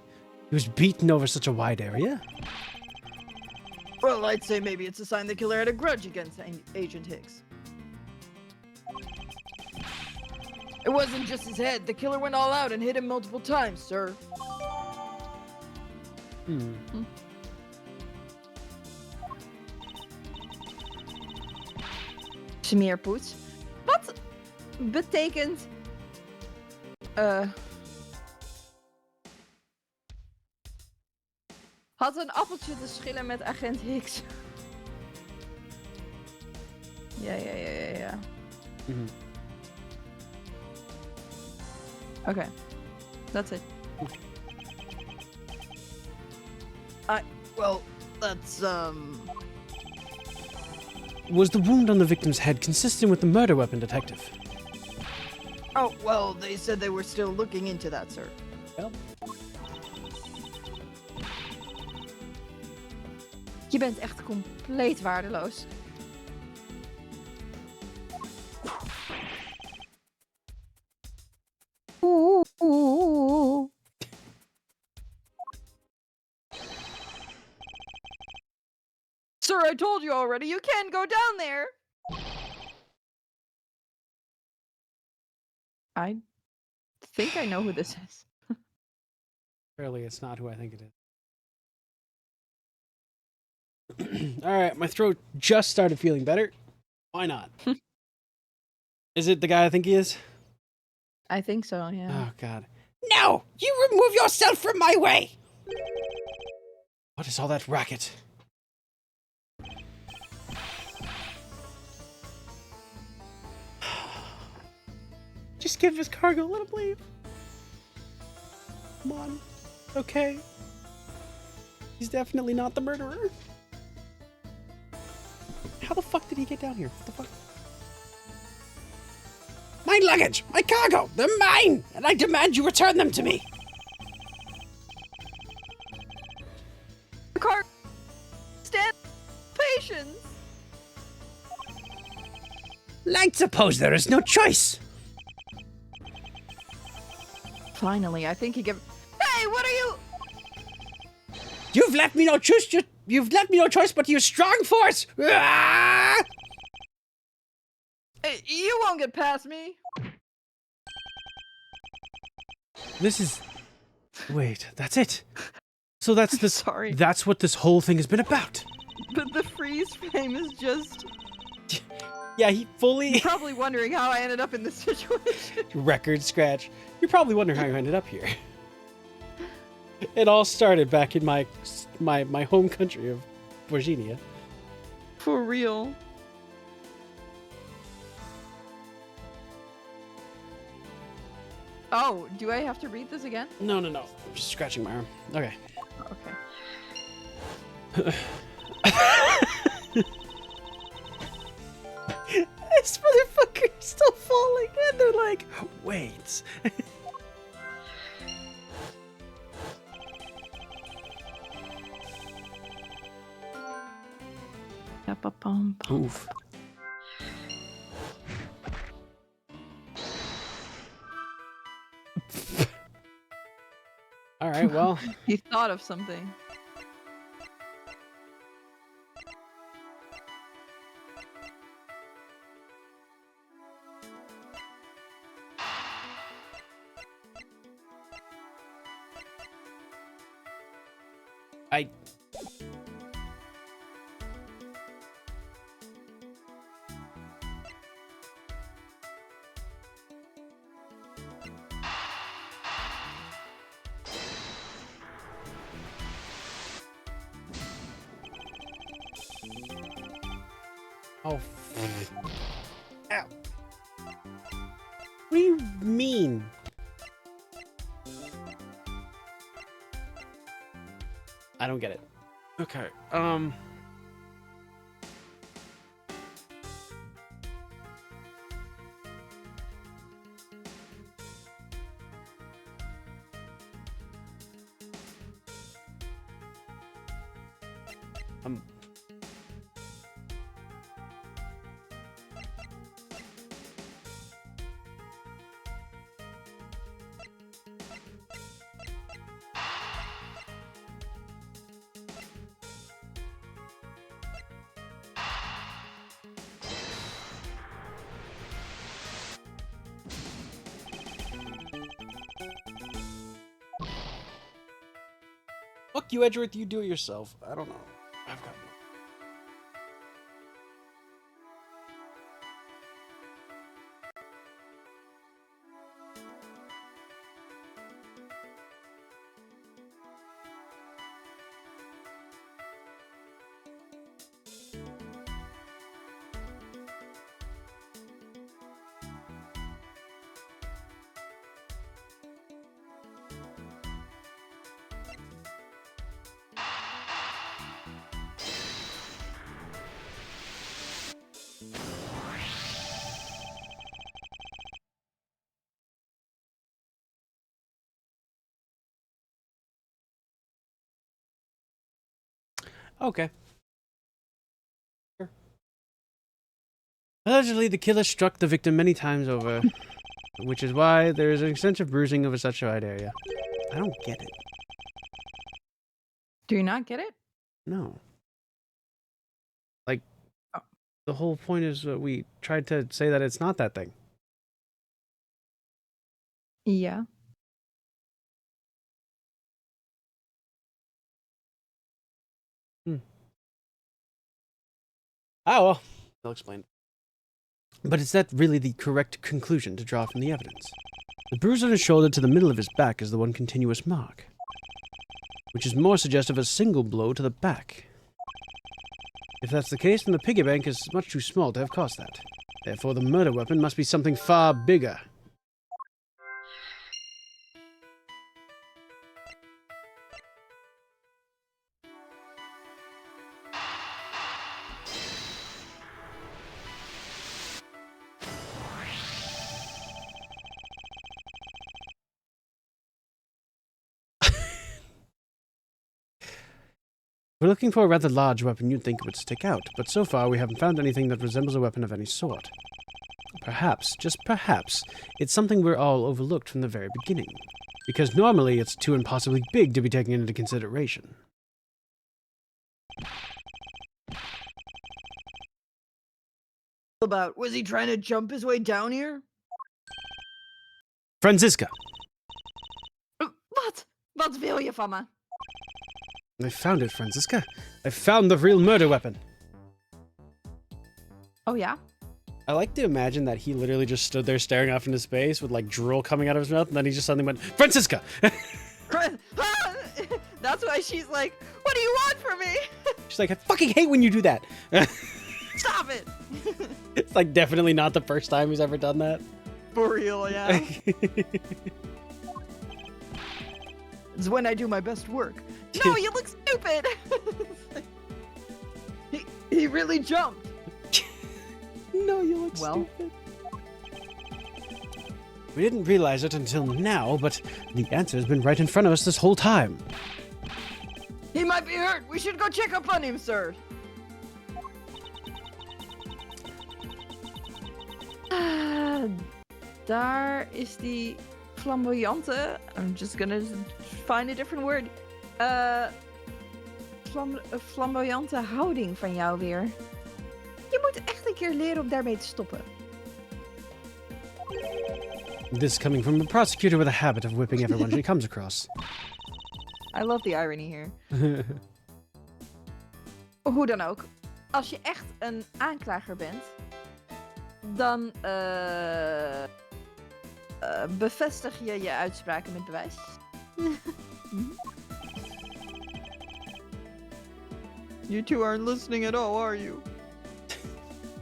A: He was beaten over such a wide area?
B: Well, I'd say maybe it's a sign the killer had a grudge against Agent Hicks. It wasn't just his head. The killer went all out and hit him multiple times, sir. Smeerpoets. Wat betekent... Had een appeltje te schillen met agent Hicks. Ja. Okay. That's it. Well, that's,
A: Was the wound on the victim's head consistent with the murder weapon, Detective?
B: Oh, well, they said they were still looking into that, sir.
A: Well.
B: Je bent echt compleet waardeloos. Oeh. Sir, I told you already, you can't go down there! I think I know who this is.
A: Clearly, it's not who I think it is. All right, my throat just started feeling better. Why not? Is it the guy I think he is?
B: I think so, yeah.
A: Oh, God. No! You remove yourself from my way! What is all that racket? Just give us cargo, let him leave. Come on. Okay. He's definitely not the murderer. How the fuck did he get down here? What the fuck? My luggage! My cargo! They're mine! And I demand you return them to me!
B: The car... Stand... Patience!
A: I suppose there is no choice.
B: Finally, I think he gave... Hey, what are you...
A: You've left me no choice. You've left me no choice but to use strong force. Ah!
B: Hey, you won't get past me.
A: This is. Wait, that's it. So that's the.
B: Sorry.
A: That's what this whole thing has been about.
B: But the freeze frame is just...
A: Yeah, he fully.
B: You're probably wondering how I ended up in this situation.
A: Record scratch. You're probably wondering how you ended up here. It all started back in my home country of Virginia.
B: For real. Oh, do I have to read this again?
A: No. I'm just scratching my arm. Okay.
B: Okay.
A: This motherfucker's still falling, and they're like, wait. Oof. All right, well.
B: You thought of something.
A: I... Oh. Ow. What do you mean? I don't get it. Okay, Fuck you, Edgeworth. You do it yourself. I don't know. I've got. Okay. Sure. Allegedly, the killer struck the victim many times over, which is why there is an extensive bruising over such a wide area. I don't get it.
B: Do you not get it?
A: No. Like,
B: Oh.
A: the whole point is that we tried to say that it's not that thing.
B: Yeah.
A: Ah, well, I'll explain. But is that really the correct conclusion to draw from the evidence? The bruise on his shoulder to the middle of his back is the one continuous mark, which is more suggestive of a single blow to the back. If that's the case, then the piggy bank is much too small to have caused that. Therefore, the murder weapon must be something far bigger. We're looking for a rather large weapon you'd think would stick out, but so far we haven't found anything that resembles a weapon of any sort. Perhaps, just perhaps, it's something we're all overlooked from the very beginning, because normally it's too impossibly big to be taken into consideration.
B: About, was he trying to jump his way down here?
A: Franziska!
B: Wat? Wat wil je van me?
A: I found it, Franziska. I found the real murder weapon.
B: Oh, yeah?
A: I like to imagine that he literally just stood there staring off into space with like drool coming out of his mouth, and then he just suddenly went, Franziska!
B: That's why she's like, what do you want from me?
A: She's like, I fucking hate when you do that.
B: Stop it!
A: It's like definitely not the first time he's ever done that.
B: For real, yeah. It's when I do my best work. No, you look stupid! he really jumped.
A: No, you look stupid. We didn't realize it until now, but the answer has been right in front of us this whole time.
B: He might be hurt. We should go check up on him, sir. Daar is die flamboyante. I'm just gonna find a different word. Flamboyante houding van jou weer. Je moet echt een keer leren om daarmee te stoppen.
A: This coming from a prosecutor with a habit of whipping everyone she comes across.
B: I love the irony here. Hoe dan ook. Als je echt een aanklager bent, dan bevestig je je uitspraken met bewijs. You two aren't listening at all, are you?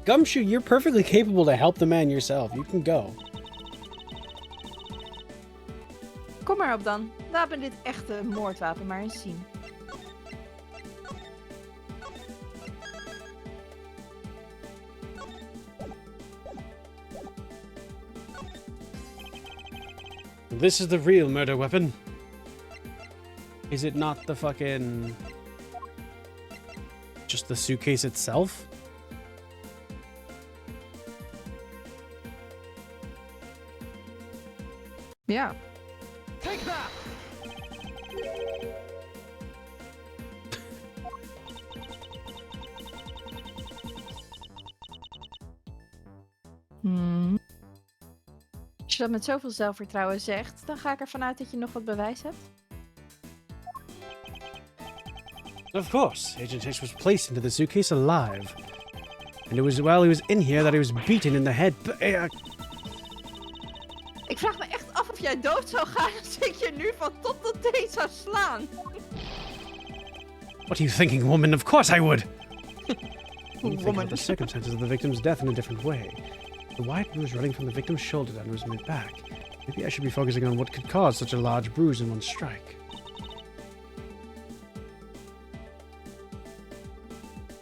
A: Gumshoe, you're perfectly capable to help the man yourself. You can go.
B: Kom maar op dan. Laat me dit echte moordwapen maar eens zien.
A: This is the real murder weapon. Is it not the fucking... just the suitcase itself?
B: Ja.
D: Take that! Als
B: je dat met zoveel zelfvertrouwen zegt, dan ga ik ervan uit dat je nog wat bewijs hebt.
A: Of course, Agent Hicks was placed into the suitcase alive. And it was while he was in here that he was beaten in the head.
B: Ik vraag me echt af of jij dood zou gaan als ik je nu van top tot teen zou slaan.
A: What are you thinking, woman? Of course I would! I'm thinking
B: Woman.
A: about the circumstances of the victim's death in a different way. The white was running from the victim's shoulder down to his mid-back. Maybe I should be focusing on what could cause such a large bruise in one strike.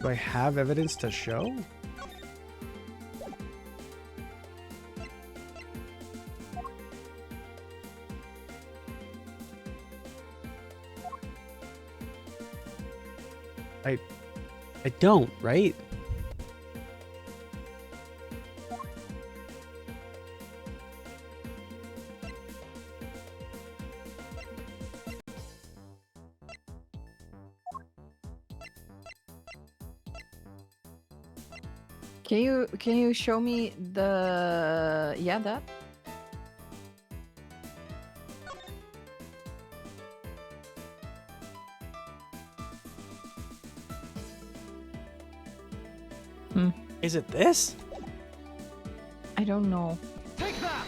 A: Do I have evidence to show? I don't, right?
B: Can you show me the that?
A: Is it this?
B: I don't know.
D: Take that!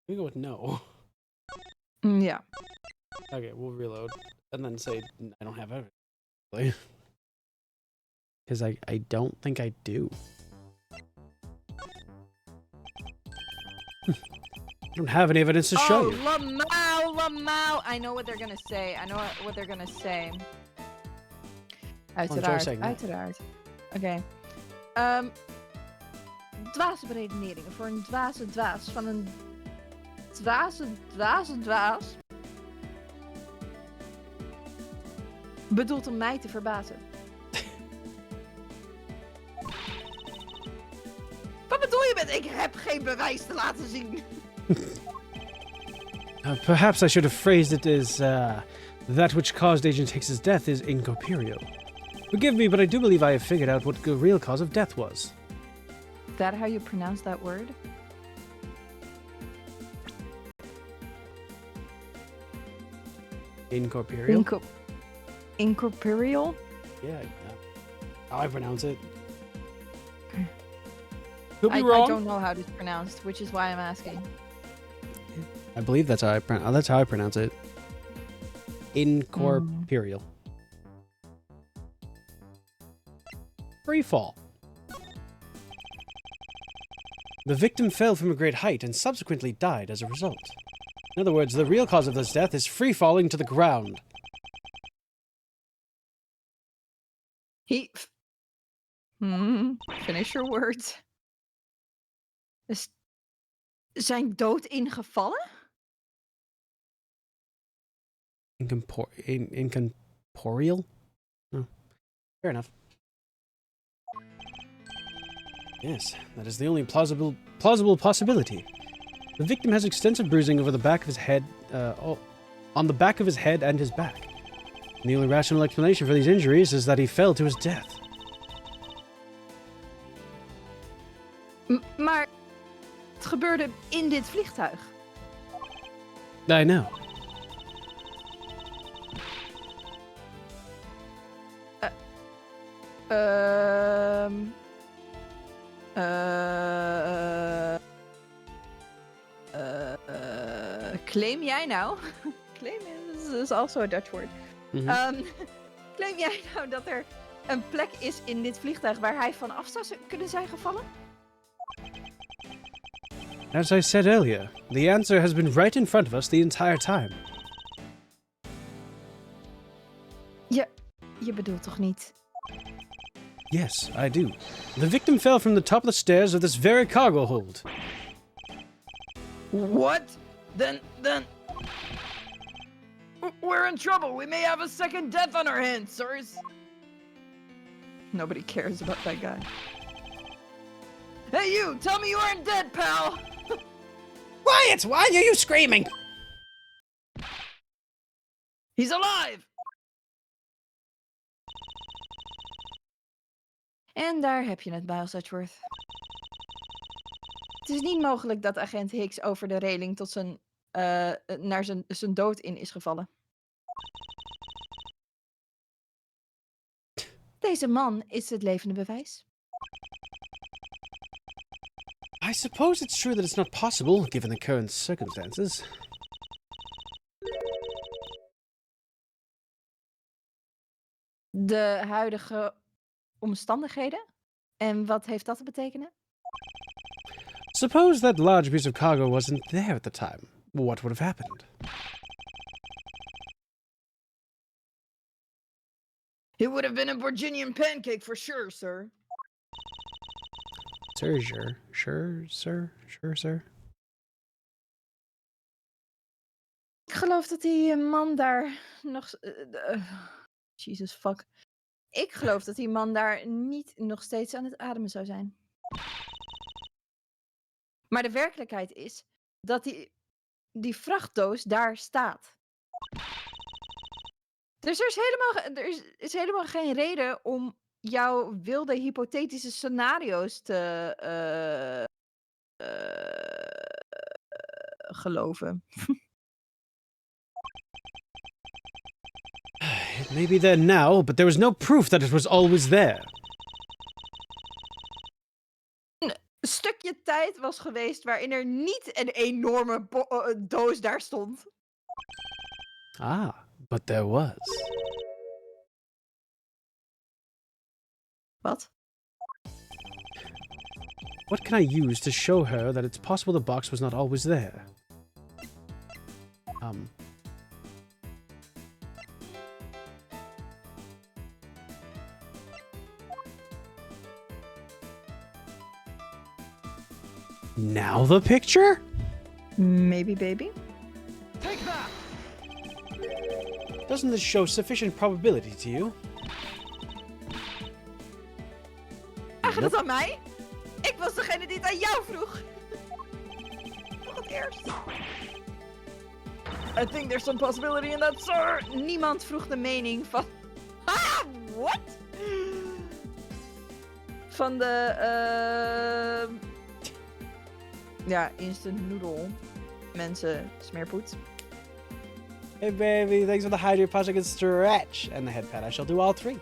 A: We go with no.
B: Yeah.
A: Okay, we'll reload and then say I don't have evidence. Because I don't think I do. I don't have any evidence to show
B: Oh,
A: you.
B: Lamau. I know what they're gonna say. I know what they're gonna say. Uiteraard,
A: saying that.
B: uiteraard. Oké. Dwaze beredeneringen voor een dwaze dwaas van een dwaas bedoelt om mij te verbazen. Wat bedoel je met ik heb geen bewijs te laten zien?
A: Perhaps I should have phrased it as that which caused Agent Hicks's death is incorporeal. Forgive me, but I do believe I have figured out what the real cause of death was.
B: Is that how you pronounce that word?
A: Incorporeal?
B: Incorporeal?
A: Yeah, how I pronounce it. Could be
B: I
A: wrong.
B: don't know how it's pronounced, which is why I'm asking.
A: I believe that's how I pronounce it. Incorporeal. Free fall. The victim fell from a great height and subsequently died as a result. In other words, the real cause of this death is free falling to the ground.
B: Finish your words. Dus zijn dood ingevallen?
A: Incorporeal? Oh, fair enough. Yes, that is the only plausible possibility. The victim has extensive bruising over the back of his head, on the back of his head and his back. And the only rational explanation for these injuries is that he fell to his death.
B: Maar het gebeurde in dit vliegtuig.
A: I know.
B: Claim jij nou? Claim is also a Dutch word. Claim jij nou dat er een plek is in dit vliegtuig waar hij vanaf zou kunnen zijn gevallen?
A: As I said earlier, the answer has been right in front of us the entire time.
B: Je bedoelt toch niet?
A: Yes, I do. The victim fell from the top of the stairs of this very cargo hold.
B: What? Then... We're in trouble. We may have a second death on our hands, sirs. Nobody cares about that guy. Hey, you! Tell me you aren't dead, pal!
A: Quiet! Why are you screaming?
B: He's alive! En daar heb je het, Miles Edgeworth. Het is niet mogelijk dat agent Hicks over de reling tot zijn naar zijn dood in is gevallen. Deze man is het levende bewijs.
A: I suppose it's true that it's not possible, given the current circumstances.
B: De huidige omstandigheden. En wat heeft dat te betekenen?
A: Suppose that large piece of cargo wasn't there at the time. What would have happened?
B: It would have been a Virginian pancake for sure, sir.
A: Sure, sir.
B: Ik geloof dat die man daar nog... Jesus fuck. Ik geloof dat die man daar niet nog steeds aan het ademen zou zijn. Maar de werkelijkheid is dat die vrachtdoos daar staat. Dus er is helemaal geen reden om jouw wilde hypothetische scenario's te geloven.
A: It may be there now, but there was no proof that it was always there.
B: Een stukje tijd was geweest waarin er niet een enorme doos daar stond.
A: Ah, but there was.
B: Wat?
A: What can I use to show her that it's possible the box was not always there? Now the picture?
B: Maybe baby?
D: Take that!
A: Doesn't this show sufficient probability to you?
B: Vraag je dat aan mij? Ik was degene die het aan jou vroeg. Nog het eerst. I think there's some possibility in that, sir. Niemand vroeg de mening van... Ah, what? Van de... Ja, instant noodle. Mensen, smeerpoet.
A: Hey baby, thanks for the Hydro Project and stretch. And the head pat, I shall do all three.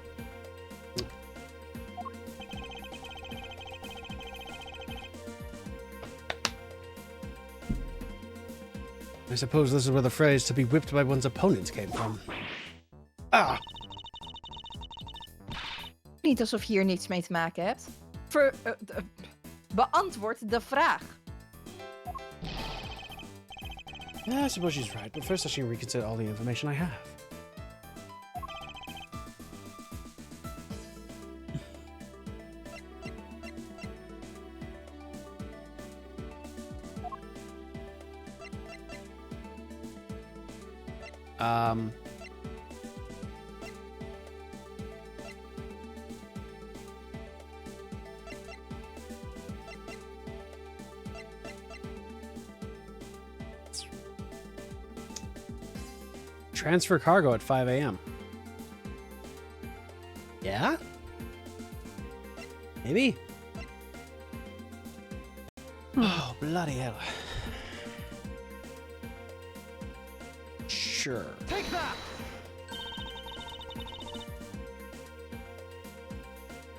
A: I suppose this is where the phrase to be whipped by one's opponents came from. Ah!
B: Niet alsof je hier niets mee te maken hebt. Beantwoord de vraag.
A: Yeah, I suppose she's right, but first I should reconsider all the information I have. Transfer cargo at 5 a.m. Yeah? Maybe? Oh, bloody hell. Sure.
D: Take that!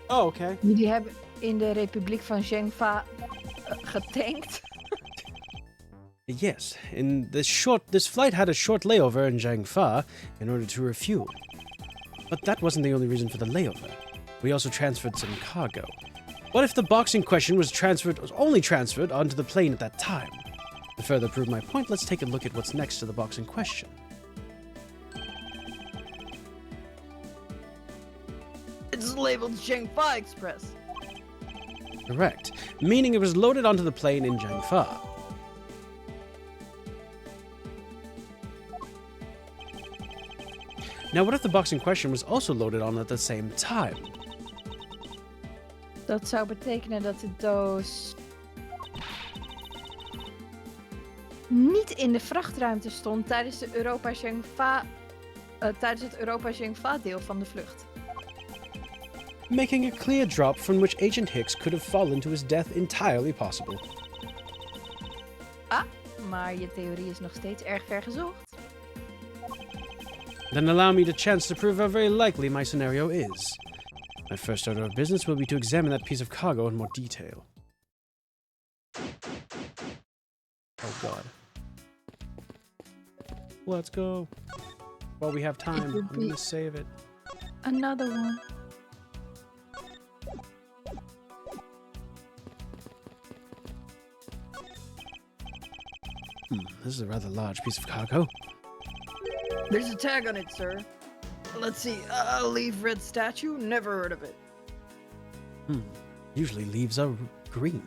A: Oh, okay.
B: Jullie hebben in de Republiek van Zhengfa getankt.
A: Yes, this flight had a short layover in Zhangfa in order to refuel. But that wasn't the only reason for the layover. We also transferred some cargo. What if the box in question was only transferred onto the plane at that time? To further prove my point, let's take a look at what's next to the box in question.
B: It's labeled Zhengfa Express.
A: Correct, meaning it was loaded onto the plane in Zhangfa. Now, what if the box in question was also loaded on at the same time?
B: Dat zou betekenen dat de doos niet in de vrachtruimte stond tijdens het Europa-Zhengfa deel van de vlucht.
A: Making a clear drop from which Agent Hicks could have fallen to his death entirely possible.
B: maar je theorie is nog steeds erg ver gezocht.
A: Then allow me the chance to prove how very likely my scenario is. My first order of business will be to examine that piece of cargo in more detail. Oh god. Let's go. While we have time,
B: would
A: I'm
B: be-
A: gonna save it.
B: Another one.
A: This is a rather large piece of cargo.
B: There's a tag on it, sir. Let's see. Leaf red statue? Never heard of it.
A: Usually leaves are green.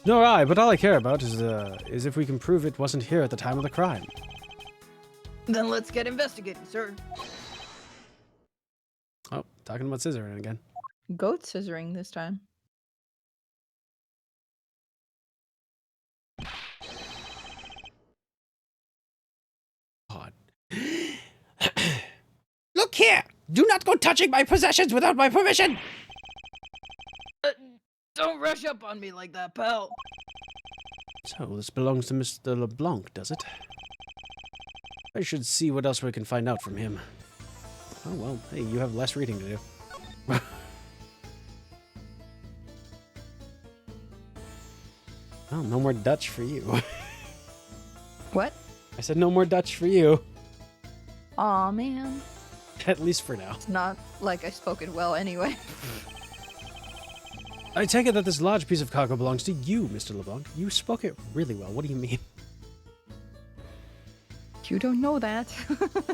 A: Nor I, but all I care about is if we can prove it wasn't here at the time of the crime.
B: Then let's get investigating, sir.
A: Oh, talking about scissoring again.
B: Goat scissoring this time.
A: God. Look here! Do not go touching my possessions without my permission!
B: Don't rush up on me like that, pal.
A: So, this belongs to Mr. LeBlanc, does it? I should see what else we can find out from him. Oh well, hey, you have less reading to do. Oh, no more Dutch for you.
B: What?
A: I said no more Dutch for you.
B: Aw, man.
A: At least for now.
B: It's not like I spoke it well anyway.
A: I take it that this large piece of cargo belongs to you, Mr. LeBlanc. You spoke it really well. What do you mean?
B: You don't know that.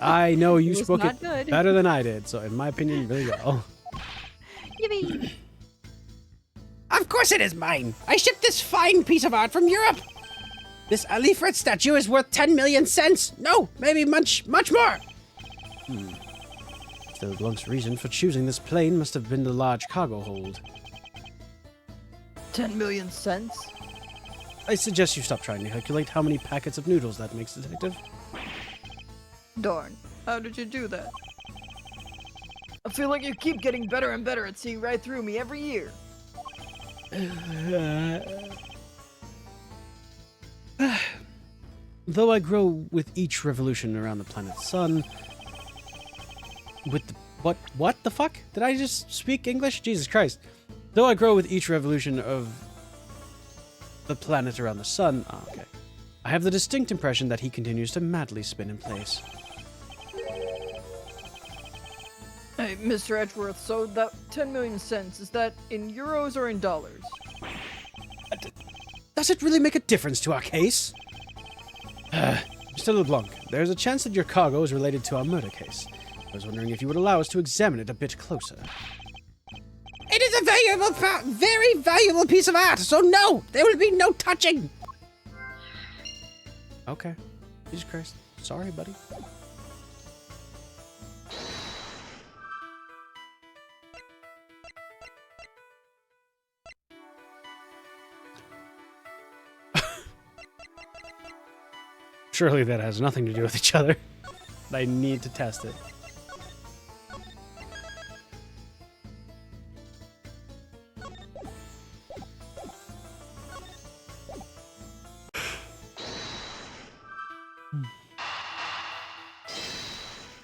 A: I know you
B: It was
A: spoke
B: not
A: it
B: good.
A: better than I did, so in my opinion, really well.
C: Yippee!
A: Of course it is mine! I shipped this fine piece of art from Europe! This Alifred statue is worth 10 million cents! No, maybe much more! Mr. LeBlanc's reason for choosing this plane must have been the large cargo hold.
B: 10 million cents?
A: I suggest you stop trying to calculate how many packets of noodles that makes, Detective.
B: Darn. How did you do that? I feel like you keep getting better and better at seeing right through me every year.
A: Though I grow with each revolution around the planet's sun... With the... What the fuck? Did I just speak English? Jesus Christ. Though I grow with each revolution of the planet around the sun... Oh, okay. I have the distinct impression that he continues to madly spin in place.
B: Hey, Mr. Edgeworth, so that 10 million cents, is that in euros or in dollars?
A: Does it really make a difference to our case? Mr. LeBlanc, there's a chance that your cargo is related to our murder case. I was wondering if you would allow us to examine it a bit closer. It is a very valuable piece of art, so no! There will be no touching! Okay. Jesus Christ. Sorry, buddy. Surely that has nothing to do with each other. I need to test it.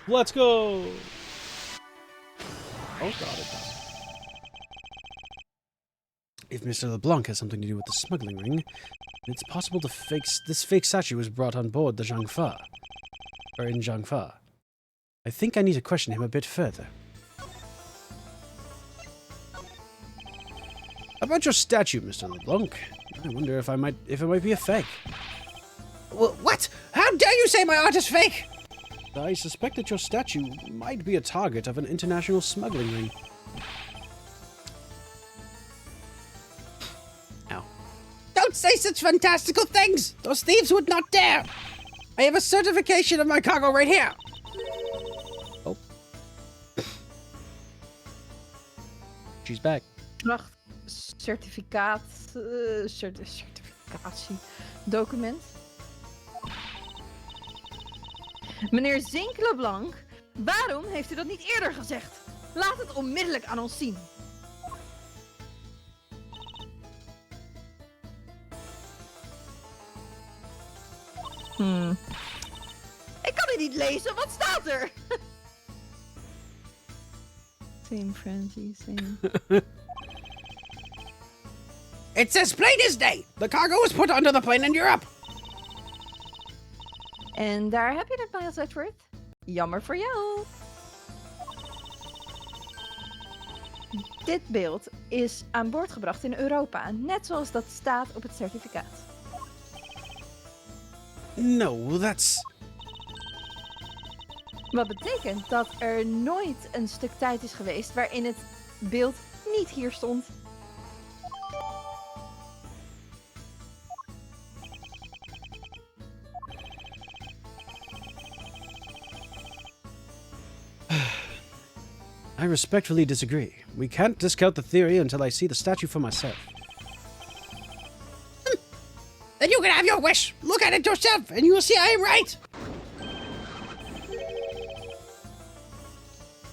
A: Let's go! Oh god, it does. If Mr. LeBlanc has something to do with the smuggling ring, it's possible this fake statue was brought on board the Zhangfa. Or in Zhangfa. I think I need to question him a bit further. About your statue, Mr. LeBlanc. I wonder if it might be a fake. What? How dare you say my art is fake? I suspect that your statue might be a target of an international smuggling ring. Ow. Don't say such fantastical things! Those thieves would not dare! I have a certification of my cargo right here! Oh. She's back.
B: Wacht, certificatiedocument. Meneer Zink LeBlanc, waarom heeft u dat niet eerder gezegd? Laat het onmiddellijk aan ons zien. Ik kan het niet lezen, wat staat er? Same frenzy, same.
A: It says plain as day. The cargo was put onto the plane in Europe.
B: En daar heb je het, Miles Edgeworth. Jammer voor jou. Dit beeld is aan boord gebracht in Europa, net zoals dat staat op het certificaat.
A: No, that's...
B: Wat betekent dat er nooit een stuk tijd is geweest waarin het beeld niet hier stond.
A: I respectfully disagree. We can't discount the theory until I see the statue for myself. Then you can have your wish. Look at it yourself, and you will see I am right.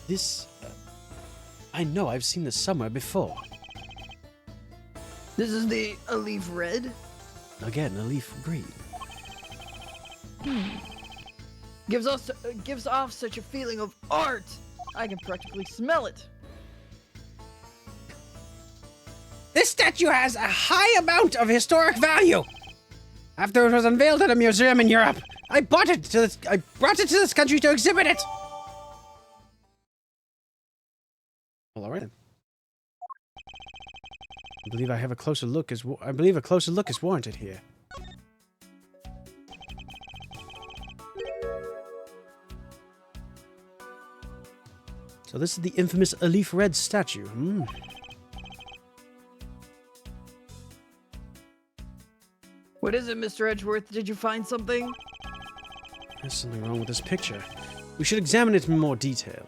A: This... I know I've seen this somewhere before.
B: This is the Alif Red.
A: Again, a leaf green.
B: Gives off such a feeling of art. I can practically smell it.
A: This statue has a high amount of historic value. After it was unveiled at a museum in Europe, I brought it to this country to exhibit it. Well, all right then. I believe a closer look is warranted here. So this is the infamous Alif Red statue.
B: What is it, Mr. Edgeworth? Did you find something?
A: There's something wrong with this picture. We should examine it in more detail.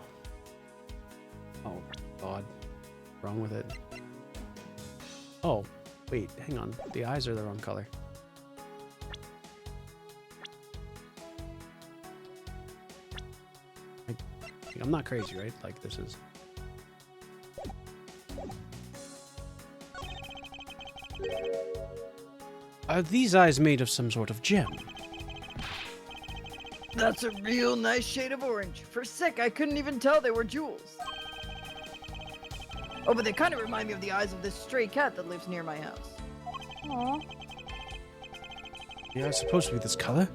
A: Oh, God. Wrong with it. Oh, wait, hang on. The eyes are the wrong color. I'm not crazy, right? Like, this is... Are these eyes made of some sort of gem?
B: That's a real nice shade of orange. For a sec, I couldn't even tell they were jewels. Oh, but they kind of remind me of the eyes of this stray cat that lives near my house.
E: Aw.
A: The eye's supposed to be this color?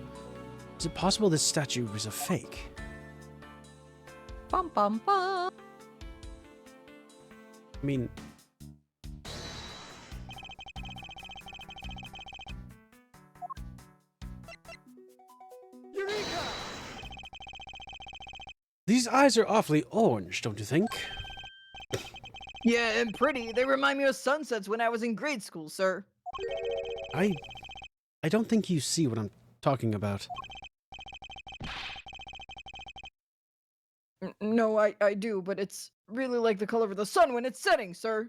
A: Is it possible this statue is a fake?
B: Bum bum bum.
A: I mean...
D: Eureka!
A: These eyes are awfully orange, don't you think?
B: Yeah, and pretty. They remind me of sunsets when I was in grade school, sir.
A: I don't think you see what I'm talking about.
B: No, I do, but it's really like the color of the sun when it's setting, sir.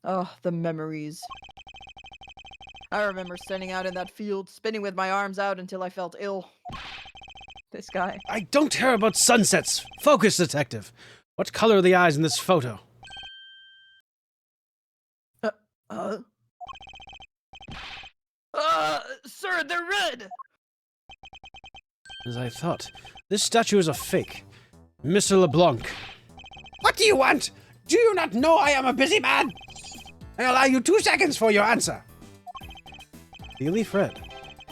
B: Oh, the memories. I remember standing out in that field, spinning with my arms out until I felt ill. This guy.
A: I don't care about sunsets! Focus, detective! What color are the eyes in this photo?
B: Sir, they're red!
A: As I thought, this statue is a fake. Mr. LeBlanc. What do you want? Do you not know I am a busy man? I allow you 2 seconds for your answer. The Alif Red.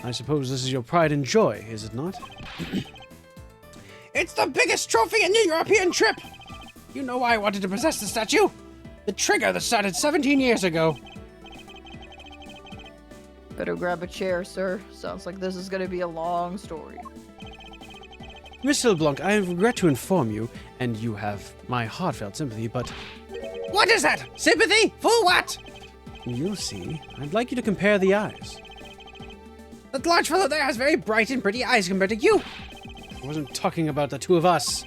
A: I suppose this is your pride and joy, is it not? It's the biggest trophy in the European trip! You know why I wanted to possess the statue? The trigger that started 17 years ago.
B: Better grab a chair, sir. Sounds like this is gonna be a long story.
A: Mr. LeBlanc, I regret to inform you, and you have my heartfelt sympathy, but... What is that? Sympathy? For what? You'll see. I'd like you to compare the eyes. That large fellow there has very bright and pretty eyes compared to you. I wasn't talking about the two of us.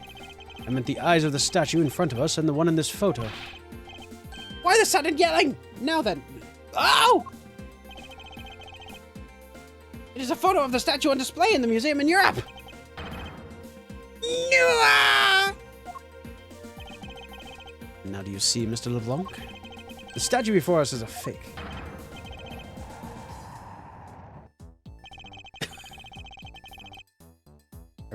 A: I meant the eyes of the statue in front of us and the one in this photo. Why the sudden yelling? Now then. Oh! It is a photo of the statue on display in the museum in Europe. No! Now do you see, Mr. LeBlanc? The statue before us is a fake.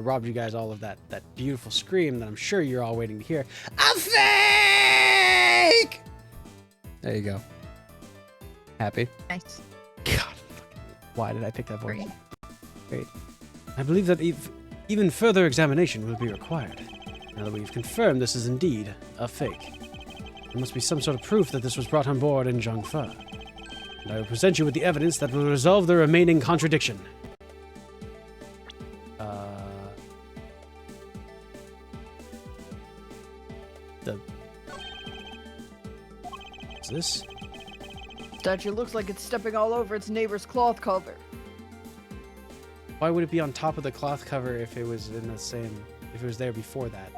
A: robbed you guys all of that beautiful scream that I'm sure you're all waiting to hear. A fake! There you go. Happy?
B: Nice.
A: God, why did I pick that voice?
B: Great.
A: Great. I believe that even further examination will be required. Now that we've confirmed this is indeed a fake. There must be some sort of proof that this was brought on board in Zhangfa. And I will present you with the evidence that will resolve the remaining contradiction. What's this?
B: Statue looks like it's stepping all over its neighbor's cloth cover.
A: Why would it be on top of the cloth cover if it was in the same, if it was there before that?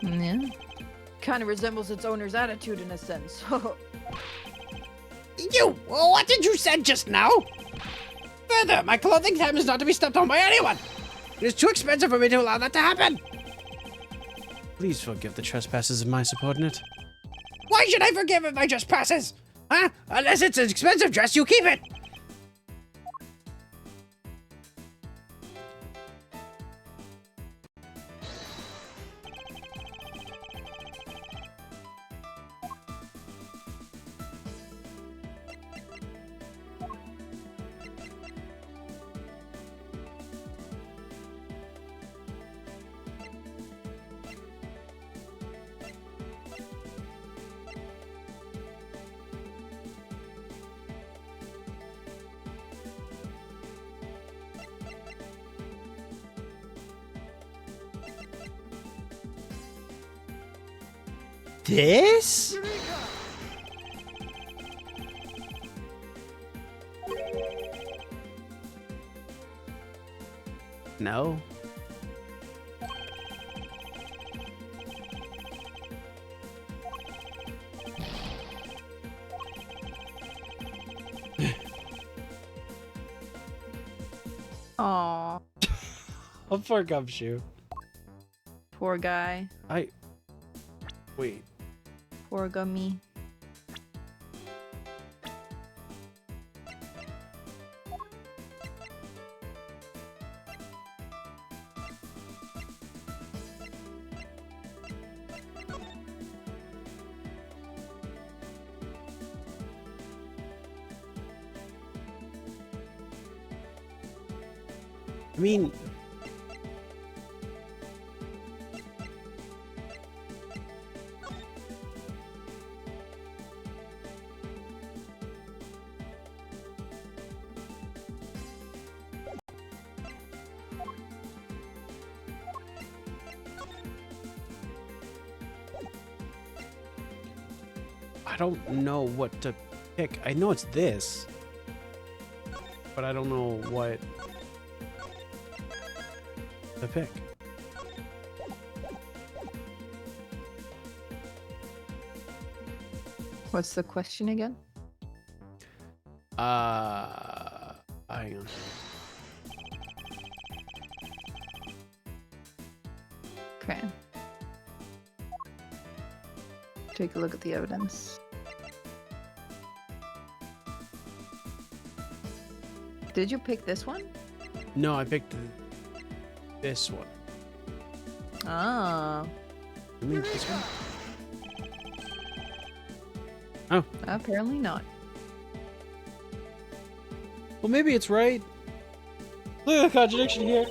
B: Yeah. Kind of resembles its owner's attitude in a sense.
A: You! What did you say just now? Further, my clothing time is not to be stepped on by anyone! It is too expensive for me to allow that to happen! Please forgive the trespasses of my subordinate. Why should I forgive my trespasses? Huh? Unless it's an expensive dress, you keep it! This? No.
B: Aw,
A: Oh, poor Gumshoe.
B: poor guy.
A: Wait.
B: Poor Gummy.
A: I mean... I don't know what to pick. I know it's this, but I don't know what to pick.
B: What's the question again?
A: Hang on.
B: Okay. Take a look at the evidence. Did you pick this one?
A: No, I picked this one.
B: Ah,
A: I mean, this one?
B: apparently not.
A: Well, maybe it's right. Look at the contradiction here.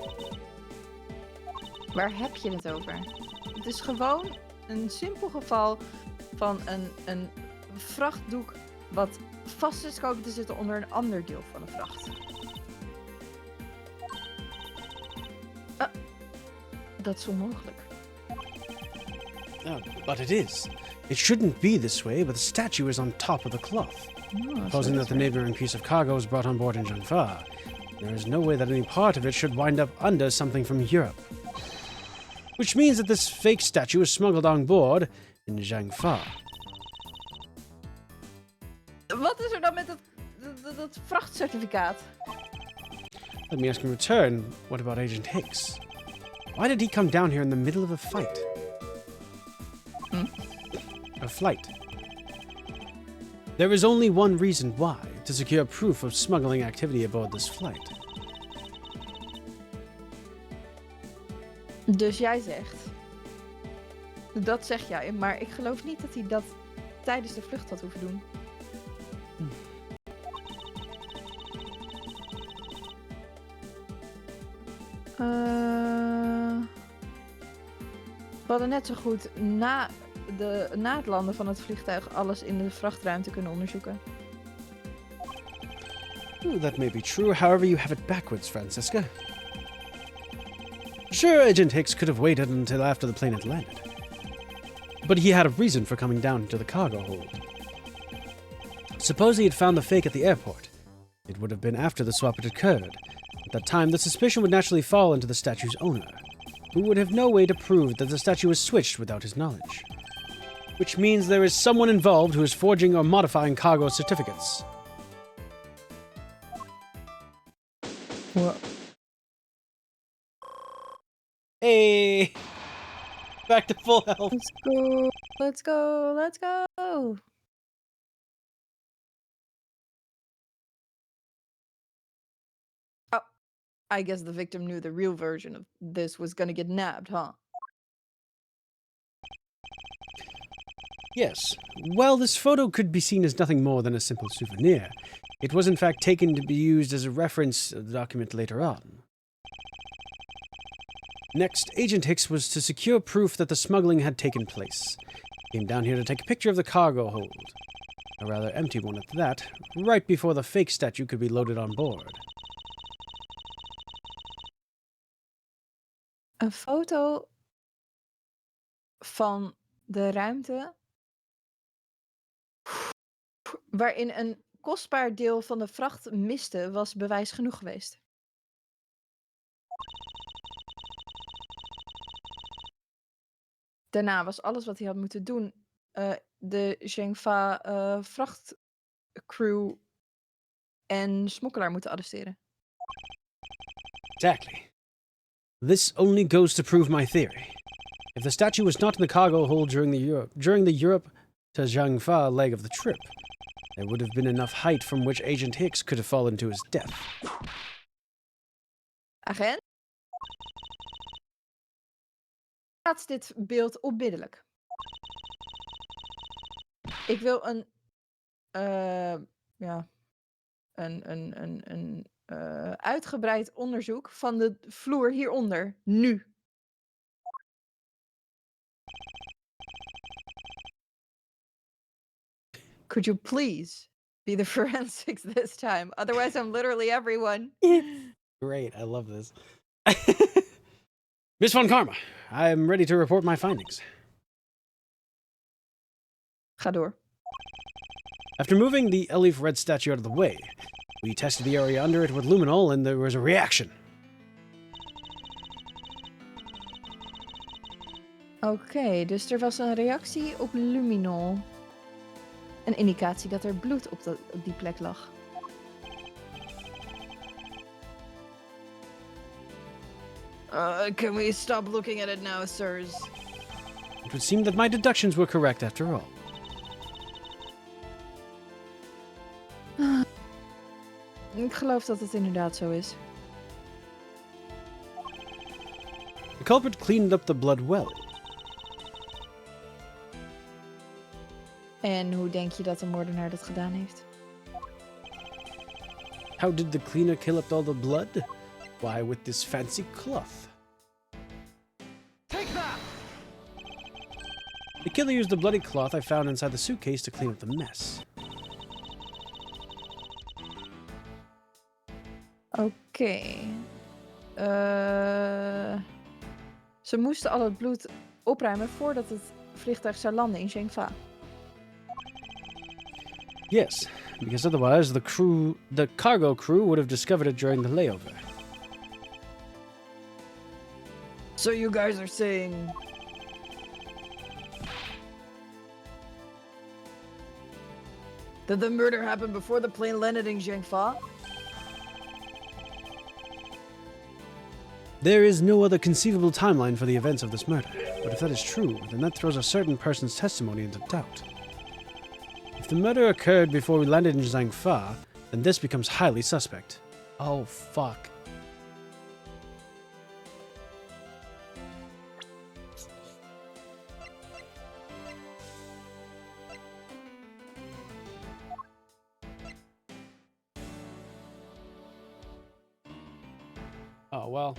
B: Waar heb je het over? Het is gewoon een simpel geval van een vrachtdoek wat vast is komen te zitten onder een ander deel van een vracht. Dat is onmogelijk.
A: Oh, but it is. It shouldn't be this way, but the statue is on top of the cloth. Supposing that the neighboring piece of cargo was brought on board in Zhangfa, there is no way that any part of it should wind up under something from Europe. Which means that this fake statue was smuggled on board in Zhangfa.
B: Wat is er dan met dat vrachtcertificaat?
A: Let me ask in return, what about Agent Hicks? Why did he come down here in the middle of a fight? A flight. There is only one reason why, to secure proof of smuggling activity aboard this flight.
B: Dus jij zegt... Dat zeg jij, maar ik geloof niet dat hij dat tijdens de vlucht had hoeven doen. We hadden net zo goed na het landen van het vliegtuig alles in de vrachtruimte kunnen onderzoeken.
A: That may be true, however you have it backwards, Francisca. Sure, Agent Hicks could have waited until after the plane had landed. But he had a reason for coming down to the cargo hold. Suppose he had found the fake at the airport. It would have been after the swap had occurred. At that time, the suspicion would naturally fall into the statue's owner, who would have no way to prove that the statue was switched without his knowledge. Which means there is someone involved who is forging or modifying cargo certificates.
B: Wow.
A: Hey! Back to full health.
B: Let's go, let's go, let's go! Oh, I guess the victim knew the real version of this was gonna get nabbed, huh?
A: Yes. While this photo could be seen as nothing more than a simple souvenir, it was in fact taken to be used as a reference document later on. Next, Agent Hicks was to secure proof that the smuggling had taken place. He came down here to take a picture of the cargo hold. A rather empty one at that, right before the fake statue could be loaded on board.
B: Een foto van de ruimte waarin een kostbaar deel van de vracht miste, was bewijs genoeg geweest. Daarna was alles wat hij had moeten doen de Zhengfa vrachtcrew en smokkelaar moeten arresteren.
A: Exactly. This only goes to prove my theory. If the statue was not in the cargo hold during the Europe to Zhangfa leg of the trip, there would have been enough height from which Agent Hicks could have fallen to his death.
B: Agent? Plaats dit beeld onmiddellijk. Ik wil een uitgebreid onderzoek van de vloer hieronder. Nu. Could you please be the forensics this time? Otherwise, I'm literally everyone.
A: Great, I love this. Miss Von Karma, I am ready to report my findings.
B: Ga door.
A: After moving the Elif red statue out of the way, we tested the area under it with luminol and there was a reaction.
B: Oké, dus er was een reactie op luminol. Een indicatie dat er bloed op die plek lag. Can we stop looking at it now, sirs?
A: It would seem that my deductions were correct after all.
B: Ik geloof dat het inderdaad zo is.
A: The culprit cleaned up the blood well.
B: En hoe denk je dat de moordenaar dat gedaan heeft?
A: How did the cleaner kill up all the blood? Why, with this fancy cloth.
D: Take that!
A: The killer used the bloody cloth I found inside the suitcase to clean up the mess.
B: Oké. Ze moesten al het bloed opruimen voordat het vliegtuig zou landen in Zhengfa.
A: Yes, because otherwise the cargo crew would have discovered it during the layover.
B: So you guys are saying... that the murder happened before the plane landed in Zhengfa?
A: There is no other conceivable timeline for the events of this murder, but if that is true, then that throws a certain person's testimony into doubt. If the murder occurred before we landed in Zhangfa, then this becomes highly suspect. Oh, fuck. Oh, well.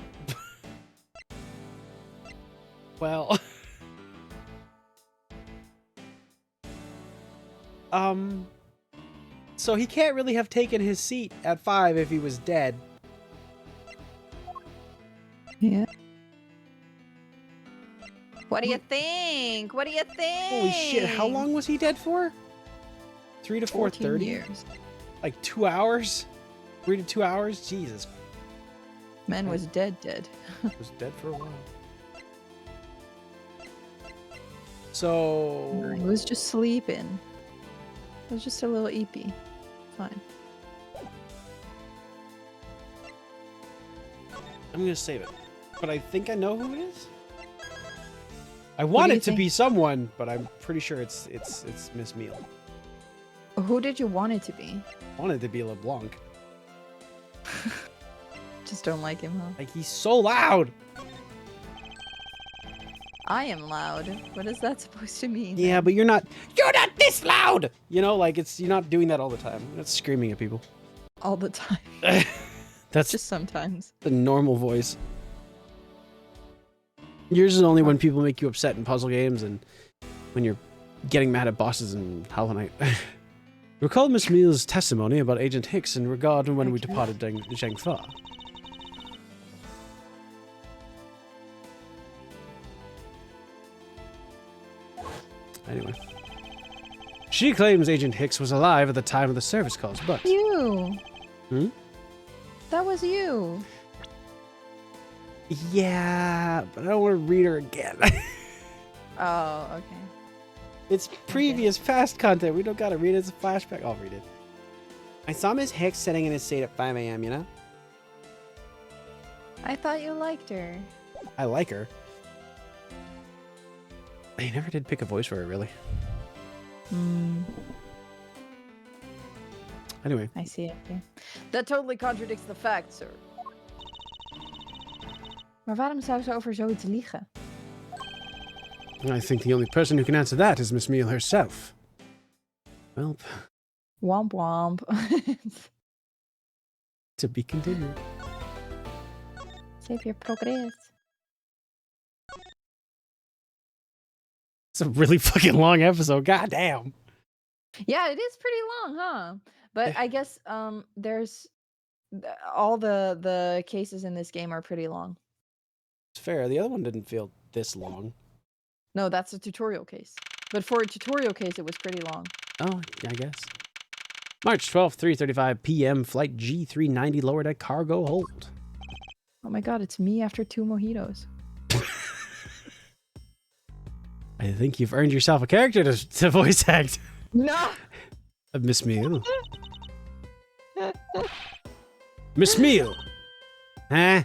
A: Well. So he can't really have taken his seat at 5 if he was dead.
B: Yeah. What do you think? What do you think?
A: Holy shit, how long was he dead for? 3 to
B: 14
A: 4:30?
B: years.
A: Like 2 hours? 3 to 2 hours? Jesus.
B: Man was dead.
A: Was dead for a while. So
B: He was just sleeping. It was just a little eepy. Fine.
A: I'm gonna save it. But I think I know who it is. I want
B: do you
A: it to
B: think?
A: be someone, but I'm pretty sure it's Miss Meal.
B: Who did you want it to be?
A: I want it to be LeBlanc.
B: Just don't like him, huh?
A: Like, he's so loud.
B: I am loud. What is that supposed to mean?
A: Yeah,
B: then?
A: but you're not this loud. You know, like you're not doing that all the time. You're not screaming at people.
B: All the time.
A: That's
B: Just sometimes.
A: the normal voice. Yours is only when people make you upset in puzzle games and when you're getting mad at bosses in Hollow Knight. Recall Miss Meal's testimony about Agent Hicks in regard to when we
B: Okay.
A: departed Zhangfa. Anyway. She claims Agent Hicks was alive at the time of the service calls, but...
B: You.
A: Hmm?
B: That was you.
A: Yeah, but I don't want to read her again.
B: Oh, okay.
A: It's previous past content. We don't gotta read it. It's a flashback. I'll read it. I saw Miss Hicks sitting in his seat at 5 a.m., you know?
B: I thought you liked her.
A: I like her. I never did pick a voice for her, really. Anyway.
B: I see it. Okay. That totally contradicts the facts, sir. Maar waarom zou ze over zoiets liegen?
A: I think the only person who can answer that is Miss Meal herself. Well,
B: Womp womp.
A: to be continued.
B: Save your progress.
A: It's a really fucking long episode. God damn.
B: Yeah, it is pretty long, huh? But I guess there's all the cases in this game are pretty long.
A: It's fair. The other one didn't feel this long.
B: No, that's a tutorial case. But for a tutorial case, it was pretty long.
A: Oh, yeah, I guess. March 12th, 3:35 p.m. Flight G390 lower deck cargo hold.
B: Oh my god, it's me after 2 mojitos.
A: I think you've earned yourself a character to voice act.
B: No!
A: Miss Meal. Miss Meal! Huh?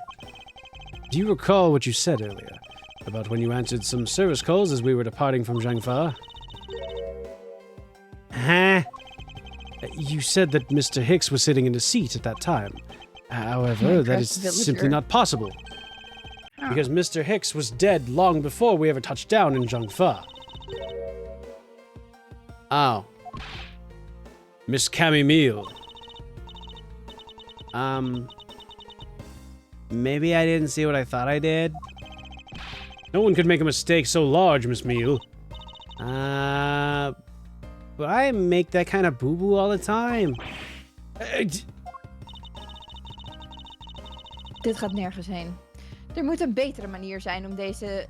A: Do you recall what you said earlier? About when you answered some service calls as we were departing from Zhangfa? Huh? You said that Mr. Hicks was sitting in a seat at that time. However, that is
B: crest
A: simply
B: villager.
A: not possible.
B: Huh.
A: Because Mr. Hicks was dead long before we ever touched down in Zhangfa. Oh. Miss Cammy Meal. Maybe I didn't see what I thought I did. No one could make a mistake so large, Miss Meal. But I make that kind of boo-boo all the time.
B: Dit gaat nergens heen. Er moet een betere manier zijn om deze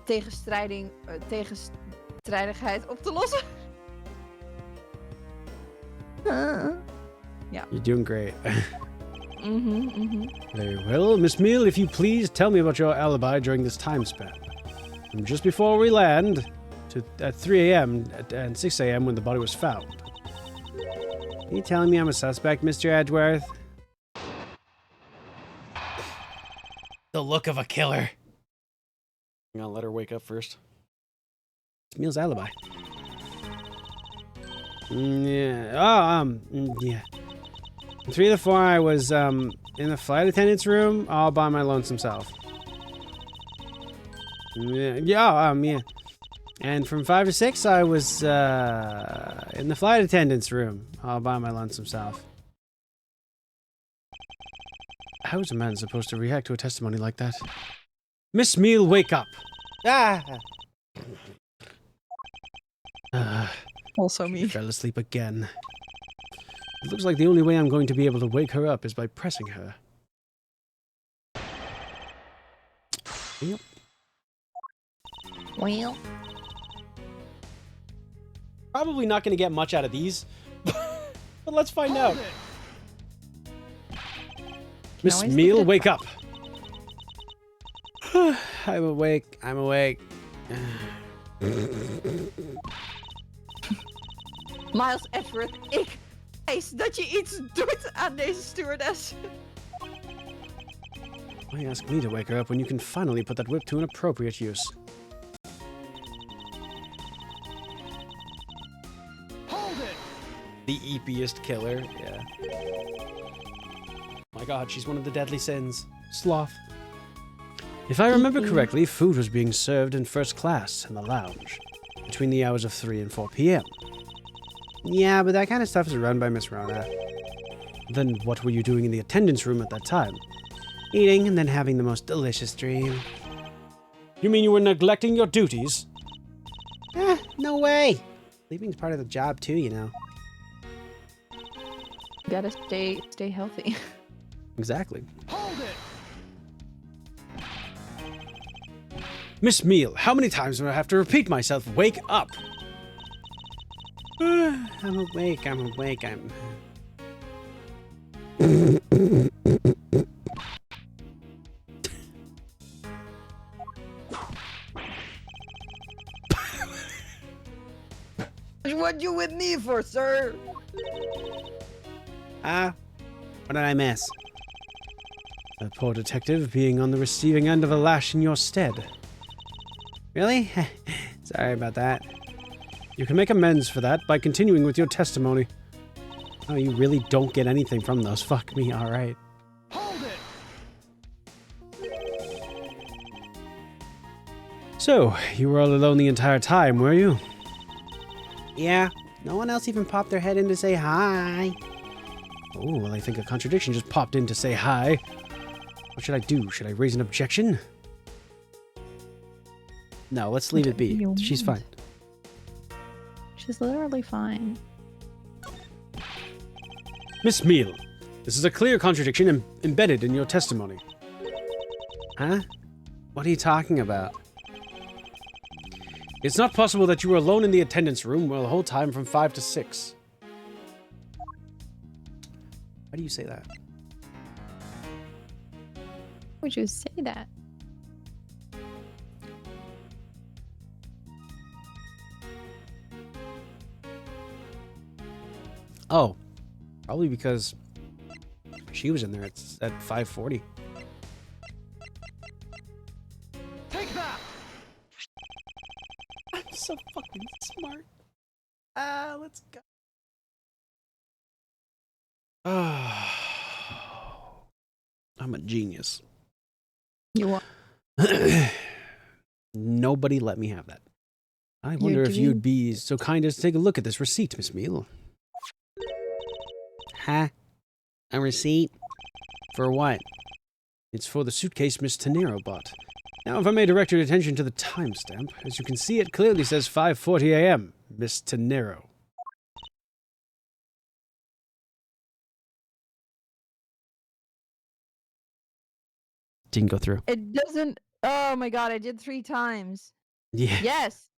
B: tegenstrijdigheid op te lossen.
A: You're doing great.
B: Mm-hmm.
A: Very well. Miss Meal, if you please, tell me about your alibi during this time span. From just before we land to at 3 a.m. and 6 a.m. when the body was found. Are you telling me I'm a suspect, Mr. Edgeworth? The look of a killer. I'm gonna let her wake up first. It's Meal's alibi. Yeah. From 3 to 4, I was in the flight attendant's room all by my lonesome self. Yeah. And from 5 to 6, I was in the flight attendant's room all by my lonesome self. How is a man supposed to react to a testimony like that? Miss Meal, wake up! Ah!
B: Also
A: She
B: me.
A: fell asleep again. It looks like the only way I'm going to be able to wake her up is by pressing her. Yep.
C: Well,
A: Probably not going to get much out of these, but let's find out.
D: Hold it.
A: Miss
B: always
A: Meal,
B: look at
A: wake up! I'm awake. I'm awake.
B: Miles Edgeworth, ik eis dat je iets doet aan deze stewardess.
A: Why ask me to wake her up when you can finally put that whip to an appropriate use?
D: Hold it.
A: The eepiest killer, yeah. My god, she's one of the deadly sins. Sloth. If I remember correctly, food was being served in first class in the lounge between the hours of 3 and 4 p.m. Yeah, but that kind of stuff is run by Miss Rona. Then what were you doing in the attendance room at that time? Eating and then having the most delicious dream. You mean you were neglecting your duties? No way. Sleeping's part of the job too, you know.
B: Gotta stay healthy.
A: Exactly.
D: Hold it.
A: Miss Meal, how many times do I have to repeat myself? Wake up! I'm awake, I'm awake, I'm...
B: What you with me for, sir?
A: What did I miss? That poor detective being on the receiving end of a lash in your stead. Really? Sorry about that. You can make amends for that by continuing with your testimony. Oh, you really don't get anything from those. Fuck me, alright.
D: Hold it.
A: So, you were all alone the entire time, were you? Yeah. No one else even popped their head in to say hi. Oh, well, I think a contradiction just popped in to say hi. What should I do? Should I raise an objection? No, let's leave it be.
B: You
A: She's
B: want?
A: fine.
B: She's literally fine.
A: Miss Meal, this is a clear contradiction embedded in your testimony. Huh? What are you talking about? It's not possible that you were alone in the attendance room the whole time from 5 to 6. Why do you say that?
B: Would you say that?
A: Oh, probably because she was in there at 5:40.
D: Take that.
A: I'm so fucking smart. Let's go. I'm a genius.
B: You are.
A: Nobody let me have that. I
B: You're
A: wonder if
B: doing-
A: you'd be so kind as to take a look at this receipt, Miss Meal. Huh? A receipt? For what? It's for the suitcase Miss Tenero bought. Now, if I may direct your attention to the timestamp, as you can see, it clearly says 5:40 a.m., Miss Tenero. Didn't go through.
B: It doesn't. Oh my god! I did 3 times.
A: Yeah.
B: Yes.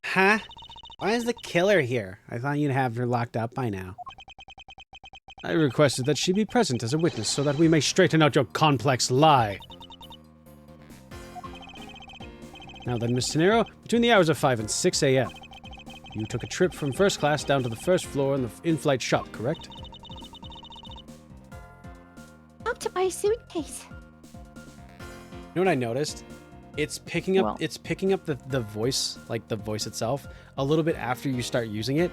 A: Huh? Why is the killer here? I thought you'd have her locked up by now. I requested that she be present as a witness so that we may straighten out your complex lie. Now then, Miss Tenero, between the hours of 5 and 6 a.m., you took a trip from first class down to the first floor in the in-flight shop, correct?
C: Up to buy a suitcase.
A: You know what I noticed? It's picking up the voice, like the voice itself, a little bit after you start using it.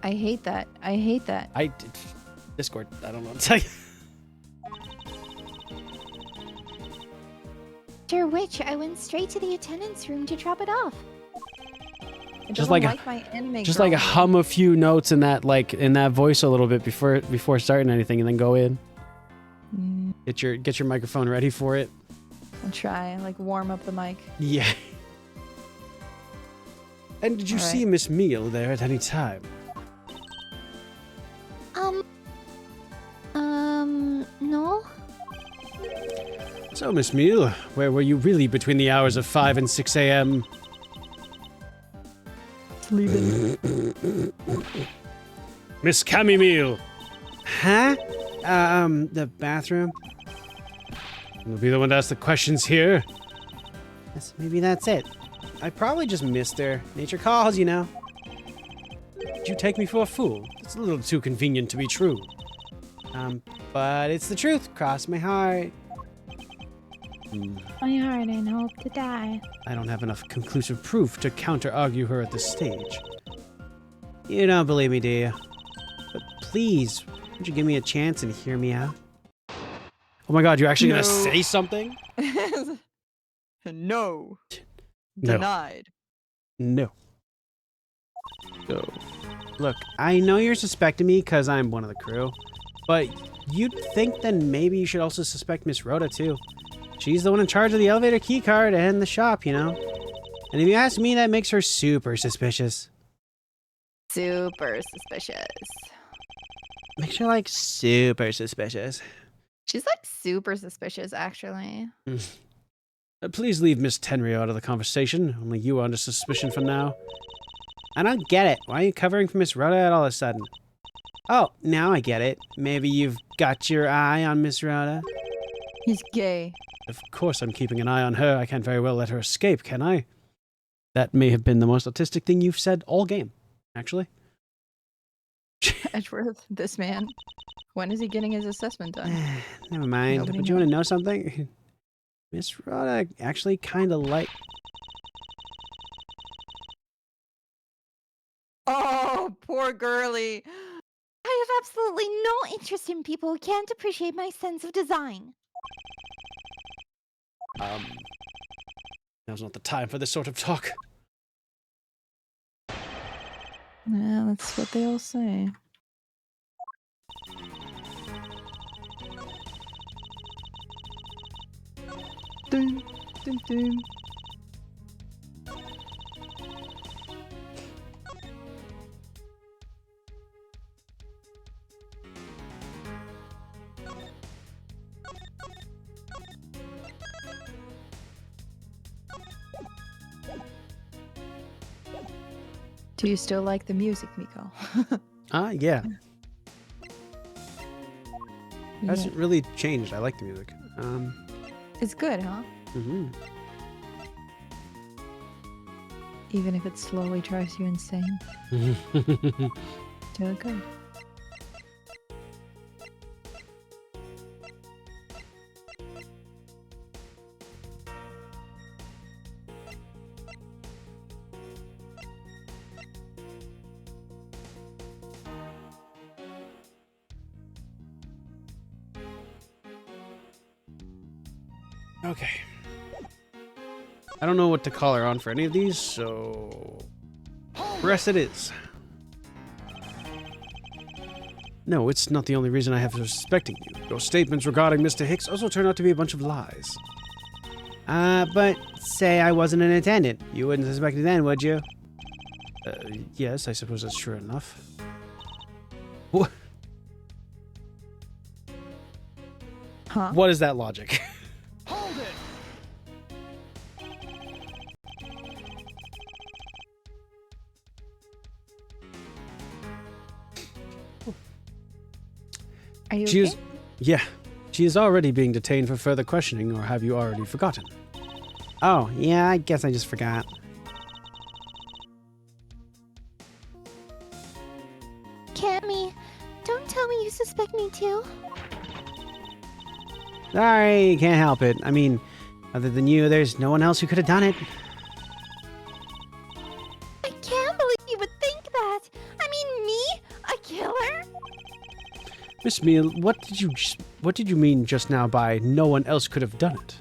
B: I hate that. I hate that.
A: Discord, I don't know what to tell you.
C: After which, I went straight to the attendance room to drop it off.
B: It
A: Just
B: doesn't
A: like
B: my anime
A: just
B: girl
A: like
B: mode.
A: hum a few notes in that voice a little bit before starting anything, and then go in.
B: Mm,
A: Get your microphone ready for it.
B: I'll try, like warm up the mic.
A: Yeah. And did you
B: All
A: see
B: right.
A: Miss Meal there at any time?
C: No.
A: So, Miss Meal, where were you really between the hours of 5 and 6 a.m.?
B: Sleeping.
A: Miss Cammy Meal! Huh? The bathroom? You'll be the one to ask the questions here. Yes, maybe that's it. I probably just missed her. Nature calls, you know. Did you take me for a fool? It's a little too convenient to be true. But it's the truth. Cross my heart.
C: My heart and hope to die.
A: I don't have enough conclusive proof to counter-argue her at this stage. You don't believe me, do you? But please, would you give me a chance and hear me out? Oh my god, you're actually gonna
B: No.
A: say something?
B: No.
A: No.
B: Denied.
A: No. So, look, I know you're suspecting me because I'm one of the crew, but you'd think then maybe you should also suspect Miss Rhoda too. She's the one in charge of the elevator keycard and the shop, you know? And if you ask me, that makes her super suspicious.
B: Super suspicious.
A: Makes her, like, super suspicious.
B: She's like super suspicious, actually.
A: Please leave Miss Tenryo out of the conversation. Only you are under suspicion for now. I don't get it. Why are you covering for Miss Rhoda all of a sudden? Oh, now I get it. Maybe you've got your eye on Miss Rhoda?
B: He's gay.
A: Of course I'm keeping an eye on her. I can't very well let her escape, can I? That may have been the most autistic thing you've said all game, actually.
B: Edgeworth, this man. When is he getting his assessment done?
A: Never mind.
B: Nobody
A: Would you want to know something? Miss Rhoda actually kind of like...
B: Oh, poor girly.
C: I have absolutely no interest in people who can't appreciate my sense of design.
A: Now's not the time for this sort of talk.
B: Yeah, that's what they all say. Dun, dun, dun. Do you still like the music, Miko?
A: Yeah.
B: Yeah.
A: Hasn't really changed. I like the music.
B: It's good, huh? Even if it slowly drives you insane. Still good.
A: Okay. I don't know what to call her on for any of these, so... Rest it is. No, it's not the only reason I have for suspecting you. Your statements regarding Mr. Hicks also turn out to be a bunch of lies. But say I wasn't an attendant. You wouldn't suspect me then, would you? Yes, I suppose that's true enough. What?
B: Huh?
A: What is that logic?
D: Hold it!
B: Are you
A: She
B: okay?
A: is... Yeah. She is already being detained for further questioning, or have you already forgotten? Oh, yeah, I guess I just forgot.
C: Cammy, don't tell me you suspect me too.
A: Sorry, can't help it. I mean, other than you, there's no one else who could have done it.
C: I can't believe you would think that. I mean, me? A killer?
A: Miss Meal, what did you mean just now by no one else could have done it?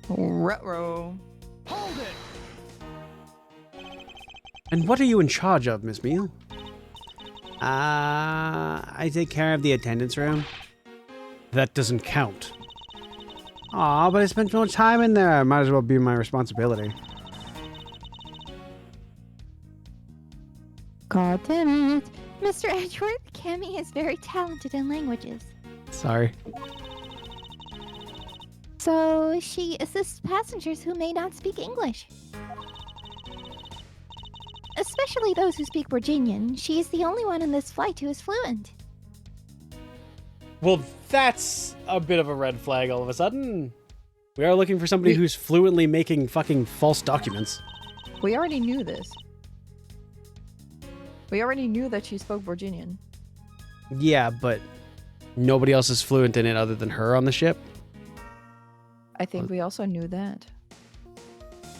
B: Ruh-roh.
D: Hold it!
A: And what are you in charge of, Miss Meal? I take care of the attendance room. That doesn't count. Aw, but I spent no time in there. Might as well be my responsibility.
C: God damn it. Mr. Edgeworth, Cammy is very talented in languages.
A: Sorry.
C: So she assists passengers who may not speak English. Especially those who speak Virginian. She is the only one on this flight who is fluent.
A: Well, that's a bit of a red flag all of a sudden. We are looking for somebody who's fluently making fucking false documents.
B: We already knew this. We already knew that she spoke Virginian.
A: Yeah, but nobody else is fluent in it other than her on the ship.
B: I think we also knew that.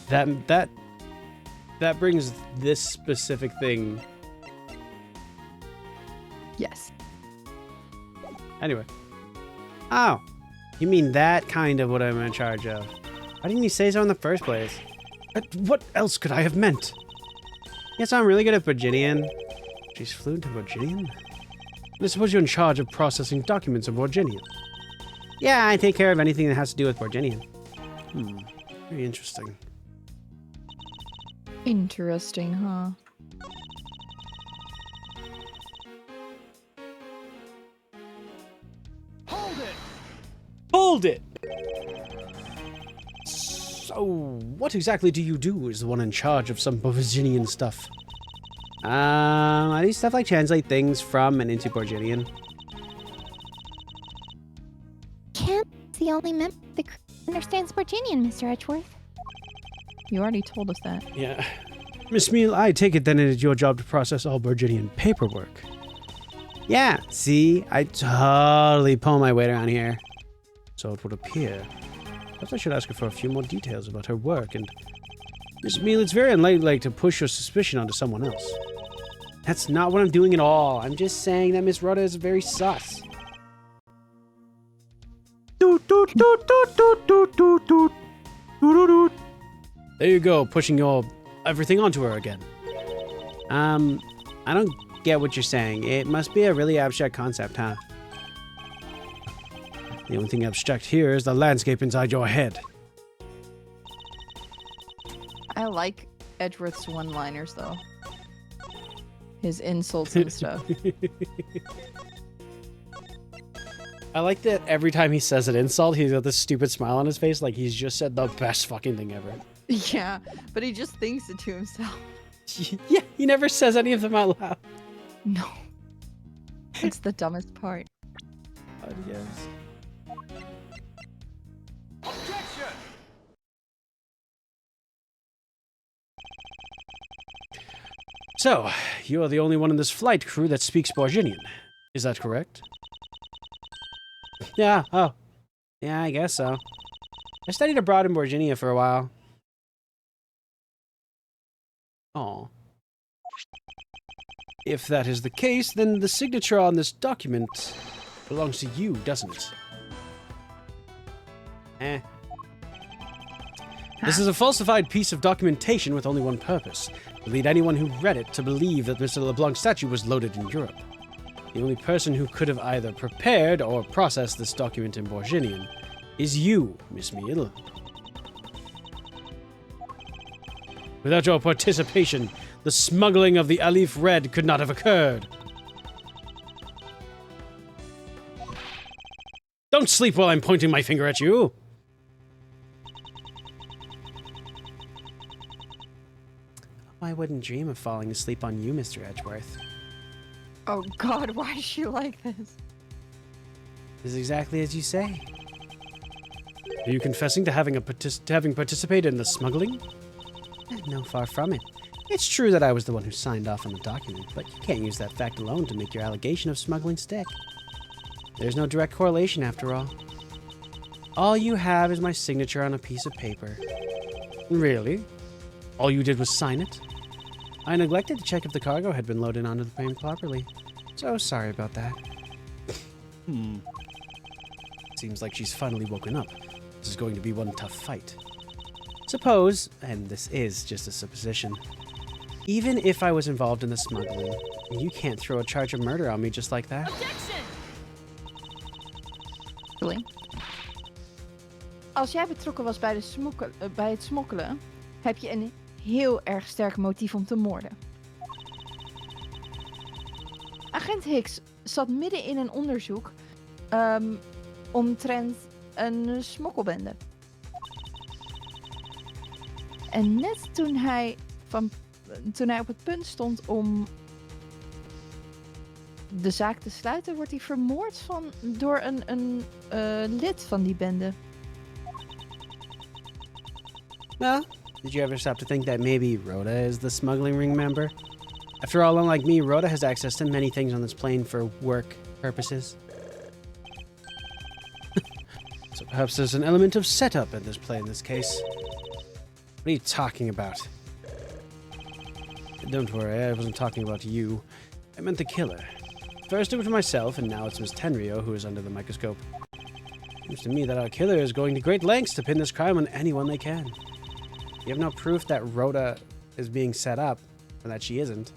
A: That brings this specific thing.
B: Yes.
A: Anyway. Oh, you mean that kind of what I'm in charge of? Why didn't you say so in the first place? What else could I have meant? Yes, I'm really good at Virginian. She's fluent in Virginian? I suppose you're in charge of processing documents in Virginian. Yeah, I take care of anything that has to do with Virginian. Very interesting.
B: Interesting, huh?
D: Hold it!
A: Hold it! So, what exactly do you do as the one in charge of some Virginian stuff? I do stuff like translate things from and into Virginian.
C: Cammy is the only member of the crew who understands Virginian, Mr. Edgeworth.
B: You already told us that.
A: Yeah. Miss Meal, I take it then it is your job to process all Virginian paperwork. Yeah, see? I totally pull my weight around here. So it would appear. Perhaps I should ask her for a few more details about her work, and... Miss Meal, it's very unlikely to push your suspicion onto someone else. That's not what I'm doing at all. I'm just saying that Miss Rhoda is very sus. There you go, pushing your everything onto her again. I don't get what you're saying. It must be a really abstract concept, huh? The only thing abstract here is the landscape inside your head.
B: I like Edgeworth's one-liners, though. His insults and stuff.
A: I like that every time he says an insult, he's got this stupid smile on his face like he's just said the best fucking thing ever.
B: Yeah, but he just thinks it to himself.
A: Yeah, he never says any of them out loud.
B: No. It's the dumbest part.
A: Yes.
D: Objection!
A: So, you are the only one in this flight crew that speaks Virginian. Is that correct? Yeah, oh. Yeah, I guess so. I studied abroad in Virginia for a while. Aw. If that is the case, then the signature on this document belongs to you, doesn't it? This is a falsified piece of documentation with only one purpose: to lead anyone who read it to believe that Mr. LeBlanc's statue was loaded in Europe. The only person who could have either prepared or processed this document in Virginian is you, Miss Meal. Without your participation, the smuggling of the Alif Red could not have occurred. Don't sleep while I'm pointing my finger at you. I wouldn't dream of falling asleep on you, Mr. Edgeworth.
B: Oh god, why is she like this?
A: This is exactly as you say. Are you confessing to having participated in the smuggling? No, far from it. It's true that I was the one who signed off on the document, but you can't use that fact alone to make your allegation of smuggling stick. There's no direct correlation, after all. All you have is my signature on a piece of paper. Really? All you did was sign it? I neglected to check if the cargo had been loaded onto the plane properly. So sorry about that. Seems like she's finally woken up. This is going to be one tough fight. Suppose, and this is just a supposition, Even if I was involved in the smuggling, you can't throw a charge of murder on me just like that.
D: Objection!
B: Really? Als jij betrokken was bij, bij het smokkelen, heb je een heel erg sterk motief om te moorden. Agent Hicks zat midden in een onderzoek omtrent een smokkelbende. En net toen hij op het punt stond om de zaak te sluiten, wordt hij vermoord door een lid van die bende.
A: Well, did you ever stop to think that maybe Rhoda is the smuggling ring member? After all, unlike me, Rhoda has access to many things on this plane for work purposes. So perhaps there's an element of setup in this play in this case. What are you talking about? Don't worry, I wasn't talking about you. I meant the killer. First it was myself, and now it's Miss Tenryo who is under the microscope. Seems to me that our killer is going to great lengths to pin this crime on anyone they can. You have no proof that Rhoda is being set up, or that she isn't.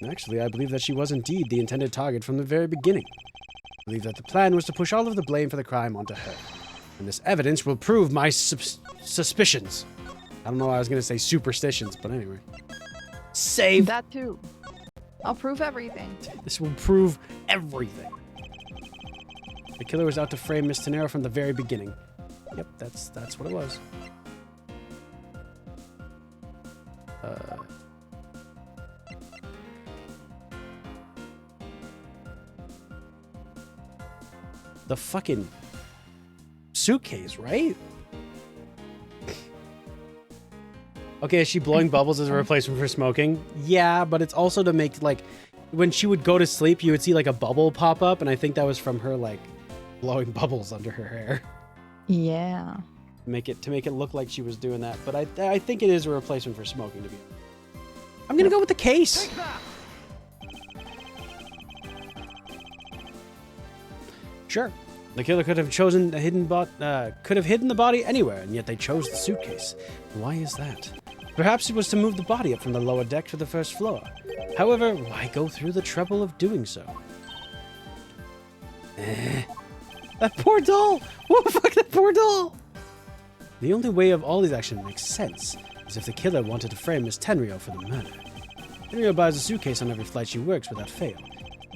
A: Actually, I believe that she was indeed the intended target from the very beginning. I believe that the plan was to push all of the blame for the crime onto her. And this evidence will prove my suspicions. I don't know why I was going to say superstitions, but anyway. Save.
B: That too. I'll prove everything.
A: This will prove everything. The killer was out to frame Miss Tenero from the very beginning. Yep, that's what it was. The fucking suitcase, right? Okay, is she blowing bubbles as a replacement for smoking? Yeah, but it's also to make, like, when she would go to sleep, you would see, like, a bubble pop up, and I think that was from her, like, blowing bubbles under her hair.
B: Yeah.
A: To make it look like she was doing that. But I think it is a replacement for smoking, to be honest. I'm gonna go with the case.
D: Take that!
A: Sure. The killer could have chosen a hidden could have hidden the body anywhere, and yet they chose the suitcase. Why is that? Perhaps it was to move the body up from the lower deck to the first floor. However, why go through the trouble of doing so? That poor doll! What the fuck, that poor doll! The only way of all these actions makes sense is if the killer wanted to frame Miss Tenryo for the murder. Tenryo buys a suitcase on every flight she works without fail.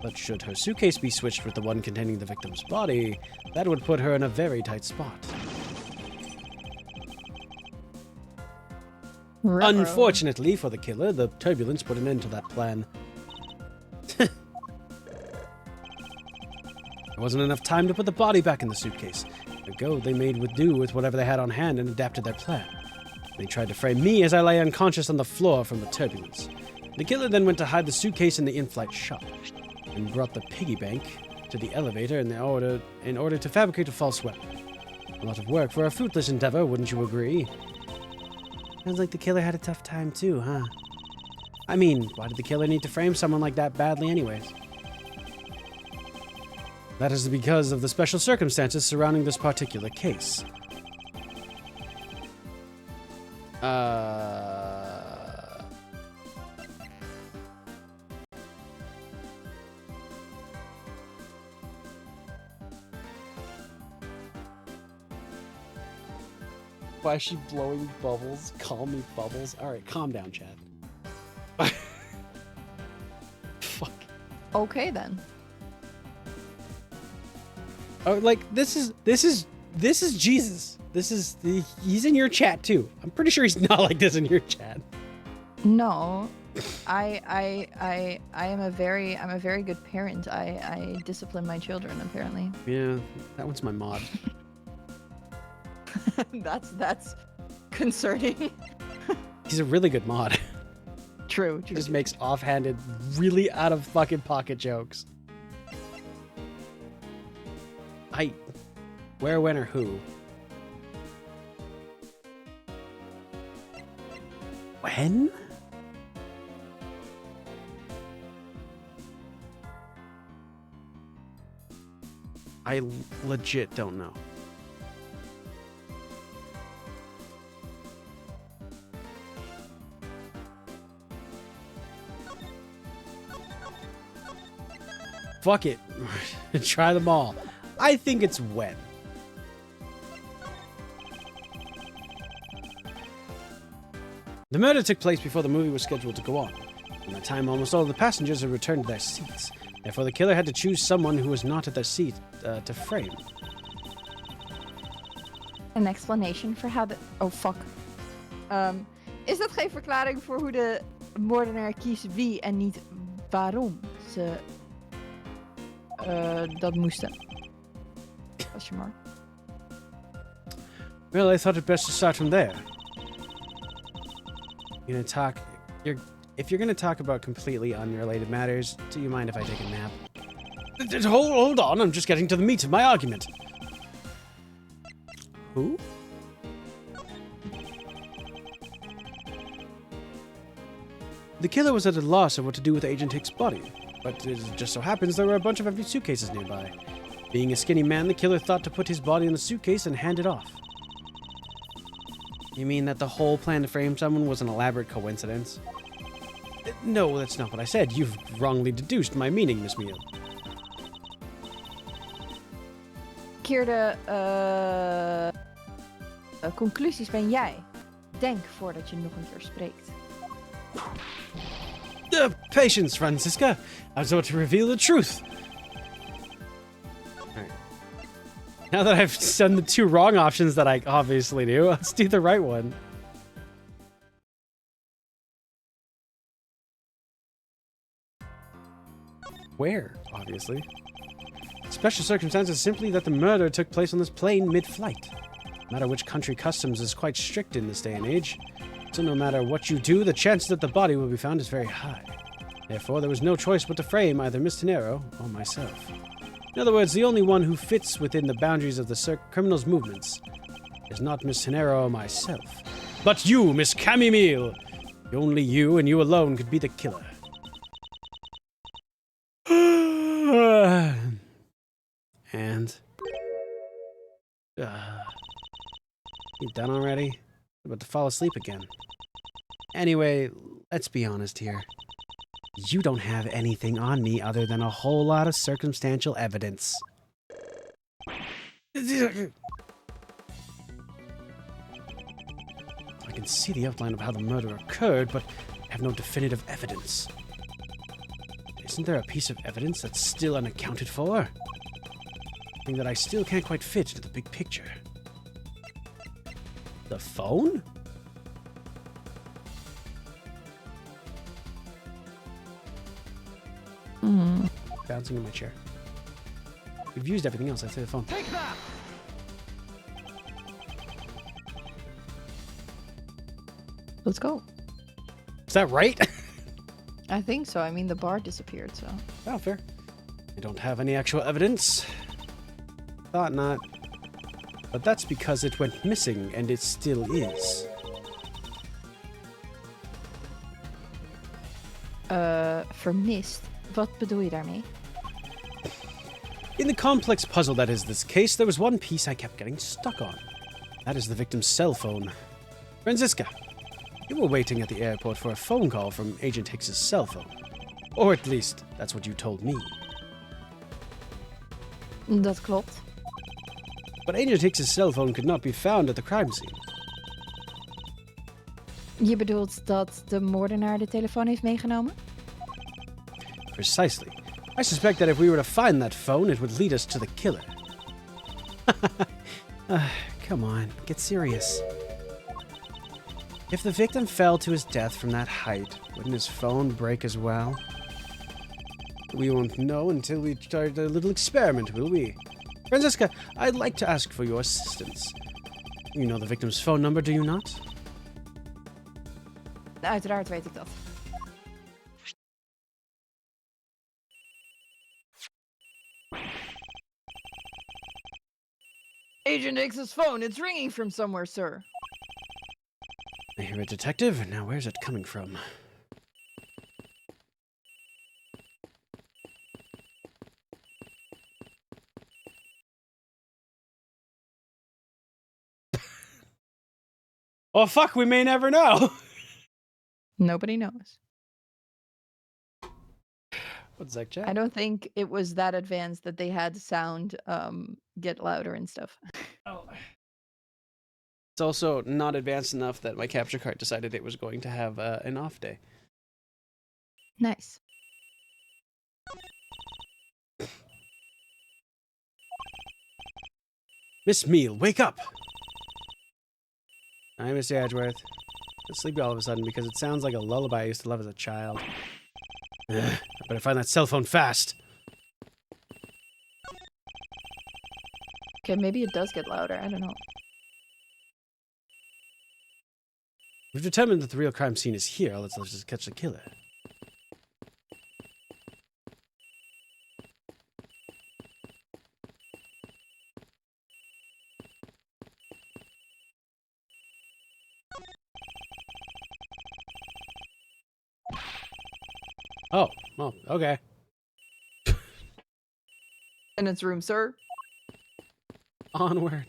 A: But should her suitcase be switched with the one containing the victim's body, that would put her in a very tight spot.
B: Ruh-roh.
A: Unfortunately for the killer, the turbulence put an end to that plan. There wasn't enough time to put the body back in the suitcase. Ergo, they made do with whatever they had on hand and adapted their plan. They tried to frame me as I lay unconscious on the floor from the turbulence. The killer then went to hide the suitcase in the in-flight shop, and brought the piggy bank to the elevator in order to fabricate a false weapon. A lot of work for a fruitless endeavor, wouldn't you agree? Sounds like the killer had a tough time too, huh? I mean, why did the killer need to frame someone like that badly anyways? That is because of the special circumstances surrounding this particular case. Why is she blowing bubbles? Call me Bubbles. All right, calm down, Chad. Fuck.
B: Okay then.
A: Oh, like this is Jesus. He's in your chat too. I'm pretty sure he's not like this in your chat.
B: No. I'm a very good parent. I discipline my children apparently.
A: Yeah, that one's my mod.
B: That's concerning.
A: He's a really good mod.
B: True.
A: He just makes offhanded, really out of fucking pocket jokes. Where, when, or who? When? I legit don't know. Fuck it. Try them all. I think it's when. The murder took place before the movie was scheduled to go on. In that time, almost all of the passengers had returned to their seats. Therefore, the killer had to choose someone who was not at their seat to frame.
B: An explanation for how de... Oh, fuck. Is dat geen verklaring voor hoe de moordenaar kiest wie en niet waarom ze dat moesten? Als je maar.
A: Well, I thought it best to start from there. If you're gonna talk about completely unrelated matters, do you mind if I take a nap? Hold on, I'm just getting to the meat of my argument. Who? The killer was at a loss of what to do with Agent Hick's body, but it just so happens there were a bunch of empty suitcases nearby. Being a skinny man, the killer thought to put his body in the suitcase and hand it off. You mean that the whole plan to frame someone was an elaborate coincidence? No, that's not what I said. You've wrongly deduced my meaning, Miss Meal.
B: Verkeerde conclusies ben jij. Denk voordat je nog een keer spreekt.
A: Patience, Francisca. I was about to reveal the truth. Alright. Now that I've done the two wrong options that I obviously do, let's do the right one. Where, obviously. Special circumstance is simply that the murder took place on this plane mid-flight. No matter which country, customs is quite strict in this day and age. So no matter what you do, the chance that the body will be found is very high. Therefore, there was no choice but to frame either Miss Tenero or myself. In other words, the only one who fits within the boundaries of the criminal's movements is not Miss Tenero or myself, but you, Miss Camille. Only you and you alone could be the killer. And... you done already? I'm about to fall asleep again. Anyway, let's be honest here. You don't have anything on me other than a whole lot of circumstantial evidence. I can see the outline of how the murder occurred, but I have no definitive evidence. Isn't there a piece of evidence that's still unaccounted for? Something that I still can't quite fit into the big picture. The phone? Bouncing in my chair. We've used everything else. I'd say the phone.
D: Take that!
B: Let's go.
A: Is that right?
B: I think so. I mean, the bar disappeared, so.
A: Oh, fair. I don't have any actual evidence. Thought not. But that's because it went missing, and it still is.
B: Vermist? Wat bedoel je daarmee?
A: In the complex puzzle that is this case, there was one piece I kept getting stuck on. That is the victim's cell phone. Francisca, you were waiting at the airport for a phone call from Agent Hicks's cell phone. Or at least, that's what you told me.
B: Dat klopt.
A: But Agent Hicks's cell phone could not be found at the crime scene.
B: Je bedoelt dat de moordenaar de telefoon heeft meegenomen?
A: Precisely. I suspect that if we were to find that phone, it would lead us to the killer. Come on, get serious. If the victim fell to his death from that height, wouldn't his phone break as well? We won't know until we start a little experiment, will we? Francisca, I'd like to ask for your assistance. You know the victim's phone number, do you not?
B: Uiteraard weet ik dat. Agent X's phone, it's ringing from somewhere, sir.
A: I hear a detective. Now where's it coming from? Oh fuck, we may never know.
B: Nobody knows.
A: What's that, chat?
B: I don't think it was that advanced that they had sound get louder and stuff.
A: Oh. It's also not advanced enough that my capture card decided it was going to have an off day.
B: Nice.
A: Miss Meal, wake up! Hi, Mr. Edgeworth. I'm sleepy all of a sudden because it sounds like a lullaby I used to love as a child. Ugh, I better find that cell phone fast.
B: Okay, maybe it does get louder. I don't know.
A: We've determined that the real crime scene is here. Let's just catch the killer. Oh, well, okay.
B: In its room, sir.
A: Onward.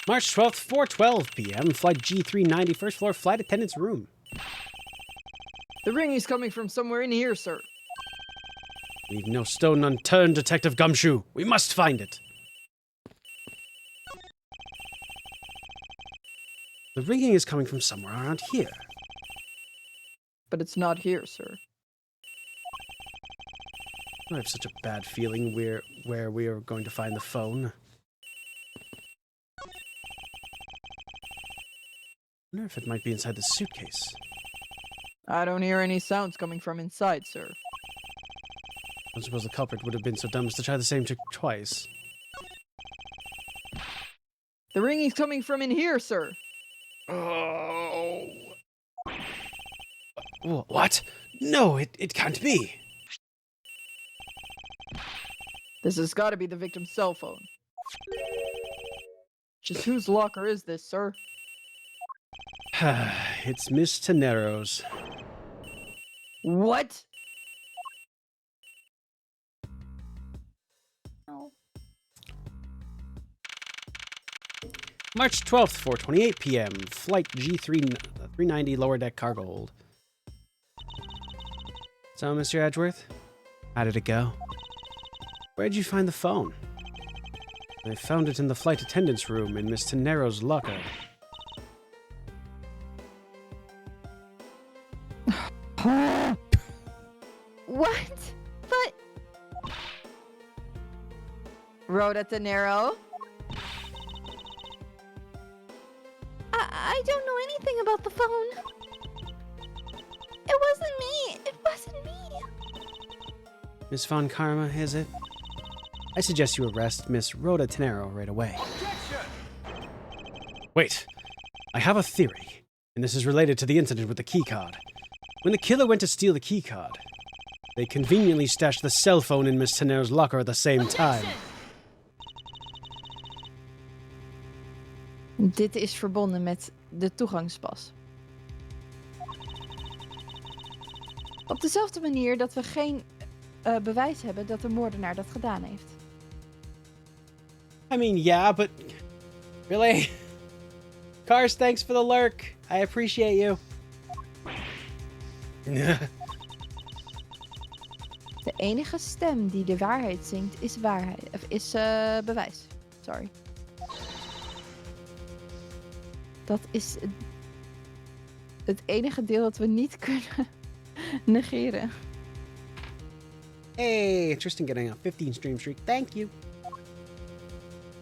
A: March 12th, 4:12 p.m. Flight G390, first floor, flight attendant's room.
B: The ring is coming from somewhere in here, sir.
A: Leave no stone unturned, Detective Gumshoe. We must find it. The ringing is coming from somewhere around here.
B: But it's not here, sir.
A: I have such a bad feeling where we are going to find the phone. I wonder if it might be inside the suitcase.
B: I don't hear any sounds coming from inside, sir.
A: I don't suppose the culprit would have been so dumb as to try the same trick twice.
B: The ring is coming from in here, sir.
A: Oh. What? No, it can't be.
B: This has got to be the victim's cell phone. Just whose locker is this, sir?
A: It's Miss Tenero's.
B: What?
C: No.
A: March 12th, 4:28 p.m. Flight G390 lower deck cargo hold. So, Mr. Edgeworth, how did it go? Where'd you find the phone? I found it in the flight attendant's room in Miss Tenero's locker.
C: What? But
B: Rhoda Tenero?
C: I don't know anything about the phone. It wasn't me. It wasn't me.
A: Miss Von Karma, is it? I suggest you arrest Miss Rhoda Tenero right away.
D: Objection!
A: Wait, I have a theory, and this is related to the incident with the keycard. When the killer went to steal the keycard, they conveniently stashed the cell phone in Miss Tenero's locker at the same time.
B: Dit is verbonden met de toegangspas. Op dezelfde manier dat we geen bewijs hebben dat de moordenaar dat gedaan heeft.
A: I mean, yeah, but... Really? Cars, thanks for the lurk. I appreciate you.
B: De enige stem die de waarheid zingt is waarheid. Of is bewijs. Sorry. Dat is het enige deel dat we niet kunnen negeren.
A: Hey, Tristan getting a 15 stream streak. Thank you.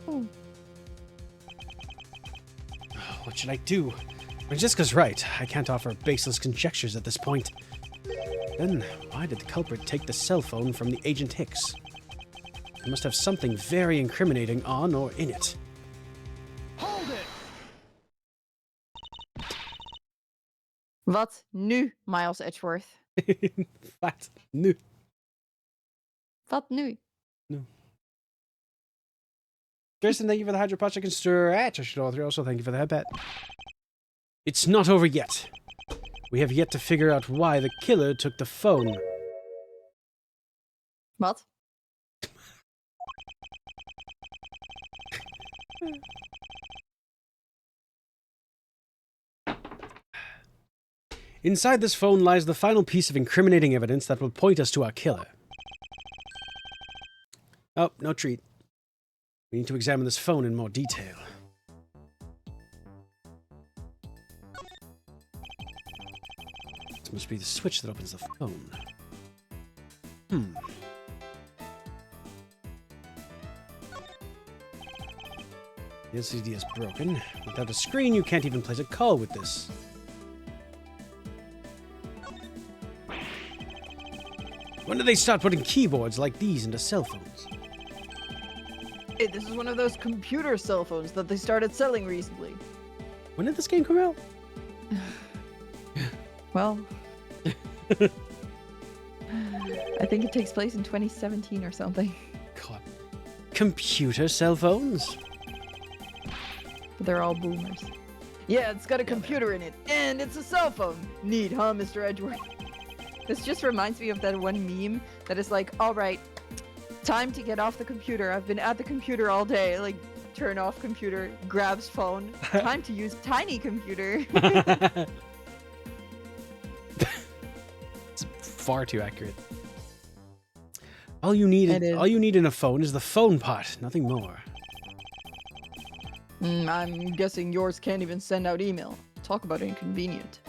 B: Oeh.
A: What should I do? Jessica's right. I can't offer baseless conjectures at this point. Then, why did the culprit take the cell phone from the Agent Hicks? He must have something very incriminating on or in it.
D: Hold it!
B: Wat nu, Miles Edgeworth?
A: Wat? Nu.
B: Wat nu?
A: Tristan, thank you for the Hydro Project and Stretch. I should also thank you for the headpad. It's not over yet. We have yet to figure out why the killer took the phone.
B: Wat?
A: Inside this phone lies the final piece of incriminating evidence that will point us to our killer. Oh, no treat. We need to examine this phone in more detail. This must be the switch that opens the phone. The LCD is broken. Without a screen, you can't even place a call with this. When did they start putting keyboards like these into cell phones?
B: Hey, this is one of those computer cell phones that they started selling recently.
A: When did this game come out?
B: Well, I think it takes place in 2017 or something.
A: God. Computer cell phones?
B: But they're all boomers. Yeah, it's got a computer in it, and it's a cell phone. Neat, huh, Mr. Edgeworth? This just reminds me of that one meme that is like, all right, time to get off the computer. I've been at the computer all day. Like, turn off computer, grabs phone. Time to use tiny computer.
A: It's far too accurate. All you need in a phone is the phone part, nothing more.
B: I'm guessing yours can't even send out email. Talk about inconvenient.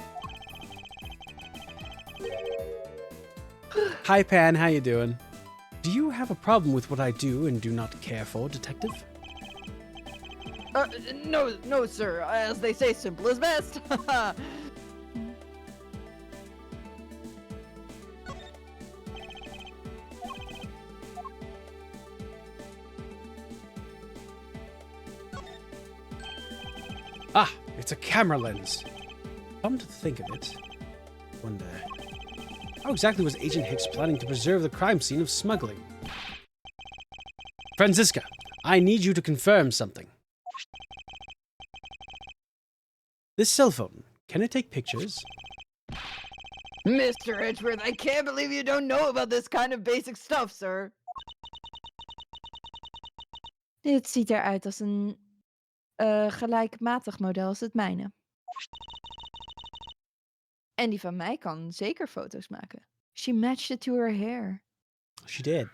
A: Hi Pan, how you doing? Do you have a problem with what I do and do not care for, detective?
B: No, sir. As they say, simple is best.
A: Ah, it's a camera lens. Come to think of it, wonder, how exactly was Agent Hicks planning to preserve the crime scene of smuggling? Franziska, I need you to confirm something. This cell phone, can it take pictures?
B: Mr. Edgeworth, I can't believe you don't know about this kind of basic stuff, sir.
C: Dit ziet eruit als een gelijkmatig model als het mijne.
B: En die van mij kan zeker foto's maken.
C: She matched it to her hair.
A: She did.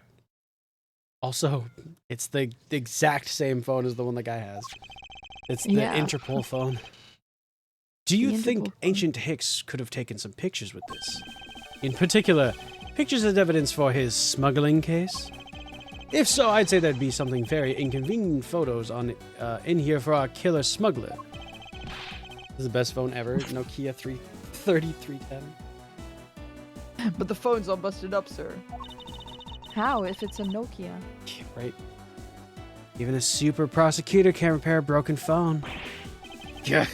A: Also, it's the exact same phone as the one the guy has. It's the
C: Yeah.
A: Interpol phone. Do you
C: The
A: think
C: Interpol phone.
A: Agent Hicks could have taken some pictures with this? In particular, pictures as evidence for his smuggling case? If so, I'd say there'd be something very inconvenient photos on in here for our killer smuggler. This is the best phone ever, Nokia 3310.
B: But the phone's all busted up, sir.
C: How if it's a Nokia?
A: Right. Even a super prosecutor can't repair a broken phone. Yeah,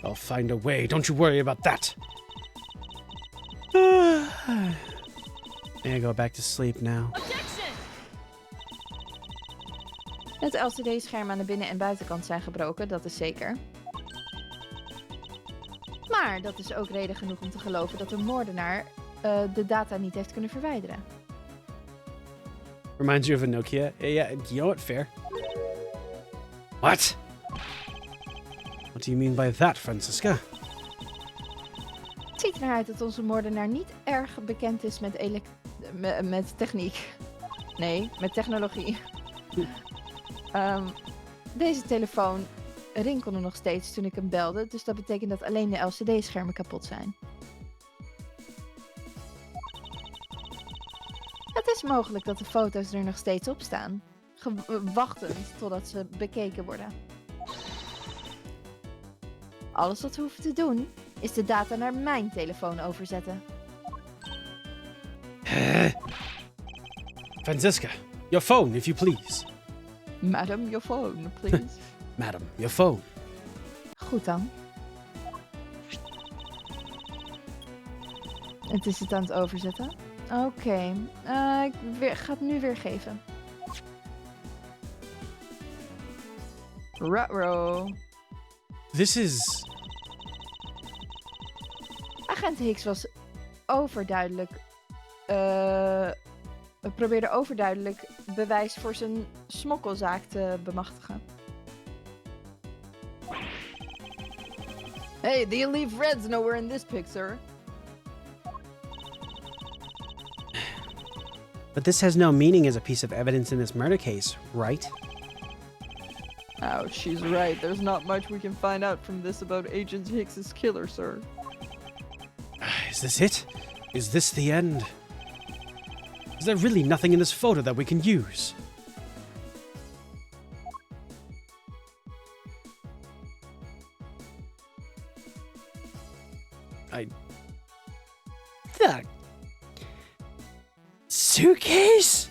A: I'll find a way. Don't you worry about that. I go back to sleep now.
C: Het LCD-scherm aan de binnen- en buitenkant zijn gebroken, dat is zeker. Maar dat is ook reden genoeg om te geloven dat de moordenaar de data niet heeft kunnen verwijderen.
A: Reminds you of a Nokia. Yeah, you know what? Fair. What? What do you mean by that, Franziska?
C: Het ziet er naar uit dat onze moordenaar niet erg bekend is met techniek. Nee, met technologie. Deze telefoon rinkelde nog steeds toen ik hem belde, dus dat betekent dat alleen de LCD-schermen kapot zijn. Het is mogelijk dat de foto's er nog steeds op staan, wachtend totdat ze bekeken worden. Alles wat we hoeven te doen, is de data naar mijn telefoon overzetten.
A: Franziska, your phone, if you please.
B: Madam, your phone, please.
A: Madam, your phone.
C: Goed dan. Het is het aan het overzetten. Oké, ik ga het nu weer geven.
B: Ruh-roh.
A: This is...
C: Agent Hicks was overduidelijk... probeerde overduidelijk bewijs voor zijn smokkelzaak te bemachtigen.
B: Hey, the Elite Red's nowhere in this pic, sir.
A: But this has no meaning as a piece of evidence in this murder case, right?
B: Ouch, she's right. There's not much we can find out from this about Agent Hicks's killer, sir.
A: Is this it? Is this the end? Is there really nothing in this photo that we can use? The suitcase?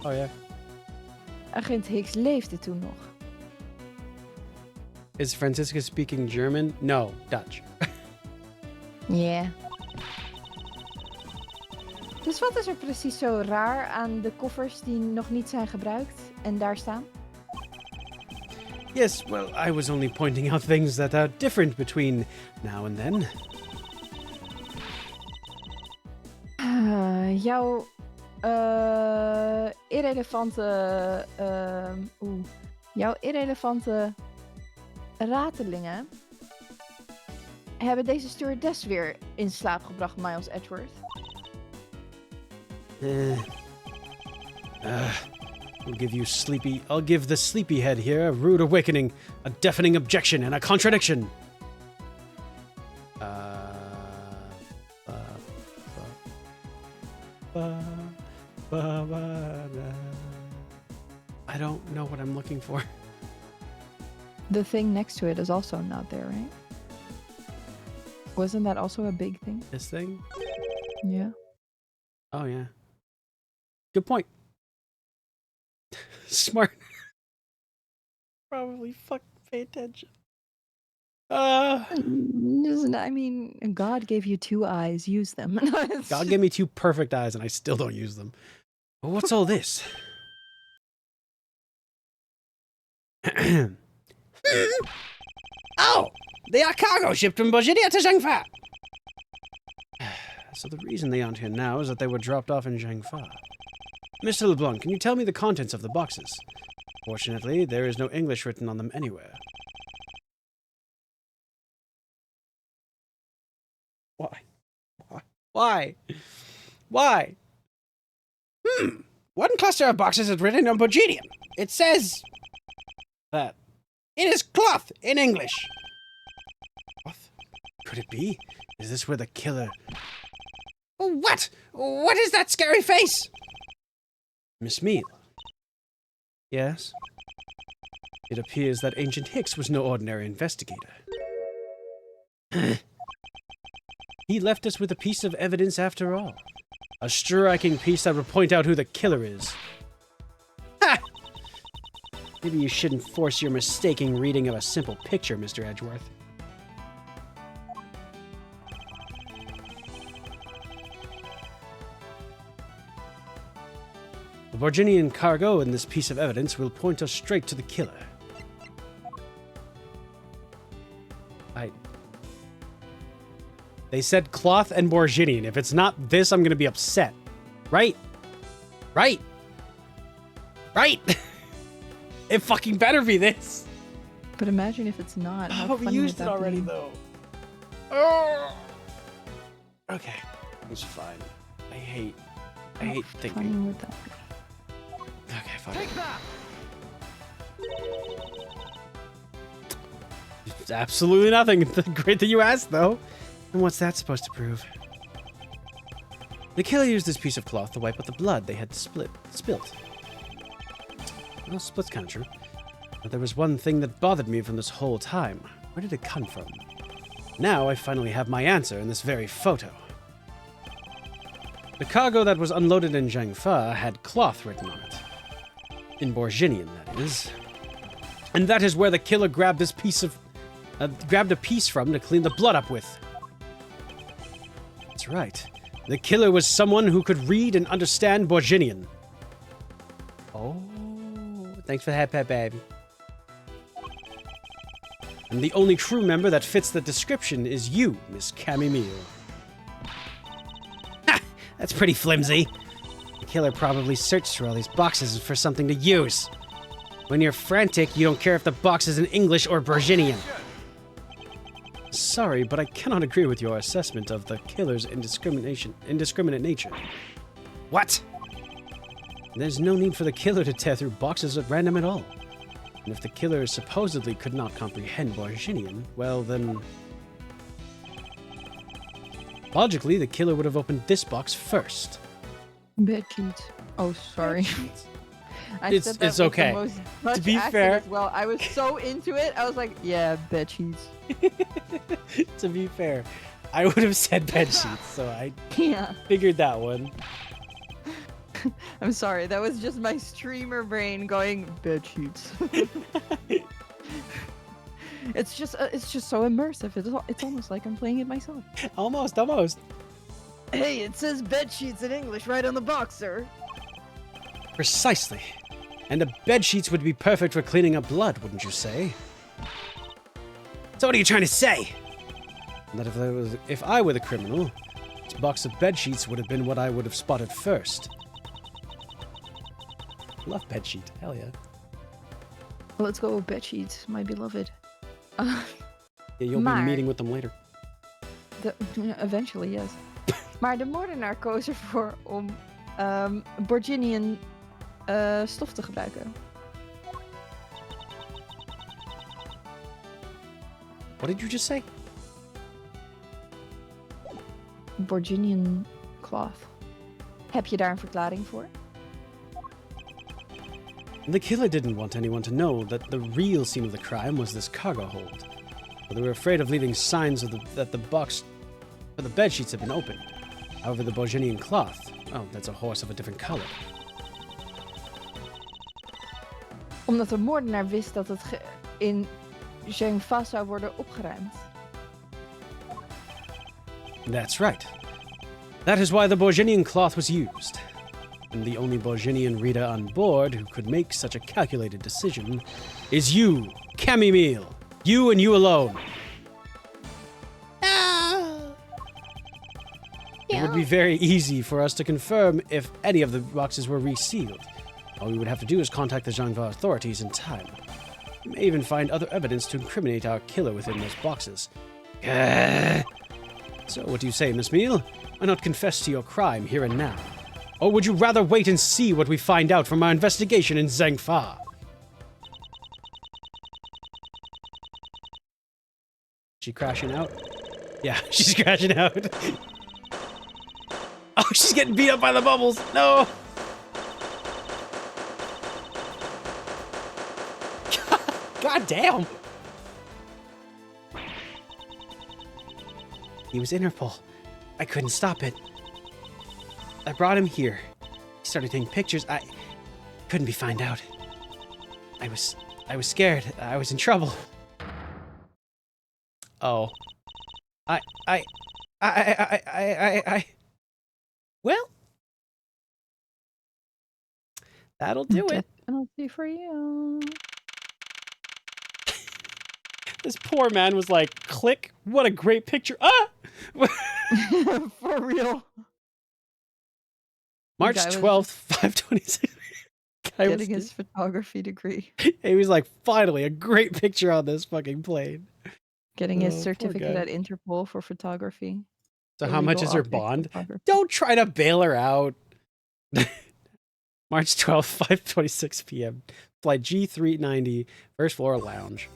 A: Oh ja.
B: Agent Hicks leefde toen nog.
A: Is Francisca speaking German? No, Dutch.
B: Ja. Dus wat is er precies zo raar aan de koffers die nog niet zijn gebruikt en daar staan?
A: Yes, well, I was only pointing out things that are different between now and then.
B: Jouw irrelevante... jouw irrelevante ratelingen hebben deze stewardess weer in slaap gebracht, Miles Edgeworth.
A: I'll give the sleepyhead here a rude awakening, a deafening objection, and a contradiction. I don't know what I'm looking for.
B: The thing next to it is also not there, right? Wasn't that also a big thing?
A: This thing?
B: Yeah.
A: Oh, yeah. Good point. Smart. Probably pay attention.
B: Listen, I mean, God gave you 2 eyes. Use them.
A: God gave me 2 perfect eyes and I still don't use them. But what's all this? Oh! They are cargo shipped from Bojidia to Zhangfa! So the reason they aren't here now is that they were dropped off in Zhangfa. Mr. LeBlanc, can you tell me the contents of the boxes? Fortunately, there is no English written on them anywhere. Why? Why? One cluster of boxes is written on Bojedian. It says that it is cloth in English. Cloth? Could it be? Is this where the killer... What? What is that scary face? Miss Mead. Yes? It appears that Ancient Hicks was no ordinary investigator. He left us with a piece of evidence after all. A striking piece that will point out who the killer is. Ha! Maybe you shouldn't force your mistaken reading of a simple picture, Mr. Edgeworth. The Borginian cargo in this piece of evidence will point us straight to the killer. They said cloth and Borginian. If it's not this, I'm gonna be upset. Right? Right? Right? It fucking better be this.
B: But imagine if it's not. How
A: But we
B: funny
A: used
B: would
A: it
B: that
A: already,
B: be?
A: though. Oh. Okay, it's fine. I hate
B: Funny
A: thinking.
B: would that be?
A: Okay, fine.
D: Take that!
A: It's absolutely nothing. Great that you asked, though. And what's that supposed to prove? The killer used this piece of cloth to wipe out the blood they had spilt. Well, split's kind of true. But there was one thing that bothered me from this whole time. Where did it come from? Now I finally have my answer in this very photo. The cargo that was unloaded in Zhangfa had cloth written on it. In Borginian, that is. And that is where the killer grabbed this piece of... grabbed a piece from to clean the blood up with. That's right. The killer was someone who could read and understand Borginian. Oh, thanks for that, pet baby. And the only crew member that fits the description is you, Miss Camille. Ha! That's pretty flimsy. The killer probably searched through all these boxes for something to use. When you're frantic, you don't care if the box is in English or Borginian. Sorry, but I cannot agree with your assessment of the killer's indiscriminate nature. What? There's no need for the killer to tear through boxes at random at all. And if the killer supposedly could not comprehend Borginian, well then... Logically, the killer would have opened this box first.
B: Bed sheets. Oh, sorry. I
A: It's-
B: said that
A: it's
B: with
A: okay.
B: the most Dutch
A: To be
B: accent
A: fair-
B: as well, I was so into it. I was like, yeah, bed sheets.
A: To be fair, I would have said bed sheets, so I
B: Yeah.
A: figured that one.
B: I'm sorry. That was just my streamer brain going bed sheets. It's just so immersive. It's almost like I'm playing it myself.
A: Almost.
B: Hey, it says bed sheets in English right on the box, sir.
A: Precisely. And the bed sheets would be perfect for cleaning up blood, wouldn't you say? So what are you trying to say? That if I were the criminal, this box of bed sheets would have been what I would have spotted first. Love bed sheet. Hell yeah.
B: Let's go with bed sheets, my beloved.
A: Yeah, you'll be
B: Maar-
A: meeting with them later.
B: Eventually, yes. Maar de moordenaar koos ervoor om Borginian stof te gebruiken.
A: What did you just say?
B: Borginian cloth. Heb je daar een verklaring voor?
A: The killer didn't want anyone to know that the real scene of the crime was this cargo hold. But they were afraid of leaving signs of that the box for the bed sheets had been opened. However, the Borginian cloth, oh, that's a horse of a different color.
B: Omdat de moordenaar wist dat het in Zhengfa zou worden opgeruimd.
A: That's right. That is why the Borginian cloth was used. And the only Borginian reader on board who could make such a calculated decision is you, Camille. You and you alone. It would be very easy for us to confirm if any of the boxes were resealed. All we would have to do is contact the Zhangva authorities in time. We may even find other evidence to incriminate our killer within those boxes. So what do you say, Miss Meal? Why not confess to your crime here and now? Or would you rather wait and see what we find out from our investigation in Zhengfa? She crashing out? Yeah, she's crashing out. Oh, she's getting beat up by the bubbles. No. God damn. He was Interpol. I couldn't stop it. I brought him here. He started taking pictures. I couldn't be found out. I was scared. I was in trouble. Oh. Well, that'll do it.
B: Penalty for you.
A: This poor man was like, click. What a great picture. Ah!
B: For real.
A: March
B: guy was
A: 12th, 526. Guy was
B: Getting his photography degree.
A: he was like, finally, a great picture on this fucking plane.
B: Getting
A: Oh,
B: his
A: poor
B: certificate
A: guy.
B: at Interpol for photography.
A: So how much
B: Illegal
A: is her
B: object
A: bond?
B: photography.
A: Don't try to bail her out. March 12th, 5:26 p.m. Flight G390, first floor lounge.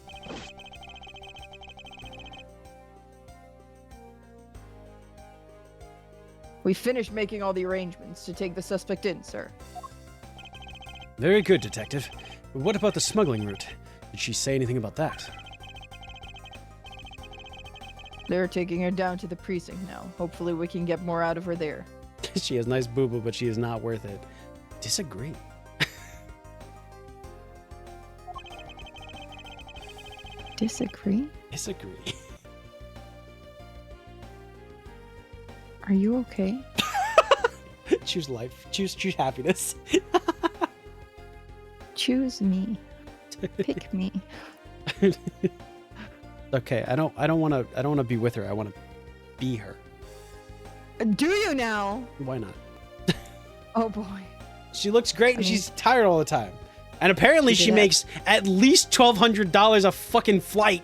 B: We finished making all the arrangements to take the suspect in, sir.
A: Very good, detective. But what about the smuggling route? Did she say anything about that?
B: They're taking her down to the precinct now. Hopefully we can get more out of her there.
A: She has nice boo-boo, but she is not worth it. Disagree.
B: Disagree?
A: Disagree.
B: Are you okay?
A: Choose life. Choose happiness.
B: Choose me. Pick me.
A: Okay, I don't want to be with her. I want to be her.
B: Do you now?
A: Why not?
B: Oh boy.
A: She looks great and
B: I mean-
A: she's tired all the time. And apparently
B: She
A: she
B: did
A: makes at least $1,200 a fucking flight.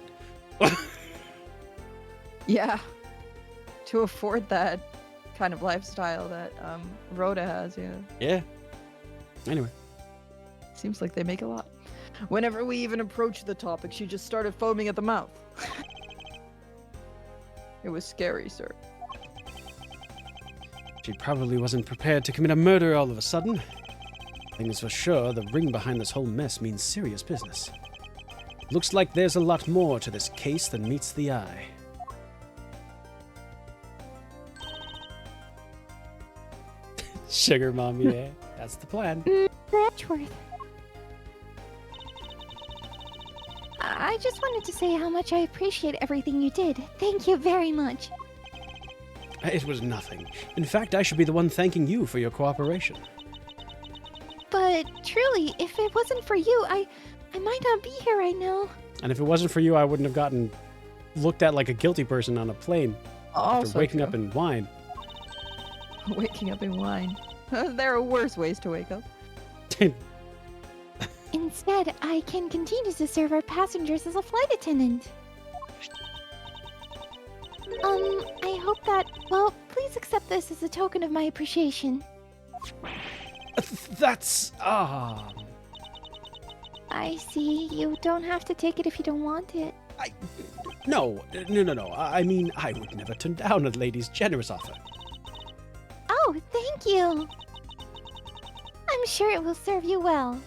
B: Yeah. To afford that kind of lifestyle that Rhoda has, yeah.
A: Yeah. Anyway.
B: Seems like they make a lot. Whenever we even approached the topic, she just started foaming at the mouth. It was scary, sir.
A: She probably wasn't prepared to commit a murder all of a sudden. Thing is for sure, the ring behind this whole mess means serious business. Looks like there's a lot more to this case than meets the eye. Sugar mom, yeah. That's the plan.
C: Edgeworth. I just wanted to say how much I appreciate everything you did. Thank you very much.
A: It was nothing. In fact, I should be the one thanking you for your cooperation.
C: But truly, if it wasn't for you, I might not be here right now.
A: And if it wasn't for you, I wouldn't have gotten looked at like a guilty person on a plane after waking up in wine.
B: Waking up in wine. There are worse ways to wake up.
C: Instead, I can continue to serve our passengers as a flight attendant. I hope that, well, please accept this as a token of my appreciation.
A: That's...
C: I see. You don't have to take it if you don't want it.
A: No. I mean, I would never turn down a lady's generous offer.
C: Oh, thank you. I'm sure it will serve you well.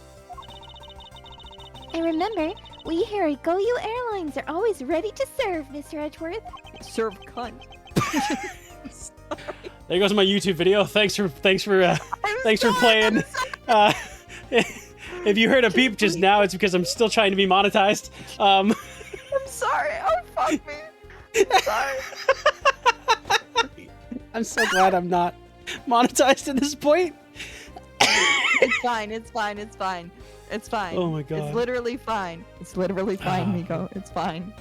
C: And remember, we here at Go You Airlines are always ready to serve, Mr. Edgeworth.
B: Serve cunt.
A: There goes my YouTube video. Thanks for playing. If you heard a beep just now, it's because I'm still trying to be monetized.
B: I'm sorry. Oh, fuck me. I'm sorry.
A: I'm so glad I'm not monetized at this point.
B: It's fine. It's fine. It's fine. It's fine.
A: Oh my god.
B: It's literally fine. It's literally fine,
A: Oh.
B: Nico. It's fine.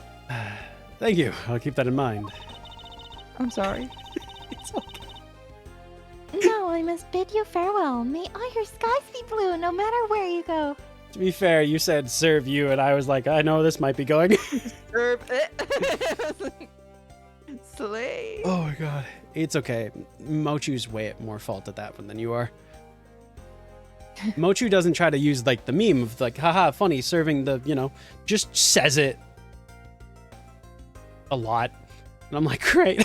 A: Thank you. I'll keep that in mind.
B: I'm sorry.
A: It's okay.
C: Now I must bid you farewell. May all your skies be blue no matter where you go.
A: To be fair, you said serve you, and I was like, I know this might be going.
B: Serve it. Slay.
A: Oh my god. It's okay. Mochu's way at more fault at that one than you are. Mochu doesn't try to use like the meme of like, haha, funny, serving the, just says it a lot. And I'm like, great.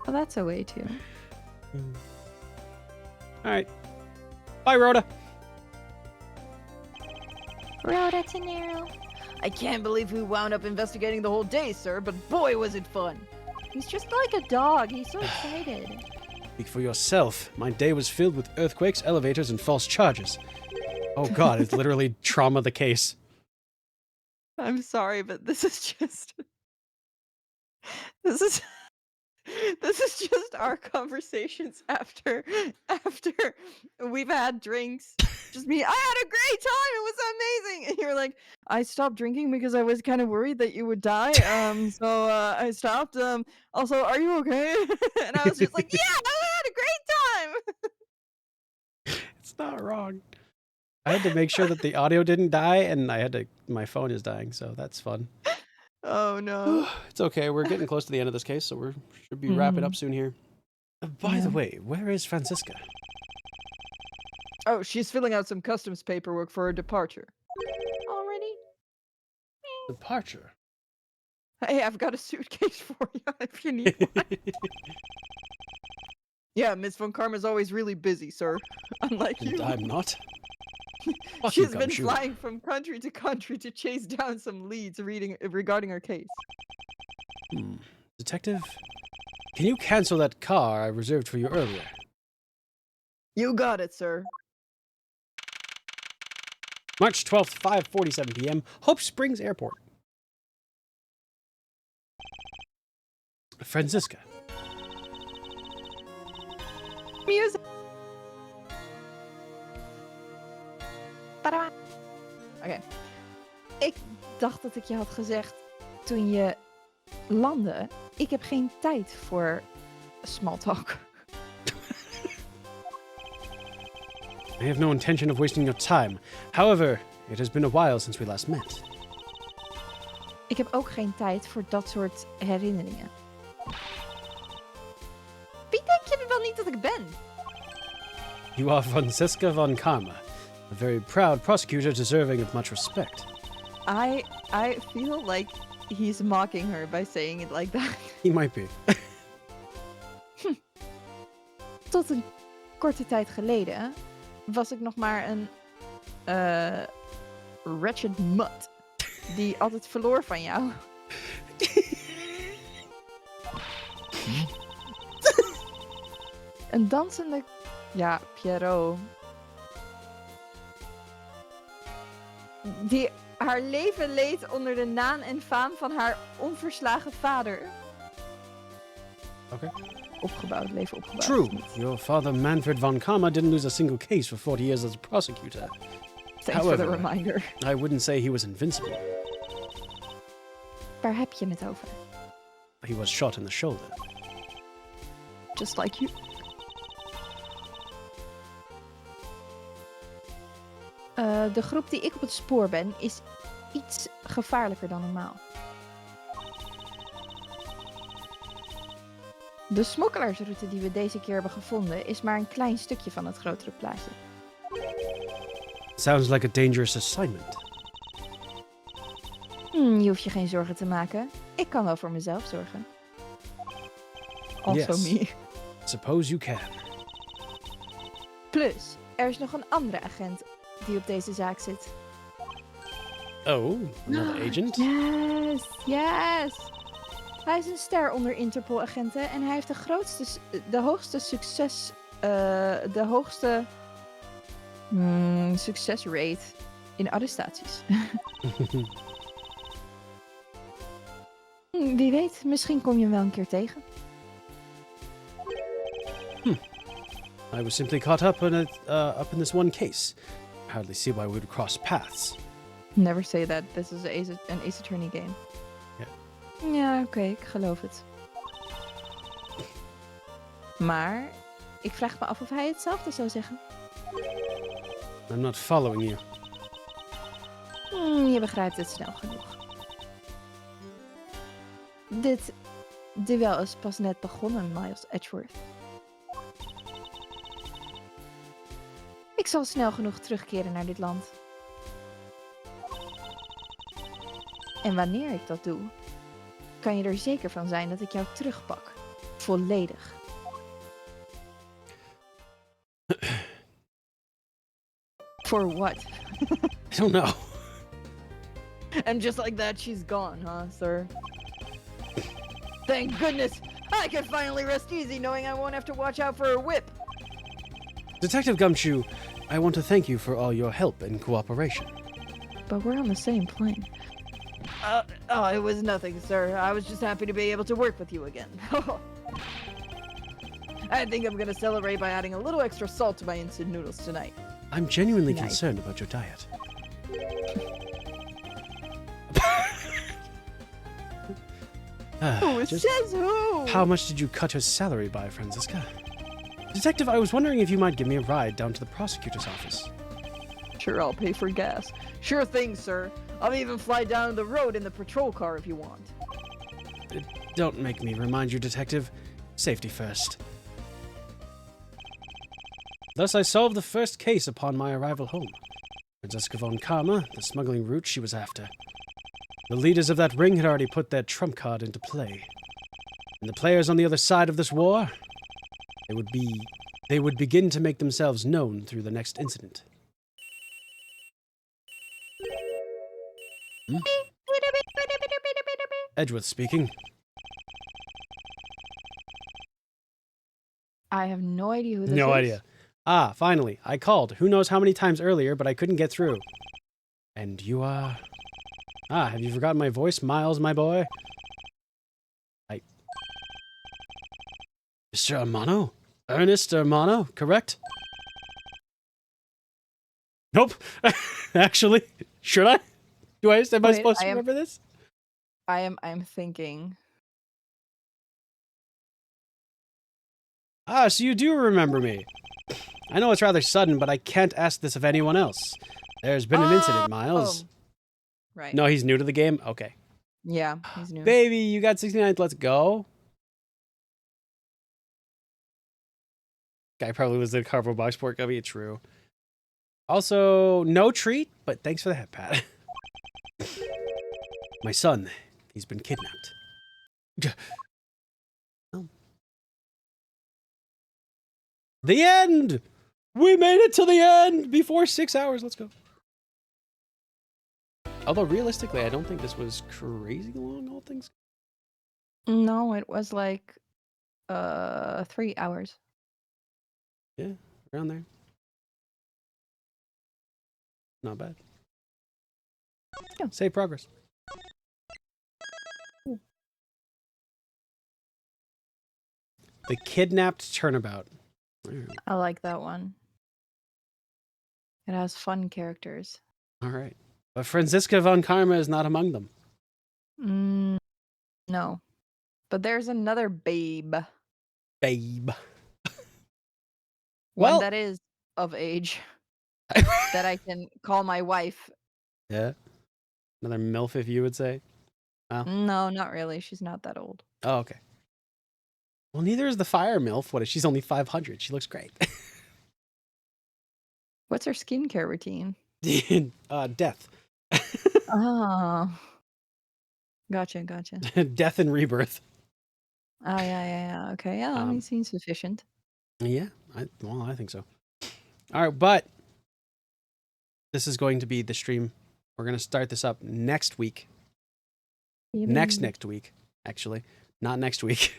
B: Well, that's a way too.
A: Alright. Bye, Rhoda.
C: Rhoda Tenero.
B: I can't believe we wound up investigating the whole day, sir, but boy, was it fun. He's just like a dog. He's so excited.
A: Speak for yourself. My day was filled with earthquakes, elevators, and false charges. Oh god, it's literally trauma the case.
B: I'm sorry, but this is just... This is just our conversations after we've had drinks. Just me. I had a great time. It was amazing. And you're like, I stopped drinking because I was kind of worried that you would die. So I stopped. Also, are you okay? And I was just like, yeah, I had a great time.
A: It's not wrong. I had to make sure that the audio didn't die, and my phone is dying, so that's fun.
B: Oh no.
A: It's okay. We're getting close to the end of this case, so we should be wrapping up soon here. By the way, where is Francisca?
B: Oh, she's filling out some customs paperwork for her departure.
C: Already?
A: Departure.
B: Hey, I've got a suitcase for you if you need one. Yeah, Miss Von Karma's always really busy, sir. Unlike you.
A: And I'm not. Fuck you,
B: She's been
A: Gumshoe.
B: flying from country to country to chase down some leads regarding her case.
A: Detective, can you cancel that car I reserved for you earlier?
B: You got it, sir.
A: March 12th, 5:47 p.m., Hope Springs Airport. Francisca.
B: Music.
C: Tada.
B: Oké. Ik dacht dat ik je had gezegd toen je landde. Ik heb geen tijd voor small talk.
A: I have no intention of wasting your time. However, it has been a while since we last met.
B: Ik heb ook geen tijd voor dat soort herinneringen. niet dat ik ben.
A: You are Franziska von Karma, a very proud prosecutor deserving of much respect.
B: I feel like he's mocking her by saying it like that.
A: He might be.
B: Tot een korte tijd geleden was ik nog maar een wretched mutt die altijd verloor van jou. Een dansende... Ja, Pierrot. Die haar leven leed onder de naam en faam van haar onverslagen vader.
A: Okay.
B: Leven opgebouwd.
A: True. Your father, Manfred von Karma, didn't lose a single case for 40 years as a prosecutor.
B: Thanks for the
A: However,
B: reminder.
A: I wouldn't say he was invincible.
B: Waar heb je het over?
A: He was shot in the shoulder.
B: Just like you. De groep die ik op het spoor ben is iets gevaarlijker dan normaal. De smokkelaarsroute die we deze keer hebben gevonden is maar een klein stukje van het grotere plaatje.
A: Sounds like a dangerous assignment.
B: Je hoeft je geen zorgen te maken. Ik kan wel voor mezelf zorgen. Also
A: Yes.
B: me.
A: Suppose you can.
B: Plus, er is nog een andere agent die op deze zaak zit.
A: Oh, another agent?
B: Yes. Hij is een ster onder Interpol-agenten en hij heeft de hoogste succesrate in arrestaties. Wie weet, misschien kom je hem wel een keer tegen.
A: I was simply caught up in this one case. I hardly see why we would cross paths.
B: Never say that. This is an Ace Attorney game. Ja, oké, ik geloof het. Maar ik vraag me af of hij hetzelfde zou zeggen.
A: I'm not following you.
B: Je begrijpt het snel genoeg. Dit duel is pas net begonnen, Miles Edgeworth. Ik zal snel genoeg terugkeren naar dit land. En wanneer ik dat doe, kan je er zeker van zijn dat ik jou terugpak. Volledig. For what?
A: I don't know.
B: And just like that, she's gone, huh, sir? Thank goodness! I can finally rest easy knowing I won't have to watch out for her whip!
A: Detective Gumshoe, I want to thank you for all your help and cooperation.
B: But we're on the same plane. It was nothing, sir. I was just happy to be able to work with you again. I think I'm gonna celebrate by adding a little extra salt to my instant noodles tonight.
A: I'm genuinely
B: Nice.
A: concerned about your diet. Just
B: Says who?
A: how much did you cut her salary by, Franziska? Detective, I was wondering if you might give me a ride down to the prosecutor's office.
B: Sure, I'll pay for gas. Sure thing, sir. I'll even fly down the road in the patrol car if you want.
A: Don't make me remind you, Detective. Safety first. Thus I solved the first case upon my arrival home. Franziska von Karma, the smuggling route she was after. The leaders of that ring had already put their trump card into play. And the players on the other side of this war, they would begin to make themselves known through the next incident. Edgeworth speaking.
B: I have no idea who this is.
A: No idea. Ah, finally. I called. Who knows how many times earlier, but I couldn't get through. And you are... Ah, have you forgotten my voice, Miles, my boy? Mr. Armano? Ernest Armano, correct? Nope. Actually, should I? Am I
B: Wait,
A: supposed to
B: I am-
A: remember this?
B: I'm thinking.
A: Ah, so you do remember me. I know it's rather sudden, but I can't ask this of anyone else. There's been an incident, Miles.
B: Right.
A: No, he's new to the game? Okay.
B: Yeah, he's new.
A: Baby, you got 69th, let's go. Guy probably was the cardboard box port gummy. True. Also, no treat, but thanks for the head pat. My son, he's been kidnapped. Oh. The end! We made it to the end before 6 hours. Let's go. Although realistically, I don't think this was crazy long, all things.
B: No, it was like 3 hours.
A: Yeah, around there. Not bad.
B: Yeah.
A: Save progress. The kidnapped turnabout.
B: I like that one. It has fun characters.
A: All right. But Franziska von Karma is not among them.
B: No. But there's another babe.
A: Babe.
B: One
A: Well-
B: that is of age that I can call my wife.
A: Yeah. Another MILF, if you would say.
B: No, not really. She's not that old.
A: Oh, okay. Well, neither is the fire MILF. What if she's only 500? She looks great.
B: What's her skincare routine?
A: Death.
B: Oh. Gotcha.
A: Death and rebirth.
B: Oh, yeah. Okay, yeah, he seems sufficient.
A: Yeah, I think so. All right, but this is going to be the stream. We're going to start this up next week. Next week, actually. Not next week.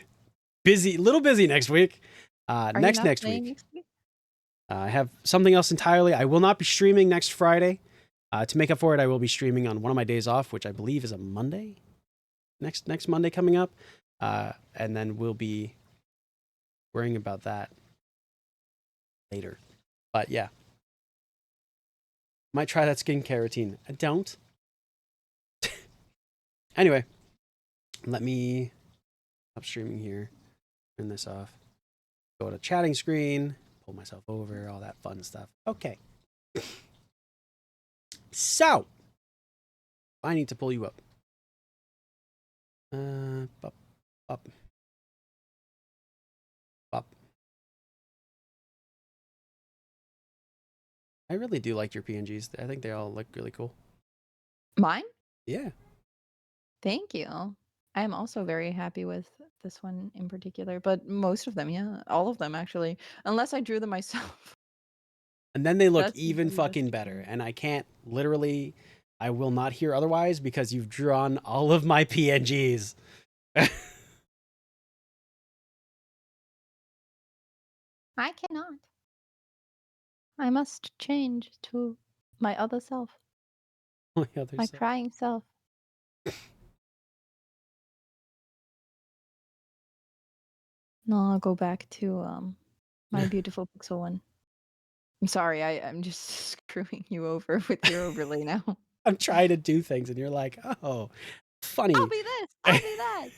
A: Little busy next week.
B: Are you
A: next
B: not
A: week.
B: playing next week?
A: I have something else entirely. I will not be streaming next Friday. To make up for it, I will be streaming on one of my days off, which I believe is a Monday. Next Monday coming up. And then we'll be worrying about that later. But yeah. Might try that skincare routine. I don't. Anyway, let me stop streaming here. Turn this off. Go to chatting screen. Pull myself over. All that fun stuff. Okay. So, I need to pull you up. Up. I really do like your PNGs. I think they all look really cool.
B: Mine?
A: Yeah.
B: Thank you. I am also very happy with this one in particular, but most of them, yeah. All of them, actually. Unless I drew them myself.
A: And then they look
B: That's
A: even
B: the
A: fucking
B: best
A: better.
B: one.
A: And I will not hear otherwise because you've drawn all of my PNGs.
C: I cannot. I must change to my other self,
A: My other
C: my
A: self.
C: crying self. No, I'll go back to my beautiful pixel one.
B: I'm sorry, I'm just screwing you over with your overlay now.
A: I'm trying to do things and you're like, oh, funny.
B: I'll be this. I'll be that.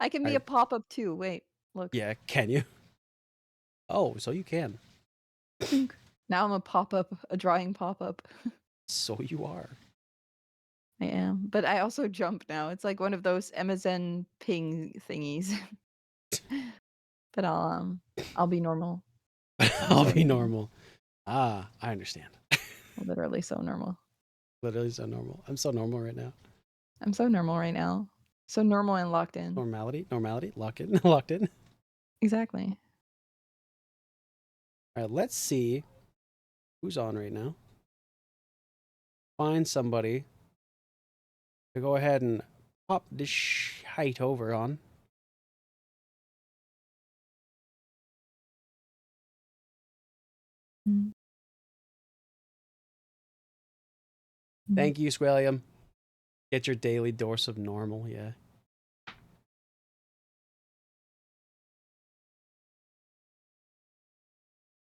B: I can be
A: I-
B: a pop-up too. Wait, look.
A: Yeah, can you? Oh, so you can.
B: Now I'm a pop-up, a drawing pop-up.
A: So you are.
B: I am. But I also jump now. It's like one of those MSN ping thingies. But I'll be normal.
A: I'll
B: so
A: be
B: normal.
A: normal. I understand.
B: Literally so normal.
A: Literally so normal. I'm so normal right now.
B: I'm so normal right now. So normal and locked in.
A: Normality, lock in, locked in.
B: Exactly.
A: All right, let's see who's on right now. Find somebody to go ahead and pop this height over on.
B: Mm.
A: Thank you, Squalium. Get your daily dose of normal, yeah.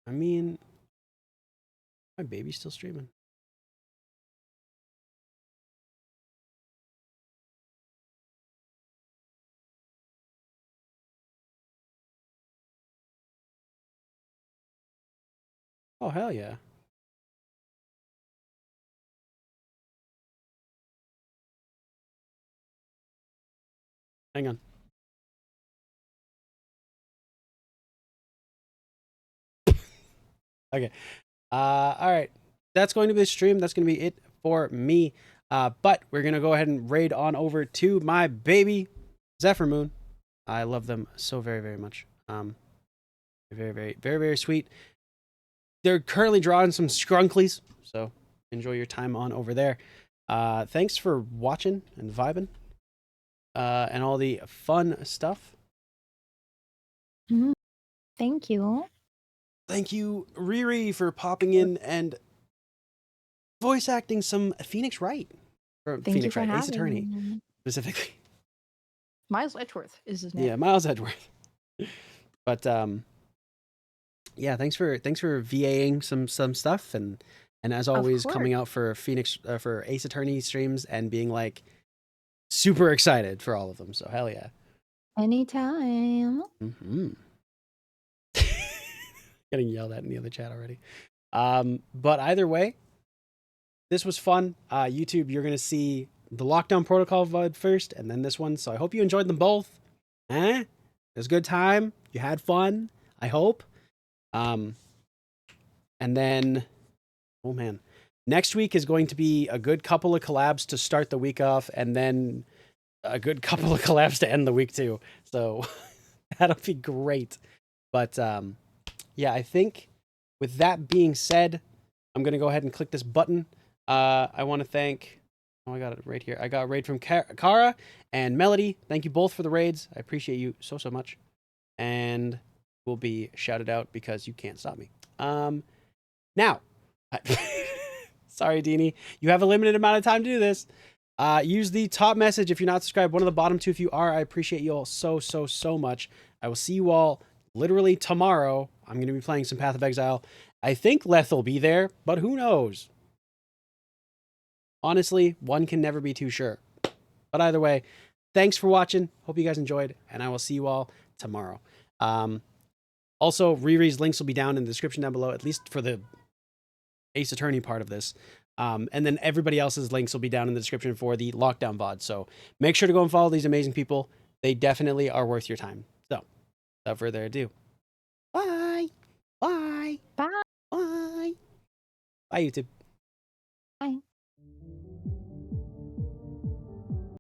A: I mean, my baby's still streaming. Oh, hell yeah. Hang on. Okay. All right. That's going to be the stream. That's going to be it for me. But we're going to go ahead and raid on over to my baby, Zephyr Moon. I love them so very, very much. Very, very, very, very sweet. They're currently drawing some skrunklies, so enjoy your time on over there. Thanks for watching and vibing, and all the fun stuff.
C: Thank you.
A: Thank you, Riri, for popping in and voice acting some Phoenix Wright. Or
C: Thank
A: Phoenix
C: you for
A: Wright, Ace
C: having
A: Attorney,
C: me.
A: specifically.
B: Miles Edgeworth is his name.
A: Yeah, Miles Edgeworth. But yeah, thanks for VAing some stuff, and as always coming out for Phoenix for Ace Attorney streams and being like super excited for all of them. So hell yeah.
C: Anytime.
A: Getting yelled at in the other chat already. But either way, this was fun. YouTube, you're gonna see the Lockdown Protocol VOD first, and then this one. So I hope you enjoyed them both. It was a good time. You had fun, I hope. And then, oh man, next week is going to be a good couple of collabs to start the week off, and then a good couple of collabs to end the week too. So that'll be great. But yeah, I think with that being said, I'm gonna go ahead and click this button. I want to thank. Oh, I got it right here. I got a raid from Kara and Melody. Thank you both for the raids. I appreciate you so much, and will be shouted out because you can't stop me. Now, sorry, Deanie, you have a limited amount of time to do this. Use the top message if you're not subscribed. One of the bottom two if you are. I appreciate you all so much. I will see you all literally tomorrow. I'm going to be playing some Path of Exile. I think Leth will be there, but who knows? Honestly, one can never be too sure. But either way, thanks for watching. Hope you guys enjoyed, and I will see you all tomorrow. Also, Riri's links will be down in the description down below, at least for the Ace Attorney part of this. And then everybody else's links will be down in the description for the Lockdown VOD. So make sure to go and follow these amazing people. They definitely are worth your time. So, without further ado, bye. Bye.
C: Bye.
A: Bye. Bye, YouTube.